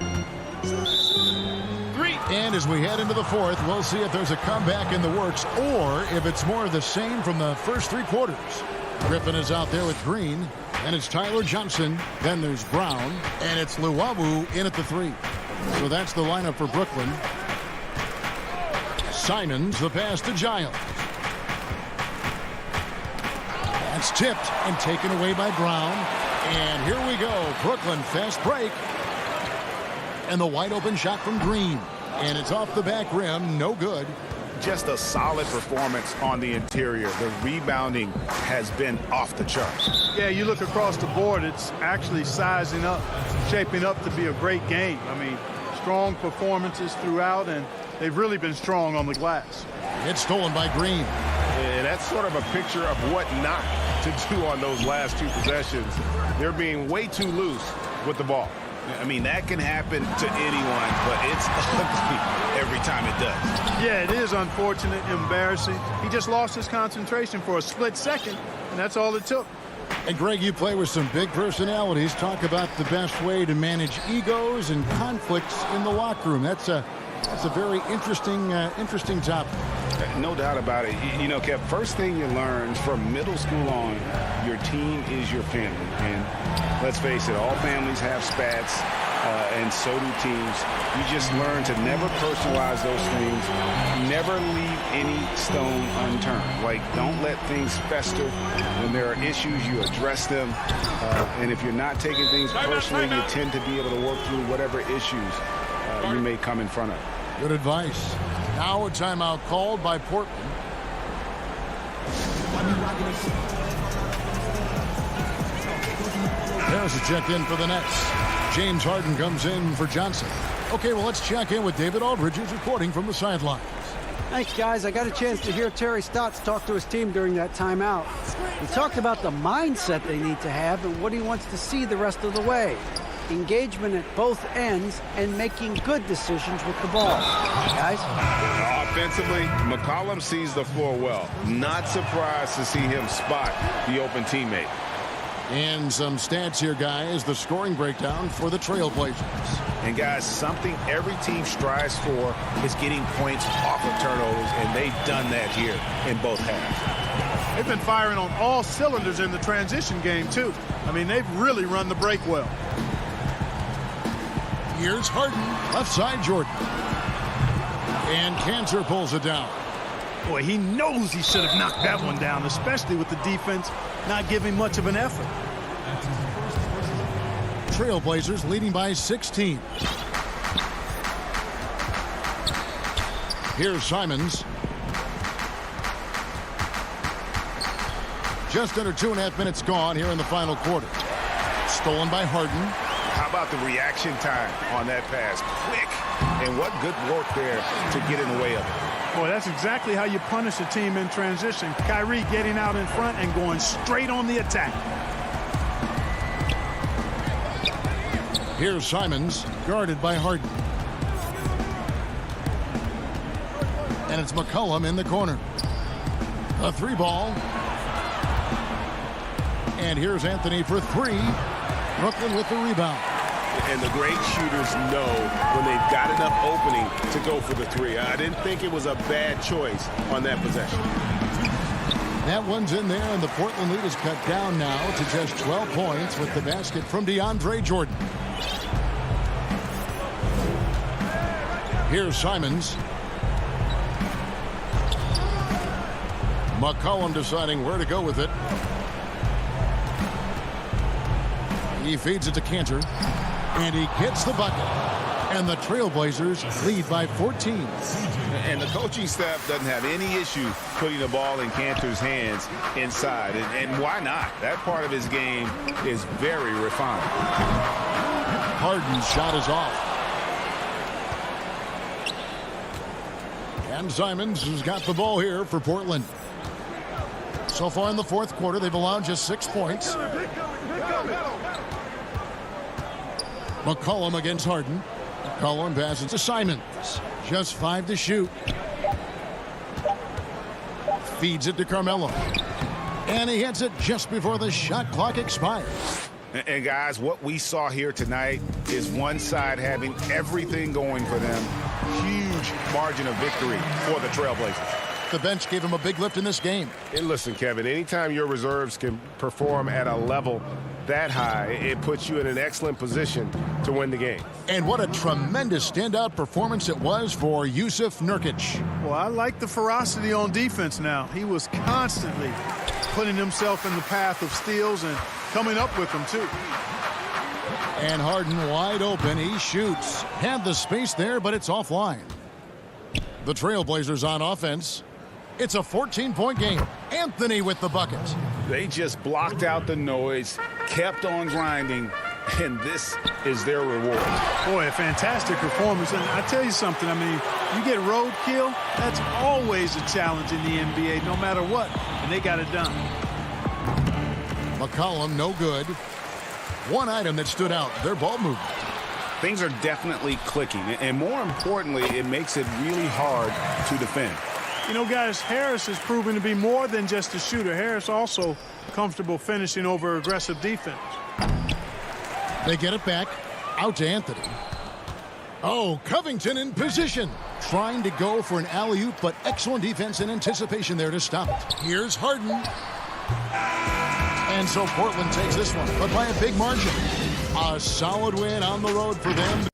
And as we head into the fourth, we'll see if there's a comeback in the works or if it's more of the same from the first three quarters. Griffin is out there with Green, and it's Tyler Johnson. Then there's Brown, and it's Luwawu in at the 3. So that's the lineup for Brooklyn. Simons, the pass to Giles. That's tipped and taken away by Brown. And here we go. Brooklyn fast break. And the wide open shot from Green. And it's off the back rim. No good. Just a solid performance on the interior. The rebounding has been off the charts. Yeah, you look across the board, it's actually sizing up, shaping up to be a great game. I mean, strong performances throughout, and they've really been strong on the glass. It's stolen by Green. And that's sort of a picture of what not to do on those last two possessions. They're being way too loose with the ball. I mean, that can happen to anyone, but it's ugly every time it does. Yeah, it is unfortunate, embarrassing. He just lost his concentration for a split second, and that's all it took. And Greg, you play with some big personalities. Talk about the best way to manage egos and conflicts in the locker room. That's a very interesting topic. No doubt about it. You know, Kev, first thing you learn from middle school on, your team is your family. And let's face it, all families have spats, and so do teams. You just learn to never personalize those things. Never leave any stone unturned. Like, don't let things fester. When there are issues, you address them. And if you're not taking things personally, you tend to be able to work through whatever issues you may come in front of. Good advice. Now a timeout called by Portland. Harris is checked in for the Nets. James Harden comes in for Johnson. Okay, well, let's check in with David Aldridge, who's reporting from the sidelines. Thanks, guys. I got a chance to hear Terry Stotts talk to his team during that timeout. He talked about the mindset they need to have and what he wants to see the rest of the way. Engagement at both ends and making good decisions with the ball. Guys? Offensively, McCollum sees the floor well. Not surprised to see him spot the open teammate. And some stats here, guys. The scoring breakdown for the Trailblazers. And, guys, something every team strives for is getting points off of turnovers, and they've done that here in both halves. They've been firing on all cylinders in the transition game, too. I mean, they've really run the break well. Here's Harden, left side Jordan. And Cantor pulls it down. Boy, he knows he should have knocked that one down, especially with the defense not giving much of an effort. Trailblazers leading by 16. Here's Simons. Just under 2.5 minutes gone here in the final quarter. Stolen by Harden. How about the reaction time on that pass? Quick. And what good work there to get in the way of it. Boy, that's exactly how you punish a team in transition. Kyrie getting out in front and going straight on the attack. Here's Simons, guarded by Harden. And it's McCollum in the corner. A 3-ball. And here's Anthony for 3. Brooklyn with the rebound. And the great shooters know when they've got enough opening to go for the 3. I didn't think it was a bad choice on that possession. That one's in there, and the Portland lead is cut down now to just 12 points with the basket from DeAndre Jordan. Here's Simons. McCollum deciding where to go with it. He feeds it to Cantor. And he gets the bucket. And the Trailblazers lead by 14. And the coaching staff doesn't have any issue putting the ball in Cantor's hands inside. And why not? That part of his game is very refined. Harden's shot is off. And Simons has got the ball here for Portland. So far in the fourth quarter, they've allowed just 6 points. McCollum against Harden. McCollum passes to Simons. Just 5 to shoot. Feeds it to Carmelo. And he hits it just before the shot clock expires. And guys, what we saw here tonight is one side having everything going for them. Huge margin of victory for the Trailblazers. The bench gave him a big lift in this game. And listen, Kevin, anytime your reserves can perform at a level that high, it puts you in an excellent position to win the game. And what a tremendous standout performance it was for Jusuf Nurkic. Well, I like the ferocity on defense now. He was constantly putting himself in the path of steals and coming up with them, too. And Harden wide open. He shoots. Had the space there, but it's offline. The Trailblazers on offense. It's a 14-point game. Anthony with the bucket. They just blocked out the noise, kept on grinding, and this is their reward. Boy, a fantastic performance. And I tell you something, I mean, you get roadkill, that's always a challenge in the NBA, no matter what. And they got it done. McCollum, no good. One item that stood out, their ball movement. Things are definitely clicking, and more importantly, it makes it really hard to defend. You know, guys, Harris has proven to be more than just a shooter. Harris also comfortable finishing over aggressive defense. They get it back. Out to Anthony. Oh, Covington in position. Trying to go for an alley-oop, but excellent defense and anticipation there to stop it. Here's Harden. And so Portland takes this one, but by a big margin. A solid win on the road for them.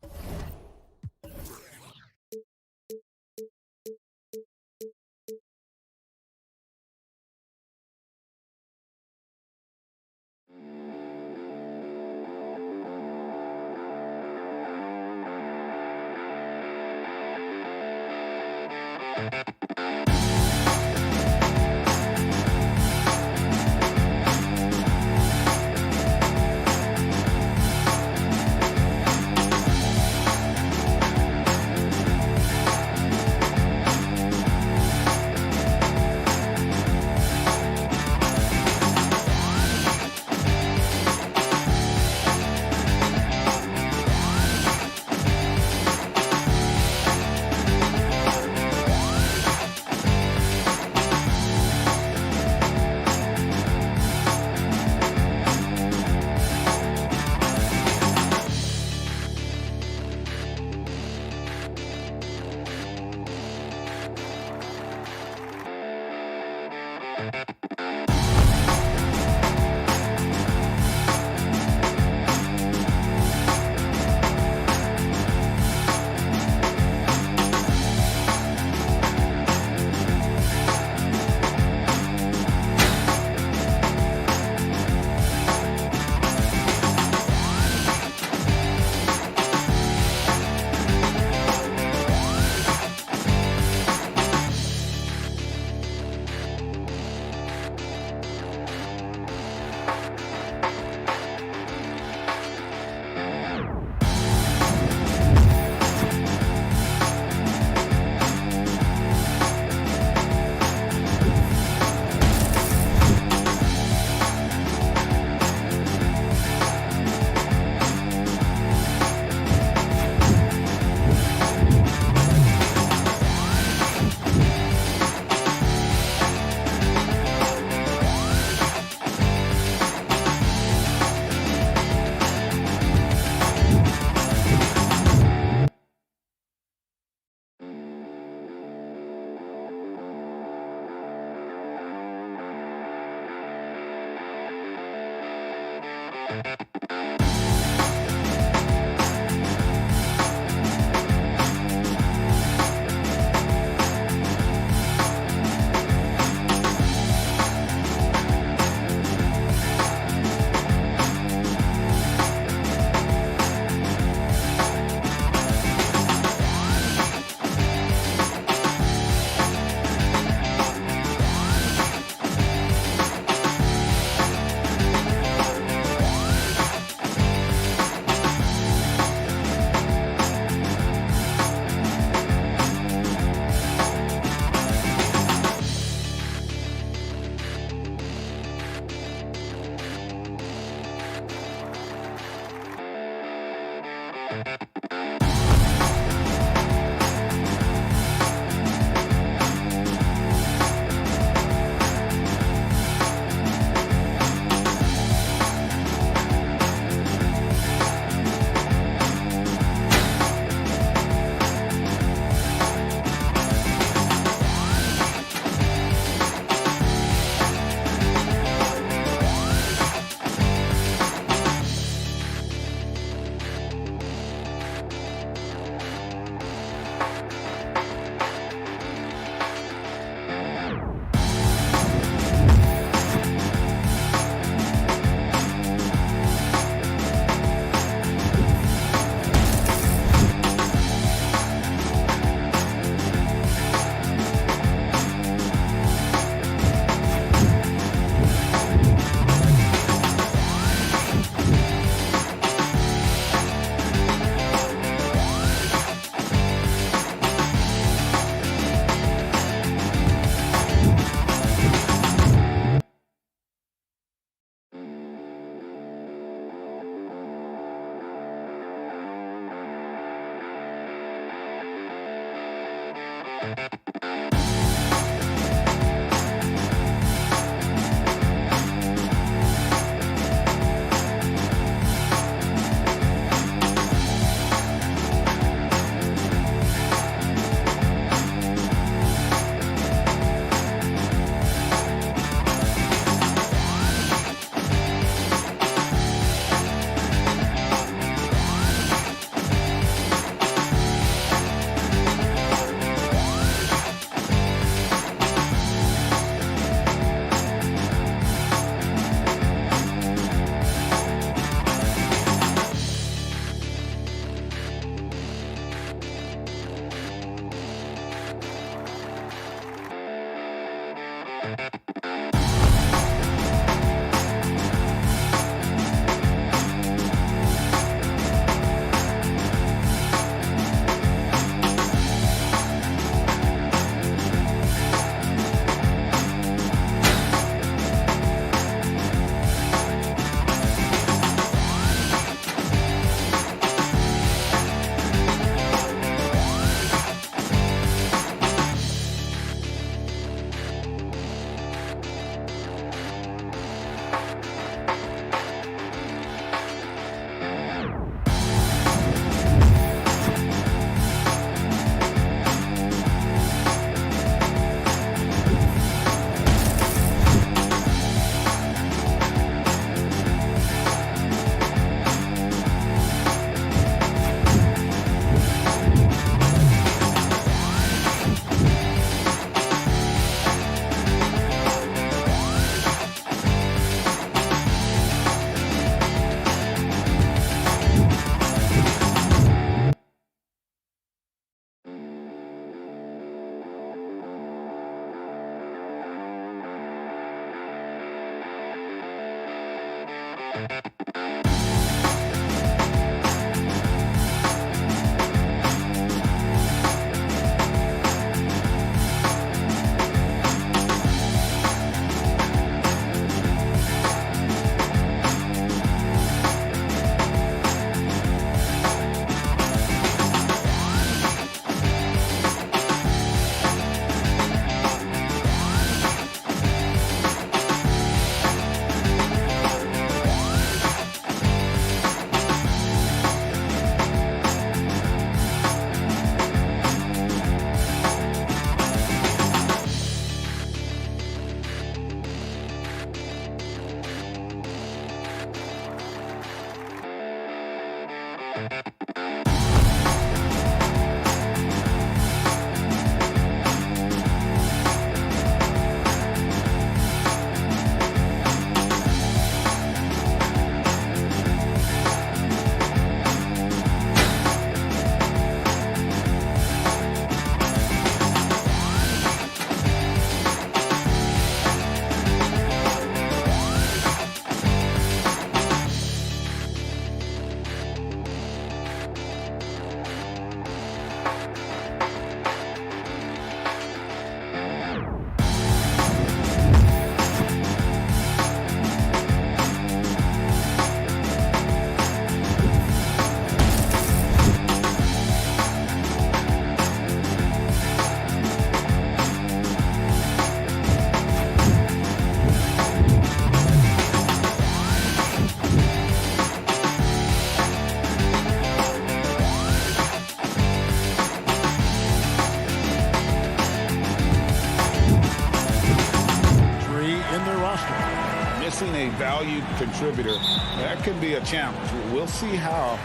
missing a valued contributor, that could be a challenge. We'll see how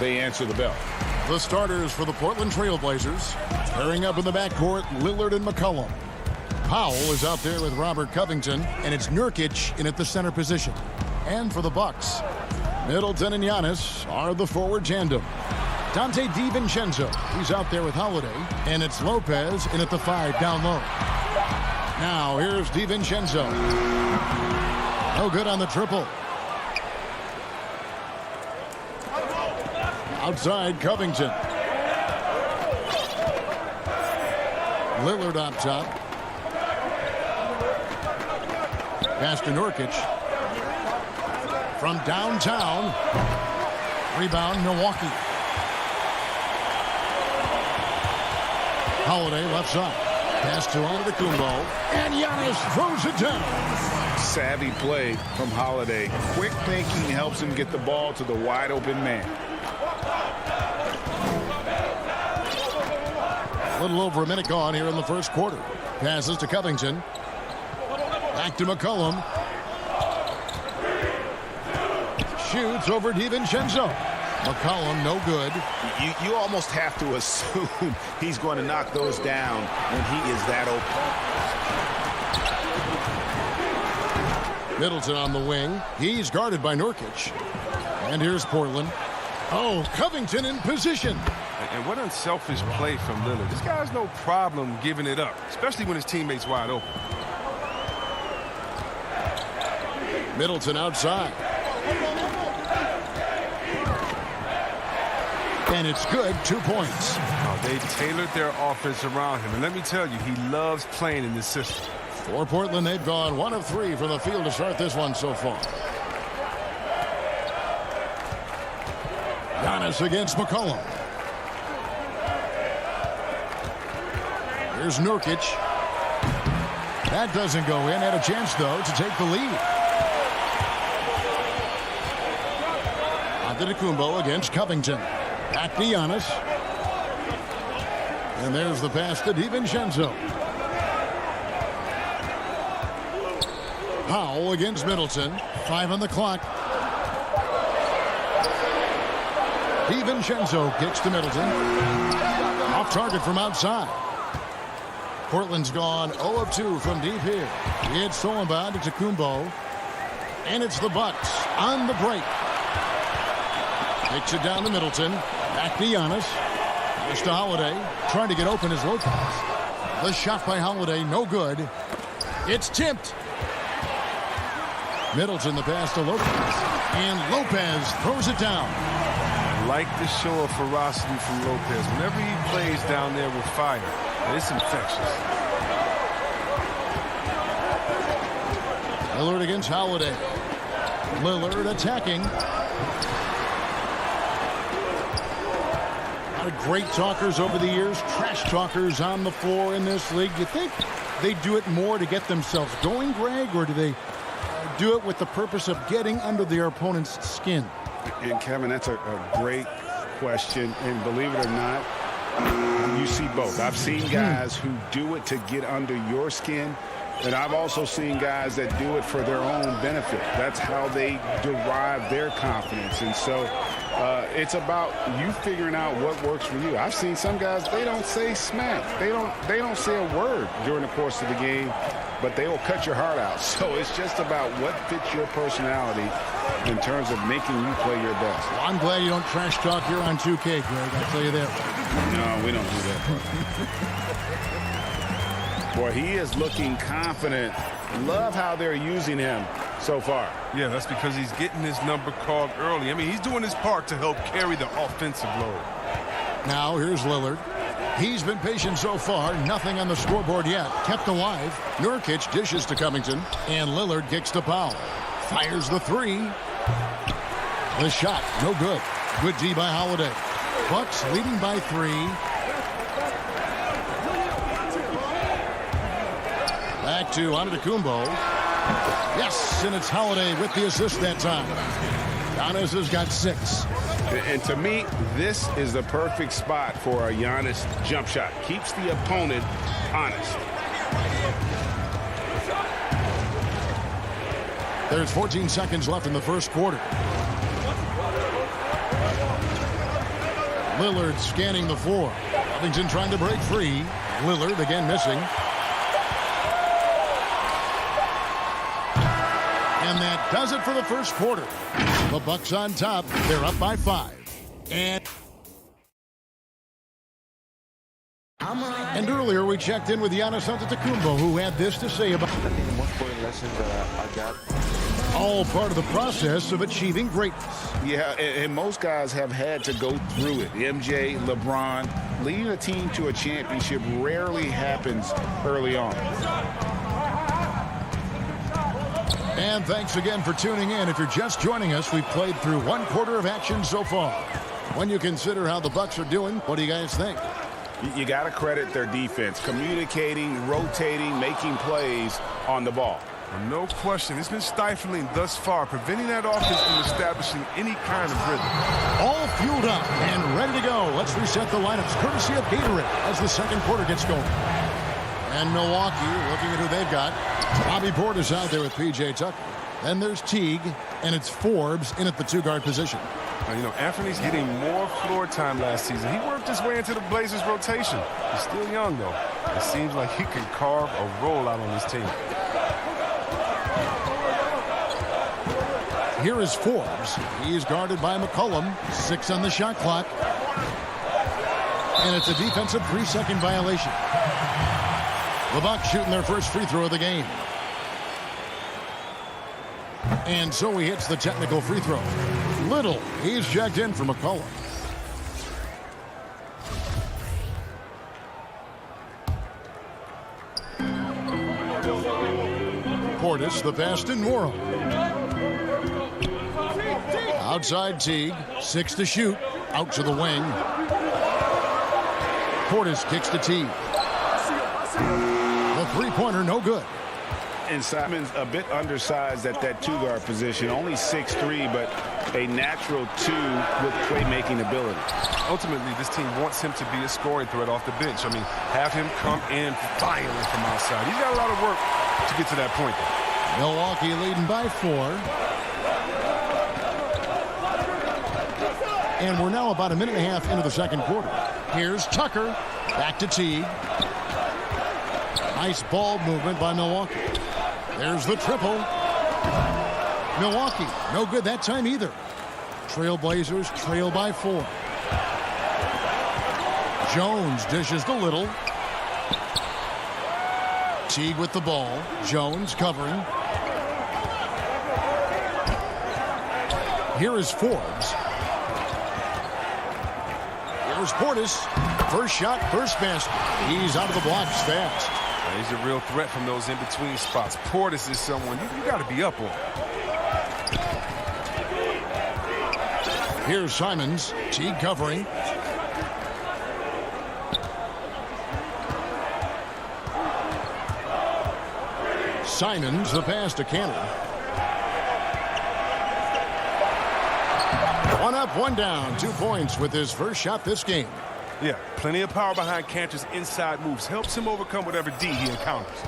they answer the bell. The starters for the Portland Trail Blazers. Pairing up in the backcourt, Lillard and McCollum. Powell is out there with Robert Covington, and it's Nurkic in at the center position. And for the Bucks, Middleton and Giannis are the forward tandem. Dante DiVincenzo, he's out there with Holiday, and it's Lopez in at the 5 down low. Now here's DiVincenzo. No good on the triple. Outside, Covington. Lillard up top. Pass to Nurkic. From downtown. Rebound, Milwaukee. Holiday left side. Pass to Antetokounmpo. And Giannis throws it down. Savvy play from Holiday. Quick thinking helps him get the ball to the wide open man. A little over a minute gone here in the first quarter. Passes to Covington. Back to McCollum. Shoots over DiVincenzo. McCollum, no good. You almost have to assume he's going to knock those down when he is that open. Middleton on the wing. He's guarded by Nurkic. And here's Portland. Oh, Covington in position. And what unselfish play from Lillard. This guy has no problem giving it up, especially when his teammate's wide open. Middleton outside. And it's good, 2 points. Oh, they tailored their offense around him. And let me tell you, he loves playing in this system. For Portland, they've gone 1 of 3 from the field to start this one so far. Giannis against McCollum. Here's Nurkic. That doesn't go in. Had a chance, though, to take the lead. Antetokounmpo against Covington. Back to Giannis. And there's the pass to DiVincenzo. Powell against Middleton. 5 on the clock. DiVincenzo kicks to Middleton. Off target from outside. Portland's gone 0 of 2 from deep here. It's Solomon to Antetokounmpo. And it's the Bucks on the break. Takes it down to Middleton. Back to Giannis. Goes to Holiday. Trying to get open is Lopez. The shot by Holiday, no good. It's tipped. Middleton the pass to Lopez. And Lopez throws it down. I like the show of ferocity from Lopez. Whenever he plays down there with fire, it's infectious. Lillard against Holiday. Lillard attacking. Great talkers over the years, trash talkers on the floor in this league. You think they do it more to get themselves going, Greg, or do they do it with the purpose of getting under their opponent's skin? And Kevin, that's a great question. And believe it or not, you see both. I've seen guys who do it to get under your skin, and I've also seen guys that do it for their own benefit. That's how they derive their confidence. And so it's about you figuring out what works for you. I've seen some guys, they don't say smack. They don't say a word during the course of the game, but they will cut your heart out. So it's just about what fits your personality in terms of making you play your best. Well, I'm glad you don't trash talk here on 2K, Greg. I'll tell you that. No, we don't do that. Boy, he is looking confident. Love how they're using him so far. Yeah, that's because he's getting his number called early. I mean, he's doing his part to help carry the offensive load. Now here's Lillard. He's been patient so far. Nothing on the scoreboard yet. Kept alive. Nurkic dishes to Covington. And Lillard kicks to Powell. Fires the 3. The shot, no good. Good D by Holiday. Bucks leading by 3. Back to Antetokounmpo. Yes, and it's Holiday with the assist that time. Giannis has got 6. And to me, this is the perfect spot for a Giannis jump shot. Keeps the opponent honest. There's 14 seconds left in the first quarter. Lillard scanning the floor. Covington trying to break free. Lillard again missing. And that does it for the first quarter. The Bucks on top. They're up by 5. And earlier we checked in with Giannis Antetokounmpo, who had this to say about the most important lesson that I got. All part of the process of achieving greatness. Yeah, and most guys have had to go through it. MJ, LeBron, leading a team to a championship rarely happens early on. And thanks again for tuning in. If you're just joining us, we've played through one quarter of action so far. When you consider how the Bucks are doing, what do you guys think? You got to credit their defense, communicating, rotating, making plays on the ball. Well, no question. It's been stifling thus far, preventing that offense from establishing any kind of rhythm. All fueled up and ready to go. Let's reset the lineups, courtesy of Gatorade, as the second quarter gets going. And Milwaukee, looking at who they've got. Bobby Portis out there with P.J. Tucker. Then there's Teague, and it's Forbes in at the two-guard position. You know, Anthony's getting more floor time last season. He worked his way into the Blazers' rotation. He's still young, though. It seems like he can carve a role out on this team. Here is Forbes. He is guarded by McCollum. 6 on the shot clock. And it's a defensive 3-second violation. The Bucks shooting their first free throw of the game. And so he hits the technical free throw. Little, he's checked in for McCollum. Portis, the pass to Morrow. Outside Teague, 6 to shoot, out to the wing. Portis kicks to Teague. The three-pointer, no good. And Simon's a bit undersized at that two-guard position, only 6'3", but a natural 2 with playmaking ability. Ultimately, this team wants him to be a scoring threat off the bench. I mean, have him come in violent from outside. He's got a lot of work to get to that point. Milwaukee leading by 4. And we're now about a minute and a half into the second quarter. Here's Tucker. Back to Teague. Nice ball movement by Milwaukee. There's the triple. Milwaukee, no good that time either. Trailblazers trail by 4. Jones dishes to Little. Teague with the ball. Jones covering. Here is Forbes. Here's Portis. First shot, first basket. He's out of the blocks fast. He's a real threat from those in-between spots. Portis is someone you got to be up on. Here's Simons. Teague covering. Simons, the pass to Cannon. One up, one down. 2 points with his first shot this game. Yeah, plenty of power behind Cantor's inside moves. Helps him overcome whatever D he encounters.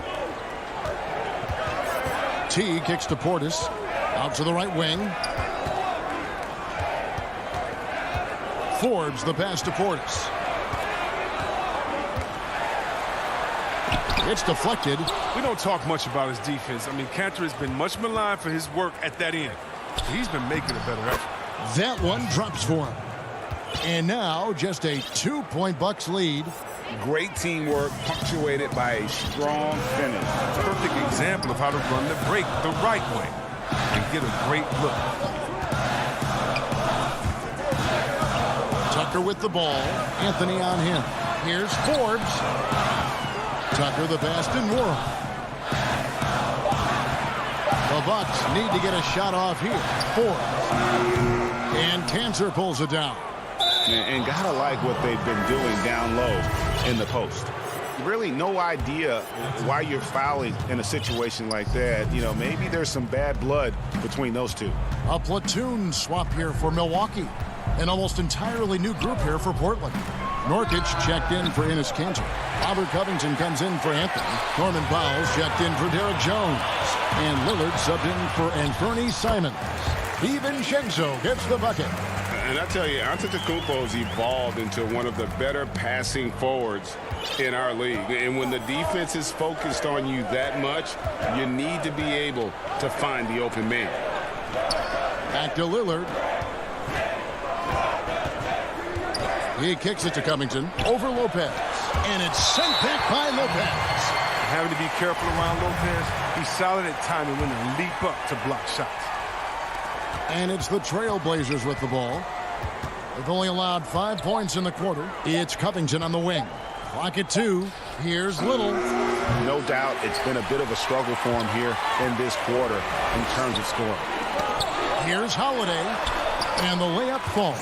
T kicks to Portis. Out to the right wing. Forbes, the pass to Portis. It's deflected. We don't talk much about his defense. I mean, Cantor has been much maligned for his work at that end. He's been making a better effort. That one drops for him. And now just a 2-point Bucks lead. Great teamwork punctuated by a strong finish. Perfect example of how to run the break the right way and get a great look. Tucker with the ball. Anthony on him. Here's Forbes. Tucker the pass to Morrow. The Bucks need to get a shot off here. Forbes. And Tanzer pulls it down. And gotta like what they've been doing down low in the post. Really no idea why you're fouling in a situation like that. You know, maybe there's some bad blood between those two. A platoon swap here for Milwaukee. An almost entirely new group here for Portland. Nurkic checked in for Enes Kanter. Robert Covington comes in for Anthony. Norman Powell's checked in for Derek Jones. And Lillard subbed in for Anthony Simons. DiVincenzo gets the bucket. And I tell you, Antetokounmpo's evolved into one of the better passing forwards in our league. And when the defense is focused on you that much, you need to be able to find the open man. Back to Lillard. He kicks it to Covington over Lopez. And it's sent back by Lopez. Having to be careful around Lopez. He's solid at timing when to leap up to block shots. And it's the Trailblazers with the ball. They've only allowed 5 points in the quarter. It's Covington on the wing. Clock at 2. Here's Little. No doubt it's been a bit of a struggle for him here in this quarter in terms of scoring. Here's Holiday. And the layup falls.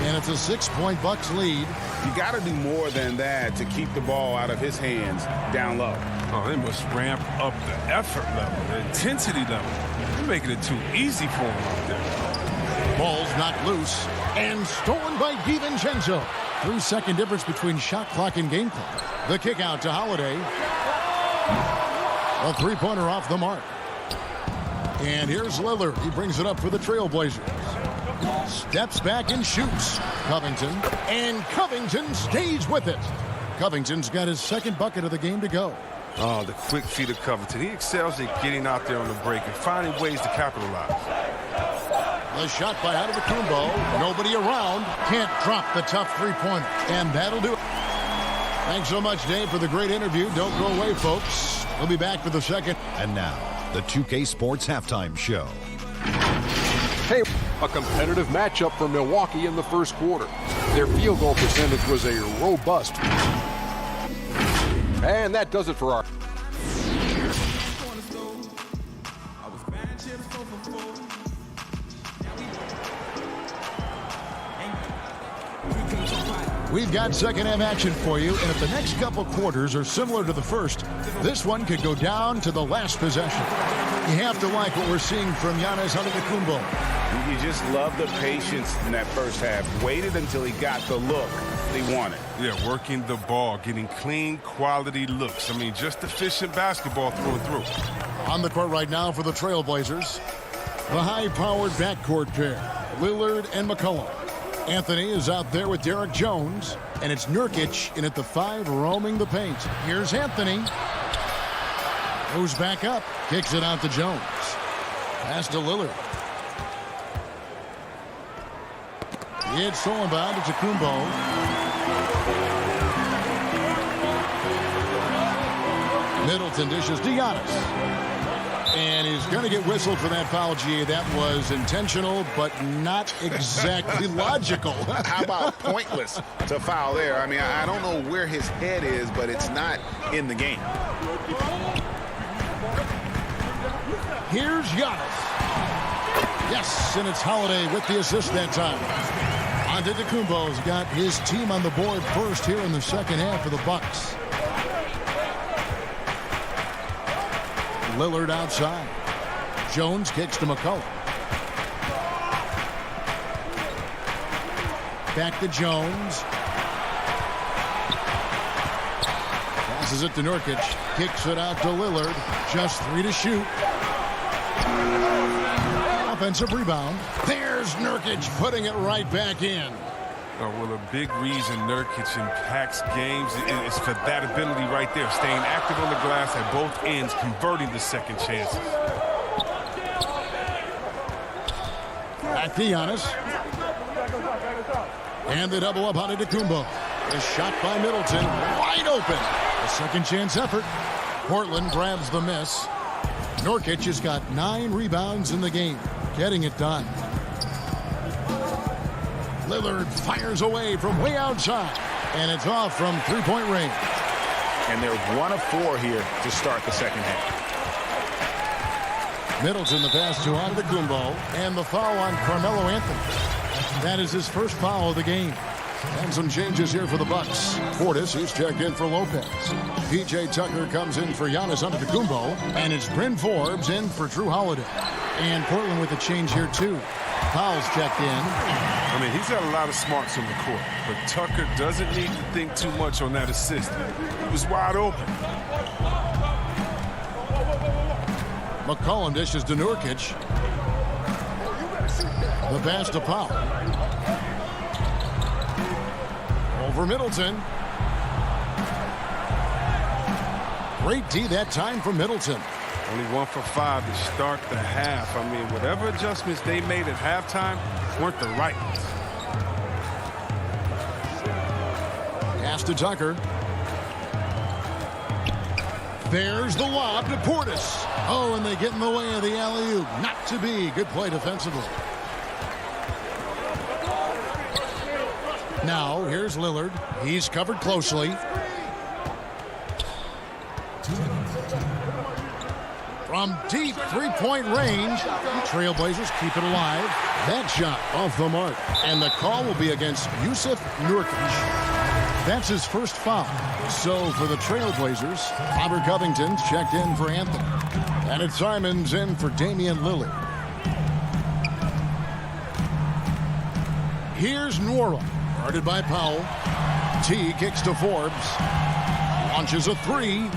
And it's a 6-point Bucks lead. You got to do more than that to keep the ball out of his hands down low. Oh, they must ramp up the effort level, the intensity level. They're making it too easy for him out there. Ball's knocked loose and stolen by DiVincenzo. 3-second difference between shot clock and game clock. The kick out to Holiday. A three-pointer off the mark. And here's Lillard. He brings it up for the Trailblazers. Steps back and shoots. Covington. And Covington stays with it. Covington's got his second bucket of the game to go. Oh, the quick feet of Covington. He excels at getting out there on the break and finding ways to capitalize. The shot by Antetokounmpo. Nobody around. Can't drop the tough three-pointer. And that'll do it. Thanks so much, Dave, for the great interview. Don't go away, folks. We'll be back for the second. And now, the 2K Sports Halftime Show. Hey, a competitive matchup for Milwaukee in the first quarter. Their field goal percentage was a robust. And that does it for our... We've got second half action for you, and if the next couple quarters are similar to the first, this one could go down to the last possession. You have to like what we're seeing from Giannis Antetokounmpo. You just love the patience in that first half. Waited until he got the look he wanted. Yeah, working the ball, getting clean, quality looks. I mean, just efficient basketball through and through. On the court right now for the Trailblazers, the high-powered backcourt pair, Lillard and McCollum. Anthony is out there with Derek Jones, and it's Nurkic in at the 5 roaming the paint. Here's Anthony. Moves back up, kicks it out to Jones. Pass to Lillard. It's stolen by Antetokounmpo. Middleton dishes to Giannis. And he's going to get whistled for that foul, G. That was intentional, but not exactly logical. How about pointless to foul there? I mean, I don't know where his head is, but it's not in the game. Here's Giannis. Yes, and it's Holiday with the assist that time. Antetokounmpo's got his team on the board first here in the second half for the Bucks. Lillard outside. Jones kicks to McCollum. Back to Jones. Passes it to Nurkic. Kicks it out to Lillard. Just 3 to shoot. Offensive rebound. There's Nurkic putting it right back in. Well, a big reason Nurkic impacts games is for that ability right there, staying active on the glass at both ends, converting the second chances. Back to Giannis. And the double up on Antetokounmpo. A shot by Middleton, wide open. A second chance effort. Portland grabs the miss. Nurkic has got 9 rebounds in the game, getting it done. Lillard fires away from way outside, and it's off from three-point range. And they're 1 of 4 here to start the second half. Middleton the pass to Antetokounmpo, and the foul on Carmelo Anthony. That is his first foul of the game. And some changes here for the Bucks. Portis, he's checked in for Lopez. P.J. Tucker comes in for Giannis Antetokounmpo. And it's Bryn Forbes in for Drew Holiday. And Portland with a change here, too. Powell's checked in. I mean, he's got a lot of smarts on the court, but Tucker doesn't need to think too much on that assist. He was wide open. McCollum dishes to Nurkic. The pass to Powell. Over Middleton. Great D that time from Middleton. Only 1 for 5 to start the half. I mean, whatever adjustments they made at halftime weren't the right ones. Pass to Tucker. There's the lob to Portis. Oh, and they get in the way of the alley-oop. Not to be. Good play defensively. Now, here's Lillard. He's covered closely. From deep three-point range, Trailblazers keep it alive. That shot off the mark. And the call will be against Yusuf Nurkic. That's his first foul. So for the Trailblazers, Robert Covington's checked in for Anthony. And it's Simons in for Damian Lillard. Here's Nwora, guarded by Powell. T kicks to Forbes. Launches a three.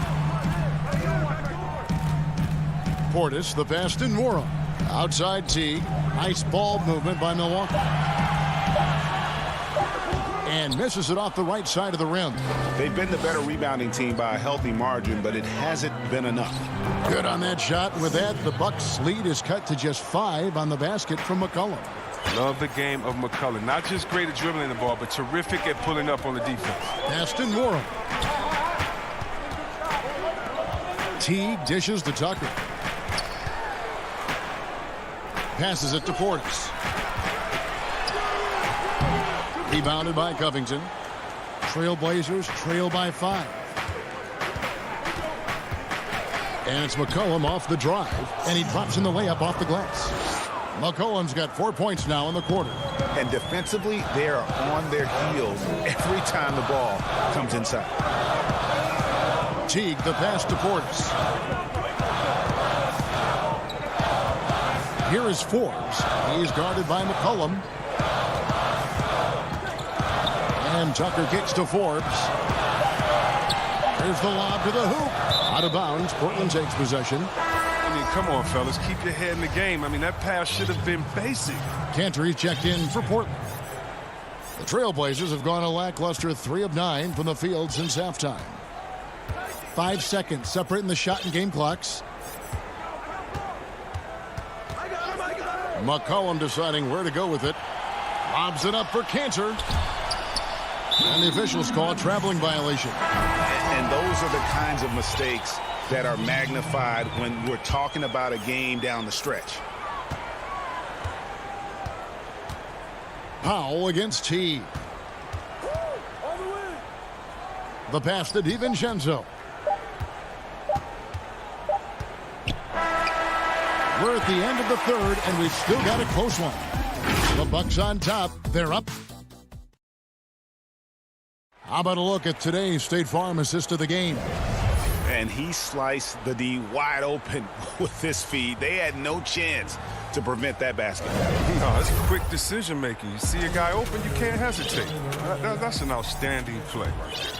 Portis, the pass to Nwora. Outside T. Nice ball movement by Milwaukee. And misses it off the right side of the rim. They've been the better rebounding team by a healthy margin, but it hasn't been enough. Good on that shot. With that, the Bucks' lead is cut to just 5 on the basket from McCollum. Love the game of McCollum. Not just great at dribbling the ball, but terrific at pulling up on the defense. Pass to Nwora. T dishes to Tucker. Passes it to Portis. Rebounded by Covington. Trailblazers trail by 5. And it's McCollum off the drive. And he drops in the layup off the glass. McCollum's got 4 points now in the quarter. And defensively, they are on their heels every time the ball comes inside. Teague, the pass to Portis. Here is Forbes. He's guarded by McCollum. And Tucker kicks to Forbes. Here's the lob to the hoop. Out of bounds. Portland takes possession. I mean, come on, fellas. Keep your head in the game. I mean, that pass should have been basic. Cantor checked in for Portland. The Trailblazers have gone a lackluster 3 of 9 from the field since halftime. 5 seconds separating the shot and game clocks. McCollum deciding where to go with it. Lobs it up for Cantor. And the officials call a traveling violation. And those are the kinds of mistakes that are magnified when we're talking about a game down the stretch. Powell against T. The pass to DiVincenzo. We're at the end of the third, and we've still got a close one. The Bucks on top. They're up. How about a look at today's State Farm assist of the game? And he sliced the D wide open with this feed. They had no chance to prevent that basket. No, it's quick decision making. You see a guy open, you can't hesitate. That's an outstanding play right there.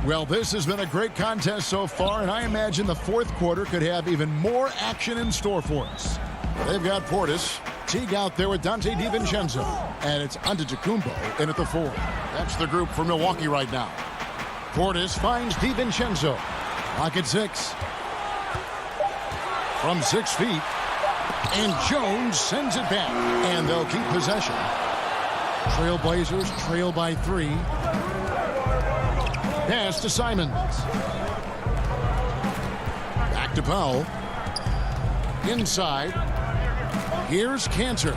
Well, this has been a great contest so far, and I imagine the fourth quarter could have even more action in store for us. They've got Portis. Teague out there with Dante DiVincenzo. And it's Antetokounmpo in at the 4. That's the group for Milwaukee right now. Portis finds DiVincenzo. Lock at 6. From 6 feet. And Jones sends it back. And they'll keep possession. Trailblazers trail by 3. Pass to Simons. Back to Powell. Inside. Here's Cantor.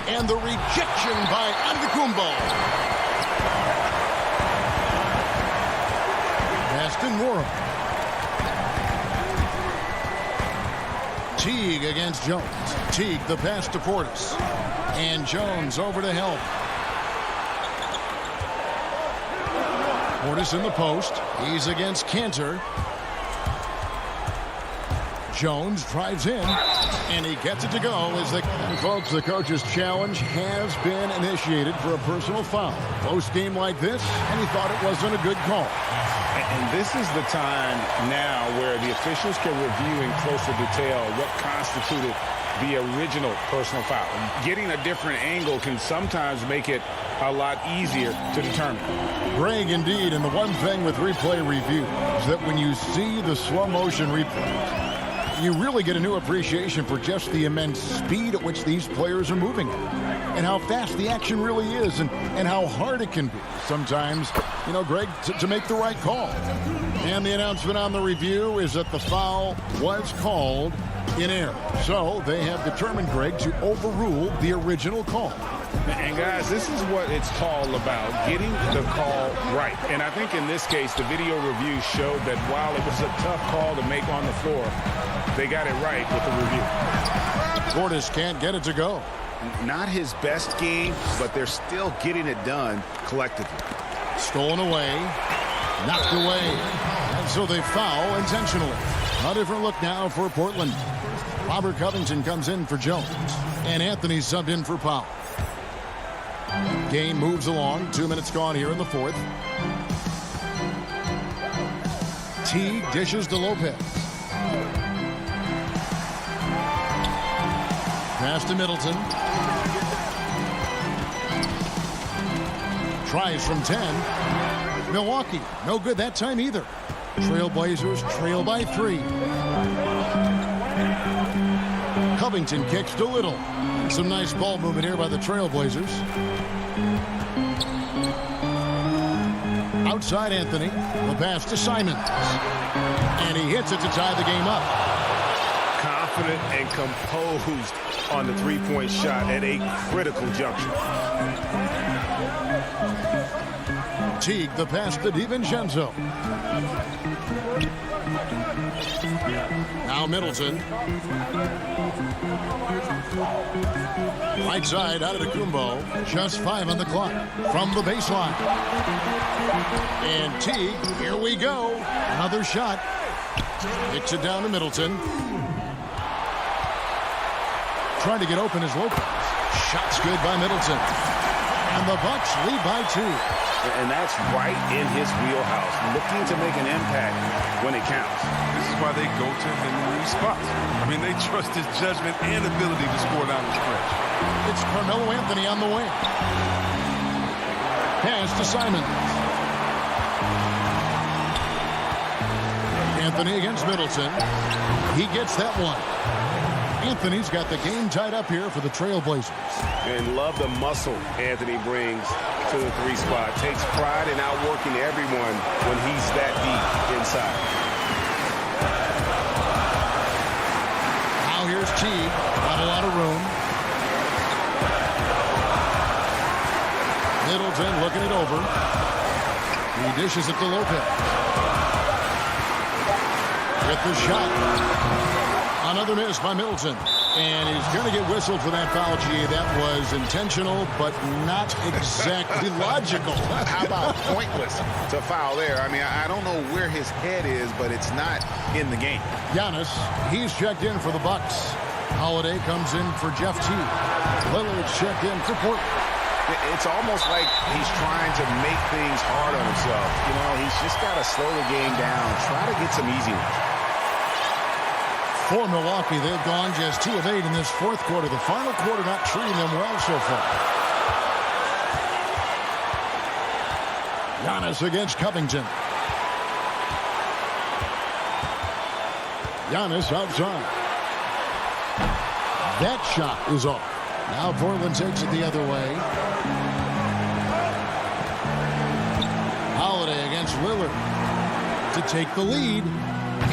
And the rejection by Antetokounmpo. Pass to Nwora. Teague against Jones. Teague the pass to Portis. And Jones over to help. Portis in the post. He's against Cantor. Jones drives in, and he gets it to go. And folks, the coach's challenge has been initiated for a personal foul. Close game like this, and he thought it wasn't a good call. And this is the time now where the officials can review in closer detail what constituted the original personal foul. Getting a different angle can sometimes make it a lot easier to determine. Greg, indeed, and the one thing with replay review is that when you see the slow motion replay, you really get a new appreciation for just the immense speed at which these players are moving and how fast the action really is and how hard it can be sometimes, Greg, to make the right call. And the announcement on the review is that the foul was called in error. So they have determined, Greg, to overrule the original call. And guys, this is what it's all about, getting the call right. And I think in this case, the video review showed that while it was a tough call to make on the floor, they got it right with the review. Portis can't get it to go. Not his best game, but they're still getting it done collectively. Stolen away, knocked away, and so they foul intentionally. A different look now for Portland. Robert Covington comes in for Jones, and Anthony subbed in for Powell. Game moves along. 2 minutes gone here in the fourth. Teague dishes to Lopez. Pass to Middleton. Tries from 10. Milwaukee, no good that time either. Trailblazers trail by 3. Covington kicks to Little. Some nice ball movement here by the Trailblazers. Outside Anthony. The pass to Simons. And he hits it to tie the game up. Confident and composed on the three-point shot at a critical juncture. Teague, the pass to DiVincenzo. Now Middleton. Right side out of Kumbo. Just 5 on the clock from the baseline. And Teague, here we go. Another shot. Kicks it down to Middleton. Trying to get open is Lopez. Shot's good by Middleton. And the Bucks lead by 2. And that's right in his wheelhouse, looking to make an impact when it counts. This is why they go to him in these spots. I mean, they trust his judgment and ability to score down the stretch. It's Carmelo Anthony on the wing. Pass to Simons. Anthony against Middleton. He gets that one. Anthony's got the game tied up here for the Trailblazers. And love the muscle Anthony brings to the 3 spot. Takes pride in outworking everyone when he's that deep inside. Now here's Teague. Not a lot of room. Middleton looking it over. He dishes it to Lopez. With the shot. Another miss by Middleton. And he's going to get whistled for that foul, G. That was intentional, but not exactly logical. How about pointless to foul there? I mean, I don't know where his head is, but it's not in the game. Giannis, he's checked in for the Bucks. Holiday comes in for Jeff Teague. Lillard's checked in for Portland. It's almost like he's trying to make things hard on himself. He's just got to slow the game down, try to get some easy ones. For Milwaukee, they've gone just 2 of 8 in this fourth quarter. The final quarter not treating them well so far. Giannis against Covington. Giannis outside. That shot is off. Now Portland takes it the other way. Holiday against Lillard to take the lead.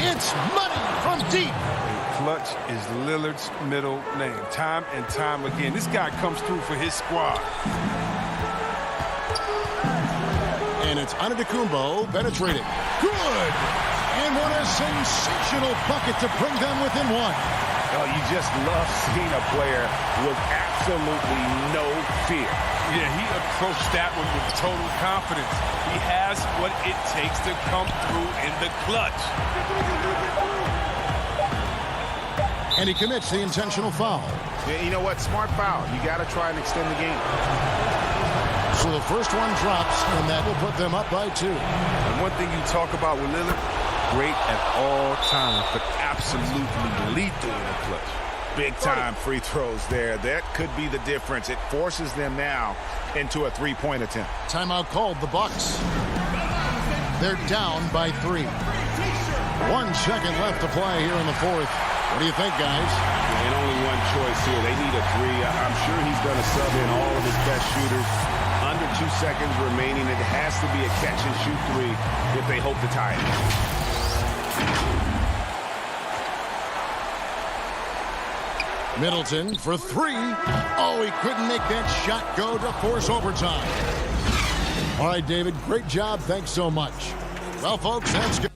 It's money from deep. Clutch is Lillard's middle name. Time and time again. This guy comes through for his squad. And it's Antetokounmpo penetrating. Good! And what a sensational bucket to bring them within 1. Oh, you just love seeing a player with absolutely no fear. Yeah, he approached that one with total confidence. He has what it takes to come through in the clutch. And he commits the intentional foul. Yeah, you know what? Smart foul. You got to try and extend the game. So the first one drops, and that will put them up by 2. And one thing you talk about with Lillard, great at all times, but absolutely lethal in the clutch. Big-time free throws there. That could be the difference. It forces them now into a three-point attempt. Timeout called, the Bucks. They're down by 3. 1 second left to play here in the fourth. What do you think, guys? And only one choice here. They need a 3. I'm sure he's going to sub in all of his best shooters. Under 2 seconds remaining. It has to be a catch-and-shoot 3 if they hope to tie it. Middleton for 3. Oh, he couldn't make that shot go to force overtime. All right, David, great job. Thanks so much. Well, folks, that's good.